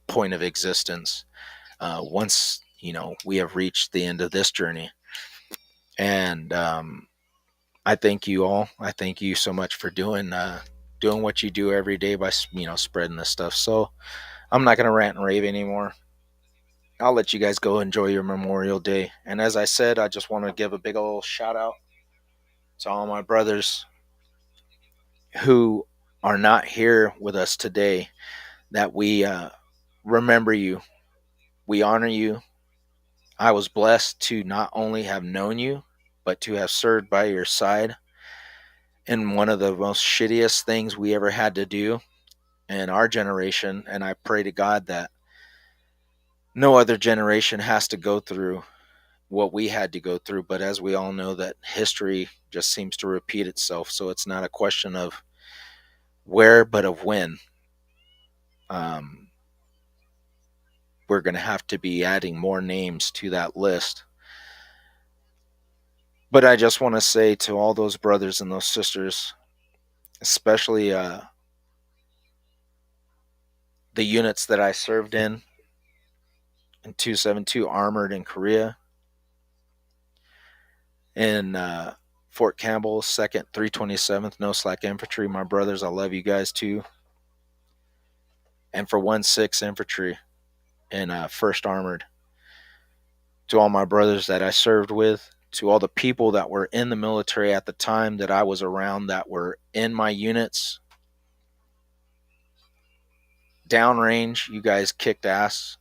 point of existence, once we have reached the end of this journey. And I thank you all. I thank you so much for doing what you do every day by spreading this stuff. So I'm not gonna rant and rave anymore. I'll let you guys go enjoy your Memorial Day. And as I said, I just want to give a big old shout out to all my brothers who are not here with us today, that we remember you, we honor you. I was blessed to not only have known you, but to have served by your side in one of the most shittiest things we ever had to do in our generation. And I pray to God that no other generation has to go through what we had to go through. But as we all know, that history just seems to repeat itself. So it's not a question of where, but of when. We're going to have to be adding more names to that list. But I just want to say to all those brothers and those sisters, especially the units that I served in 272 Armored in Korea, in Fort Campbell, 2nd 327th No Slack Infantry, my brothers, I love you guys too. And for 1-6 Infantry in 1st Armored, to all my brothers that I served with, to all the people that were in the military at the time that I was around that were in my units, downrange, you guys kicked ass.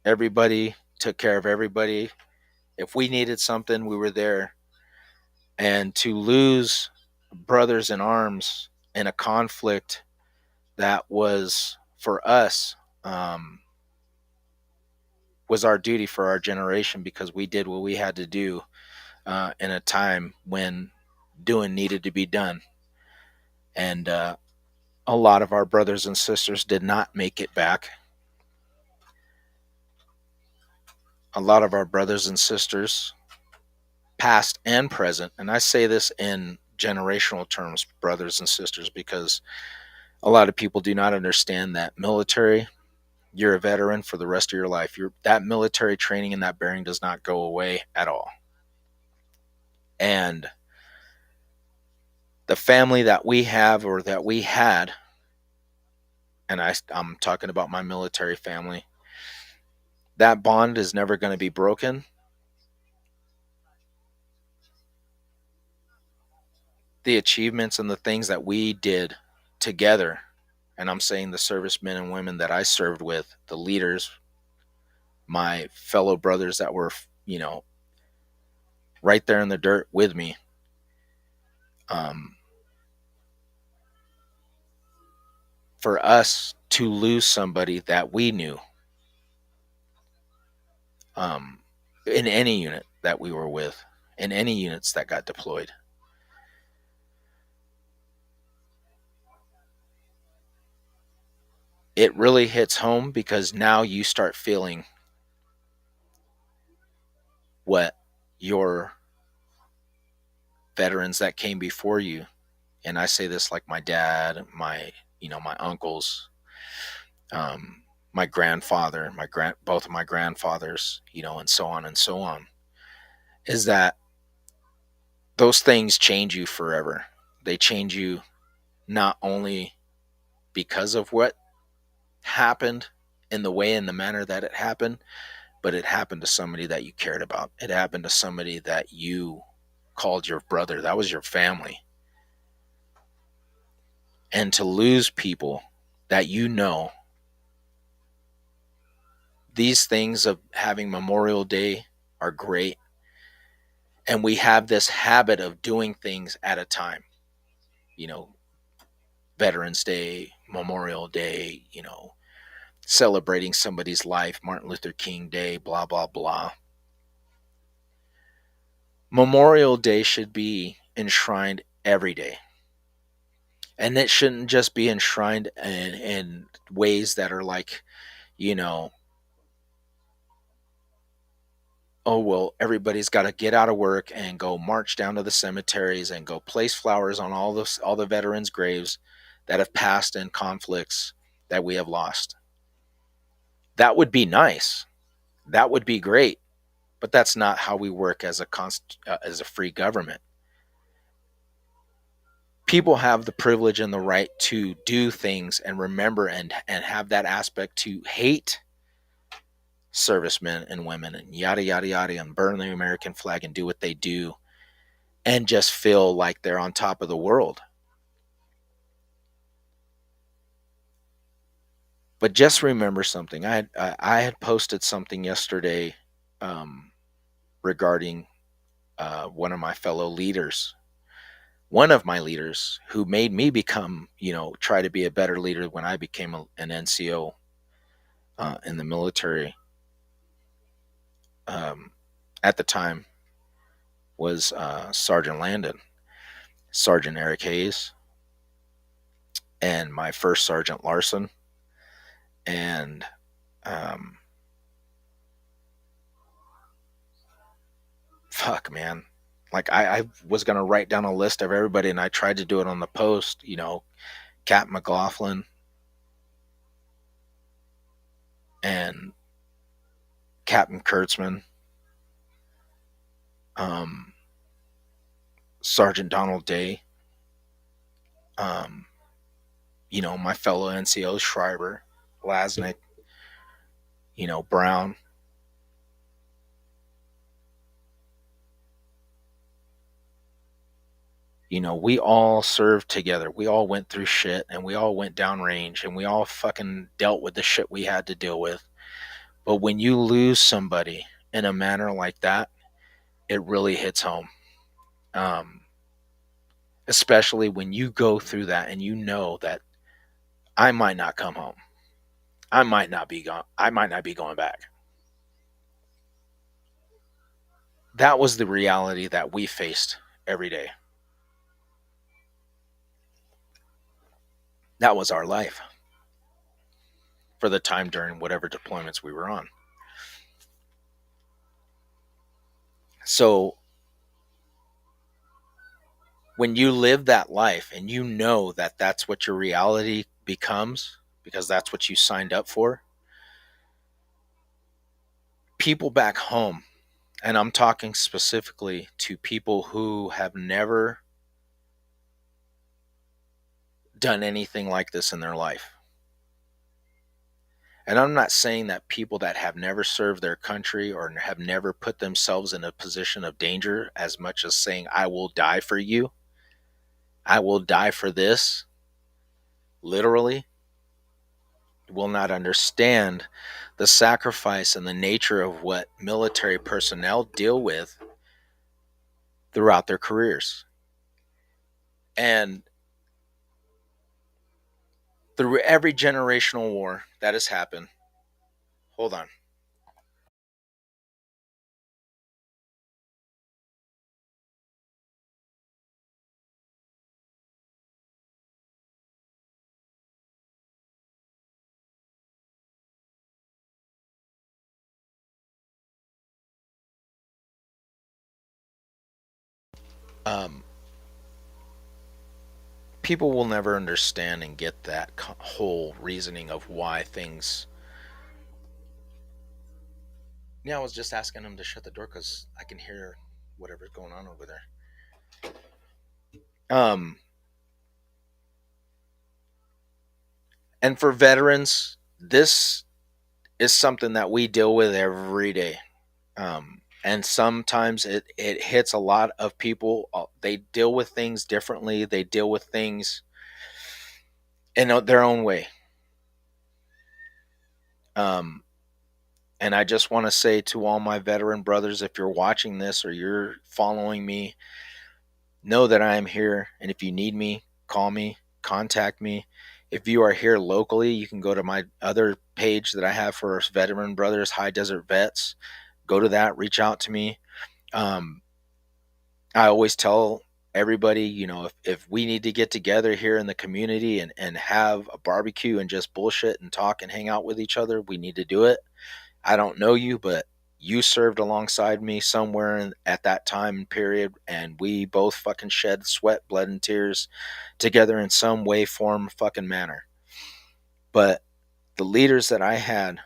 Everybody took care of everybody. If we needed something, we were there. And to lose brothers in arms in a conflict that was, for us, was our duty for our generation, because we did what we had to do in a time when doing needed to be done. And a lot of our brothers and sisters did not make it back. A lot of our brothers and sisters, past and present, and I say this in generational terms, brothers and sisters, because a lot of people do not understand that military, you're a veteran for the rest of your life. That military training and that bearing does not go away at all. And the family that we have, or that we had, and I'm talking about my military family, that bond is never going to be broken. the achievements and the things that we did together, and I'm saying the servicemen and women that I served with, the leaders, my fellow brothers that were, right there in the dirt with me, um, for us to lose somebody that we knew, um, in any unit that we were with, in any units that got deployed, it really hits home, because now you start feeling what your veterans that came before you, and I say this like my dad, my uncles, um, my grandfather, both of my grandfathers, and so on and so on, is that those things change you forever. They change you not only because of what happened in the way and the manner that it happened, but it happened to somebody that you cared about. It happened to somebody that you called your brother. That was your family. And to lose people that these things of having Memorial Day are great. And we have this habit of doing things at a time, you know, Veterans Day, Memorial Day, celebrating somebody's life, Martin Luther King Day, blah, blah, blah. Memorial Day should be enshrined every day. And it shouldn't just be enshrined in ways that are like, you know, oh, well, everybody's got to get out of work and go march down to the cemeteries and go place flowers on all the veterans' graves that have passed in conflicts that we have lost. That would be nice. That would be great. But that's not how we work as a free government. People have the privilege and the right to do things and remember and have that aspect to hate servicemen and women and yada yada yada and burn the American flag and do what they do and just feel like they're on top of the world. But just remember something. I had posted something yesterday, um, regarding one of my fellow leaders, one of my leaders who made me become, try to be a better leader when I became an NCO in the military. Um, at the time was Sergeant Landon, Sergeant Eric Hayes, and my first Sergeant Larson. And um, fuck, man. Like I was gonna write down a list of everybody, and I tried to do it on the post. Cap McLaughlin and Captain Kurtzman, um, Sergeant Donald Day, um, my fellow NCOs, Schreiber, Lasnik, Brown. We all served together. We all went through shit, and we all went downrange, and we all fucking dealt with the shit we had to deal with. But when you lose somebody in a manner like that, it really hits home. Um, Especially when you go through that and you know that I might not come home. I might not be gone. I might not be going back. That was the reality that we faced every day. That was our life for the time during whatever deployments we were on. So when you live that life and you know that that's what your reality becomes, because that's what you signed up for, people back home, and I'm talking specifically to people who have never done anything like this in their life. And I'm not saying that people that have never served their country or have never put themselves in a position of danger, as much as saying, I will die for you. I will die for this, literally, will not understand the sacrifice and the nature of what military personnel deal with throughout their careers. And through every generational war that has happened, hold on. Um, People will never understand and get that whole reasoning of why things. Yeah, I was just asking him to shut the door because I can hear whatever's going on over there. Um, and for veterans, this is something that we deal with every day. And sometimes it hits a lot of people. They deal with things differently. They deal with things in their own way. Um, and I just want to say to all my veteran brothers, if you're watching this or you're following me, know that I am here. And if you need me, call me, contact me. If you are here locally, you can go to my other page that I have for veteran brothers, High Desert Vets. Go to that, reach out to me. Um, I always tell everybody, if we need to get together here in the community and have a barbecue and just bullshit and talk and hang out with each other, we need to do it. I don't know you, but you served alongside me somewhere at that time period, and we both fucking shed sweat, blood, and tears together in some way, form, fucking manner. But the leaders that I had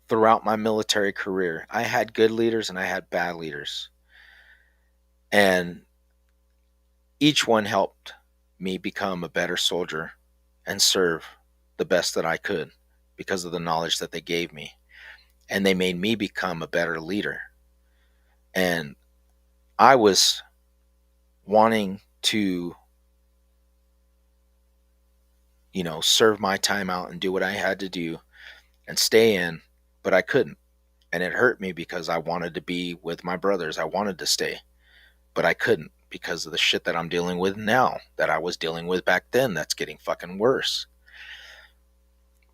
throughout my military career, I had good leaders and I had bad leaders. And each one helped me become a better soldier and serve the best that I could because of the knowledge that they gave me. And they made me become a better leader. And I was wanting to, serve my time out and do what I had to do and stay in, but I couldn't. And it hurt me because I wanted to be with my brothers. I wanted to stay, but I couldn't because of the shit that I'm dealing with now that I was dealing with back then that's getting fucking worse.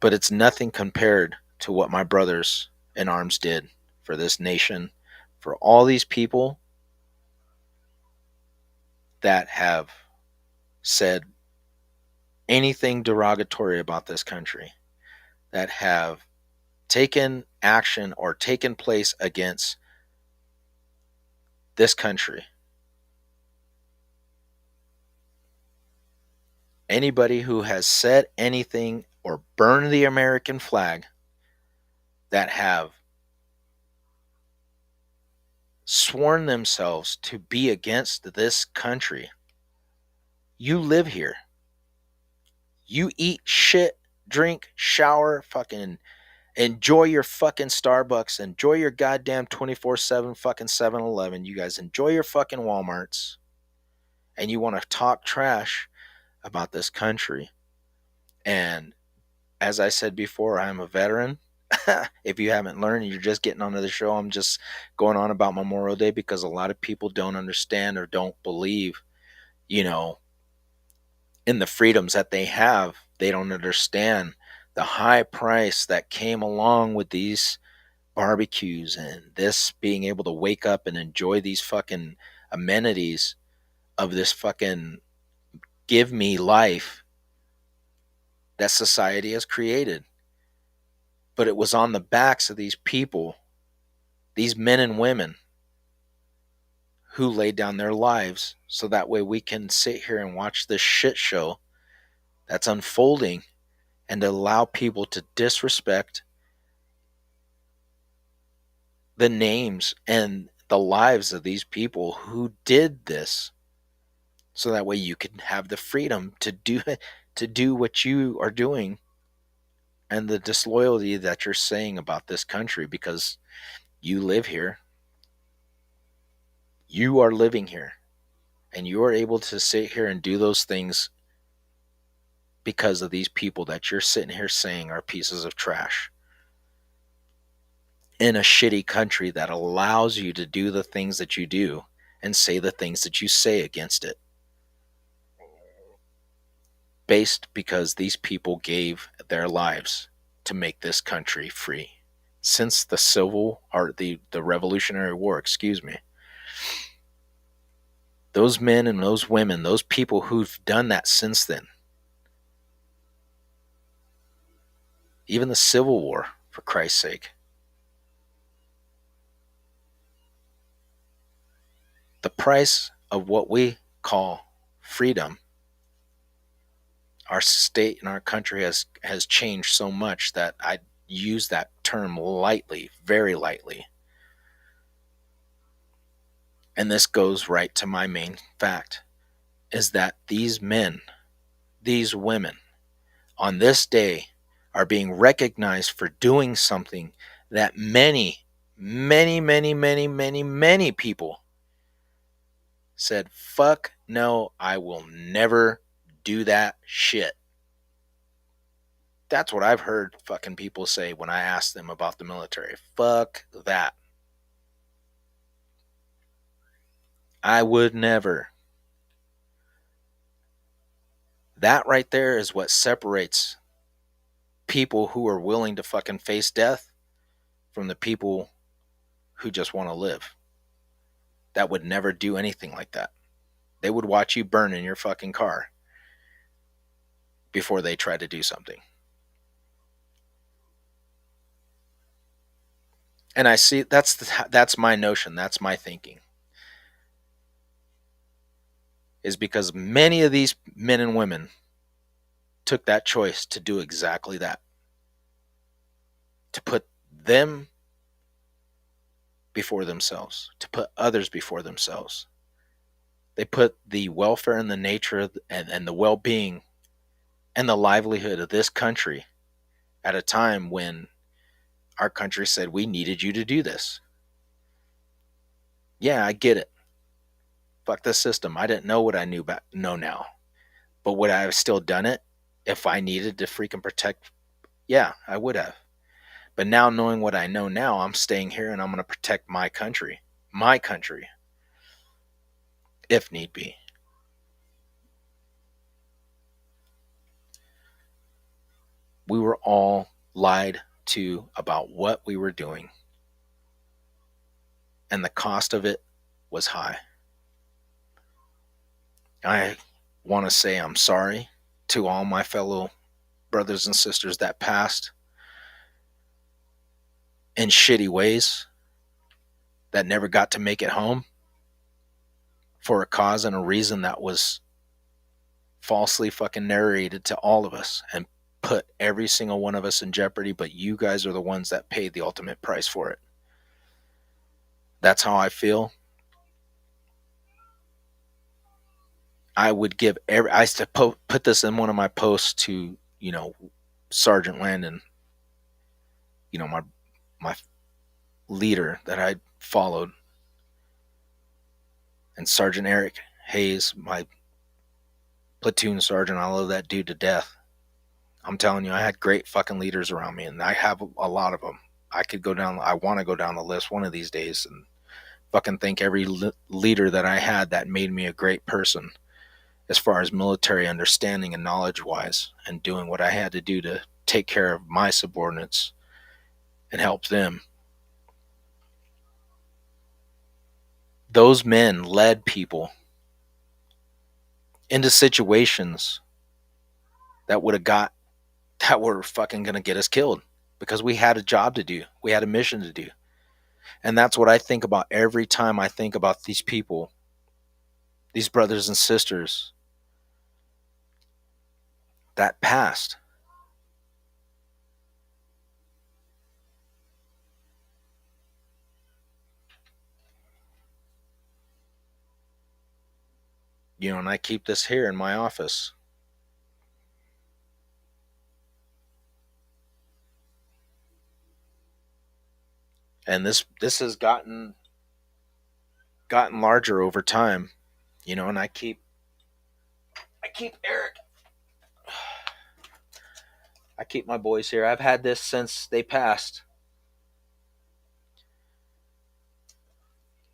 But it's nothing compared to what my brothers in arms did for this nation, for all these people that have said anything derogatory about this country, that have taken action or taken place against this country. Anybody who has said anything or burned the American flag, that have sworn themselves to be against this country, you live here. You eat shit, drink, shower, fucking enjoy your fucking Starbucks, enjoy your goddamn 24/7 fucking 7-Eleven. You guys enjoy your fucking Walmarts. And you want to talk trash about this country. And as I said before, I'm a veteran. If you haven't learned, you're just getting onto the show. I'm just going on about Memorial Day because a lot of people don't understand or don't believe, you know, in the freedoms that they have. They don't understand the high price that came along with these barbecues and this being able to wake up and enjoy these fucking amenities of this fucking give me life that society has created. But it was on the backs of these people, these men and women who laid down their lives so that way we can sit here and watch this shit show that's unfolding and allow people to disrespect the names and the lives of these people who did this, so that way you can have the freedom to do what you are doing, and the disloyalty that you're saying about this country because you live here. You are living here And you're able to sit here and do those things because of these people that you're sitting here saying are pieces of trash in a shitty country that allows you to do the things that you do and say the things that you say against it, based because these people gave their lives to make this country free. Since the the Revolutionary War, excuse me, those men and those women, those people who've done that since then, even the Civil War, for Christ's sake, the price of what we call freedom, our state and our country has changed so much that I use that term lightly, very lightly. And this goes right to my main fact, is that these men, these women, on this day are being recognized for doing something that many people said, fuck no, I will never do that shit. That's what I've heard fucking people say when I ask them about the military. Fuck that. I would never. That right there is what separates people who are willing to fucking face death from the people who just want to live. That would never do anything like that. They would watch you burn in your fucking car before they try to do something. And I see that's my notion, that's my thinking. Is because many of these men and women took that choice to do exactly that. To put them before themselves, to put others before themselves. They put the welfare and the nature and the well-being and the livelihood of this country at a time when our country said we needed you to do this. Yeah, I get it. Fuck the system. I didn't know what I know now. But would I have still done it if I needed to freaking protect? Yeah, I would have. But now knowing what I know now, I'm staying here and I'm going to protect my country. My country. If need be. We were all lied to about what we were doing. And the cost of it was high. I want to say I'm sorry to all my fellow brothers and sisters that passed in shitty ways, that never got to make it home for a cause and a reason that was falsely fucking narrated to all of us and put every single one of us in jeopardy, but you guys are the ones that paid the ultimate price for it. That's how I feel. I would give I used to put this in one of my posts to, Sergeant Landon, my leader that I followed, and Sergeant Eric Hayes, my platoon sergeant. I love that dude to death. I'm telling you, I had great fucking leaders around me, and I have a lot of them. I want to go down the list one of these days and fucking thank every leader that I had that made me a great person as far as military understanding and knowledge wise, and doing what I had to do to take care of my subordinates and help them. Those men led people into situations that were fucking gonna get us killed, because we had a job to do. We had a mission to do. And that's what I think about every time I think about these people, these brothers and sisters that passed. And I keep this here in my office. And this has gotten larger over time. And I keep Eric, I keep my boys here. I've had this since they passed.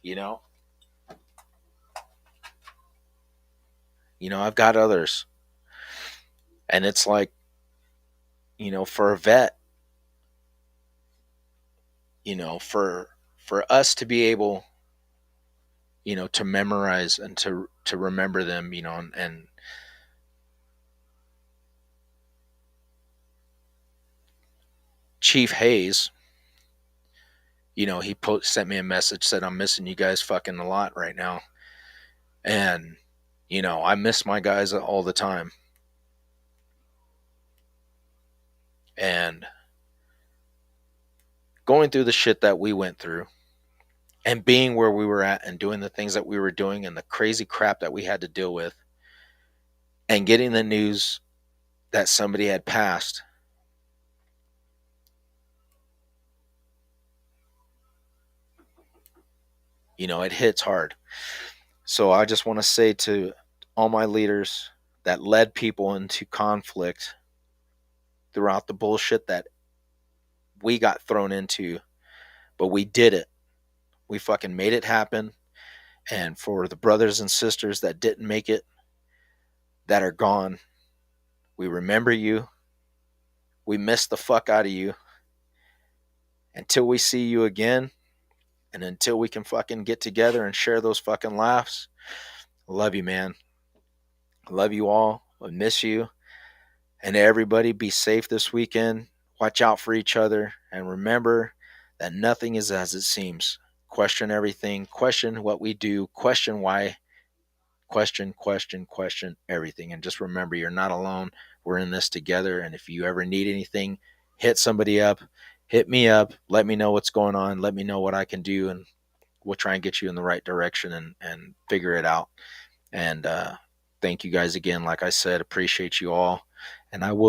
You know, I've got others, and it's like, for a vet, for us to be able, to memorize and to remember them, and Chief Hayes, he sent me a message, said, I'm missing you guys fucking a lot right now. And, I miss my guys all the time. And going through the shit that we went through and being where we were at and doing the things that we were doing and the crazy crap that we had to deal with and getting the news that somebody had passed, it hits hard. So I just want to say to all my leaders that led people into conflict throughout the bullshit that we got thrown into, but we did it. We fucking made it happen. And for the brothers and sisters that didn't make it, that are gone, we remember you. We miss the fuck out of you. Until we see you again, and until we can fucking get together and share those fucking laughs, I love you, man. I love you all. I miss you. And everybody be safe this weekend. Watch out for each other. And remember that nothing is as it seems. Question everything. Question what we do. Question why. Question everything. And just remember, you're not alone. We're in this together. And if you ever need anything, hit somebody up. Hit me up. Let me know what's going on. Let me know what I can do. And we'll try and get you in the right direction and figure it out. And thank you guys again. Like I said, appreciate you all. And I will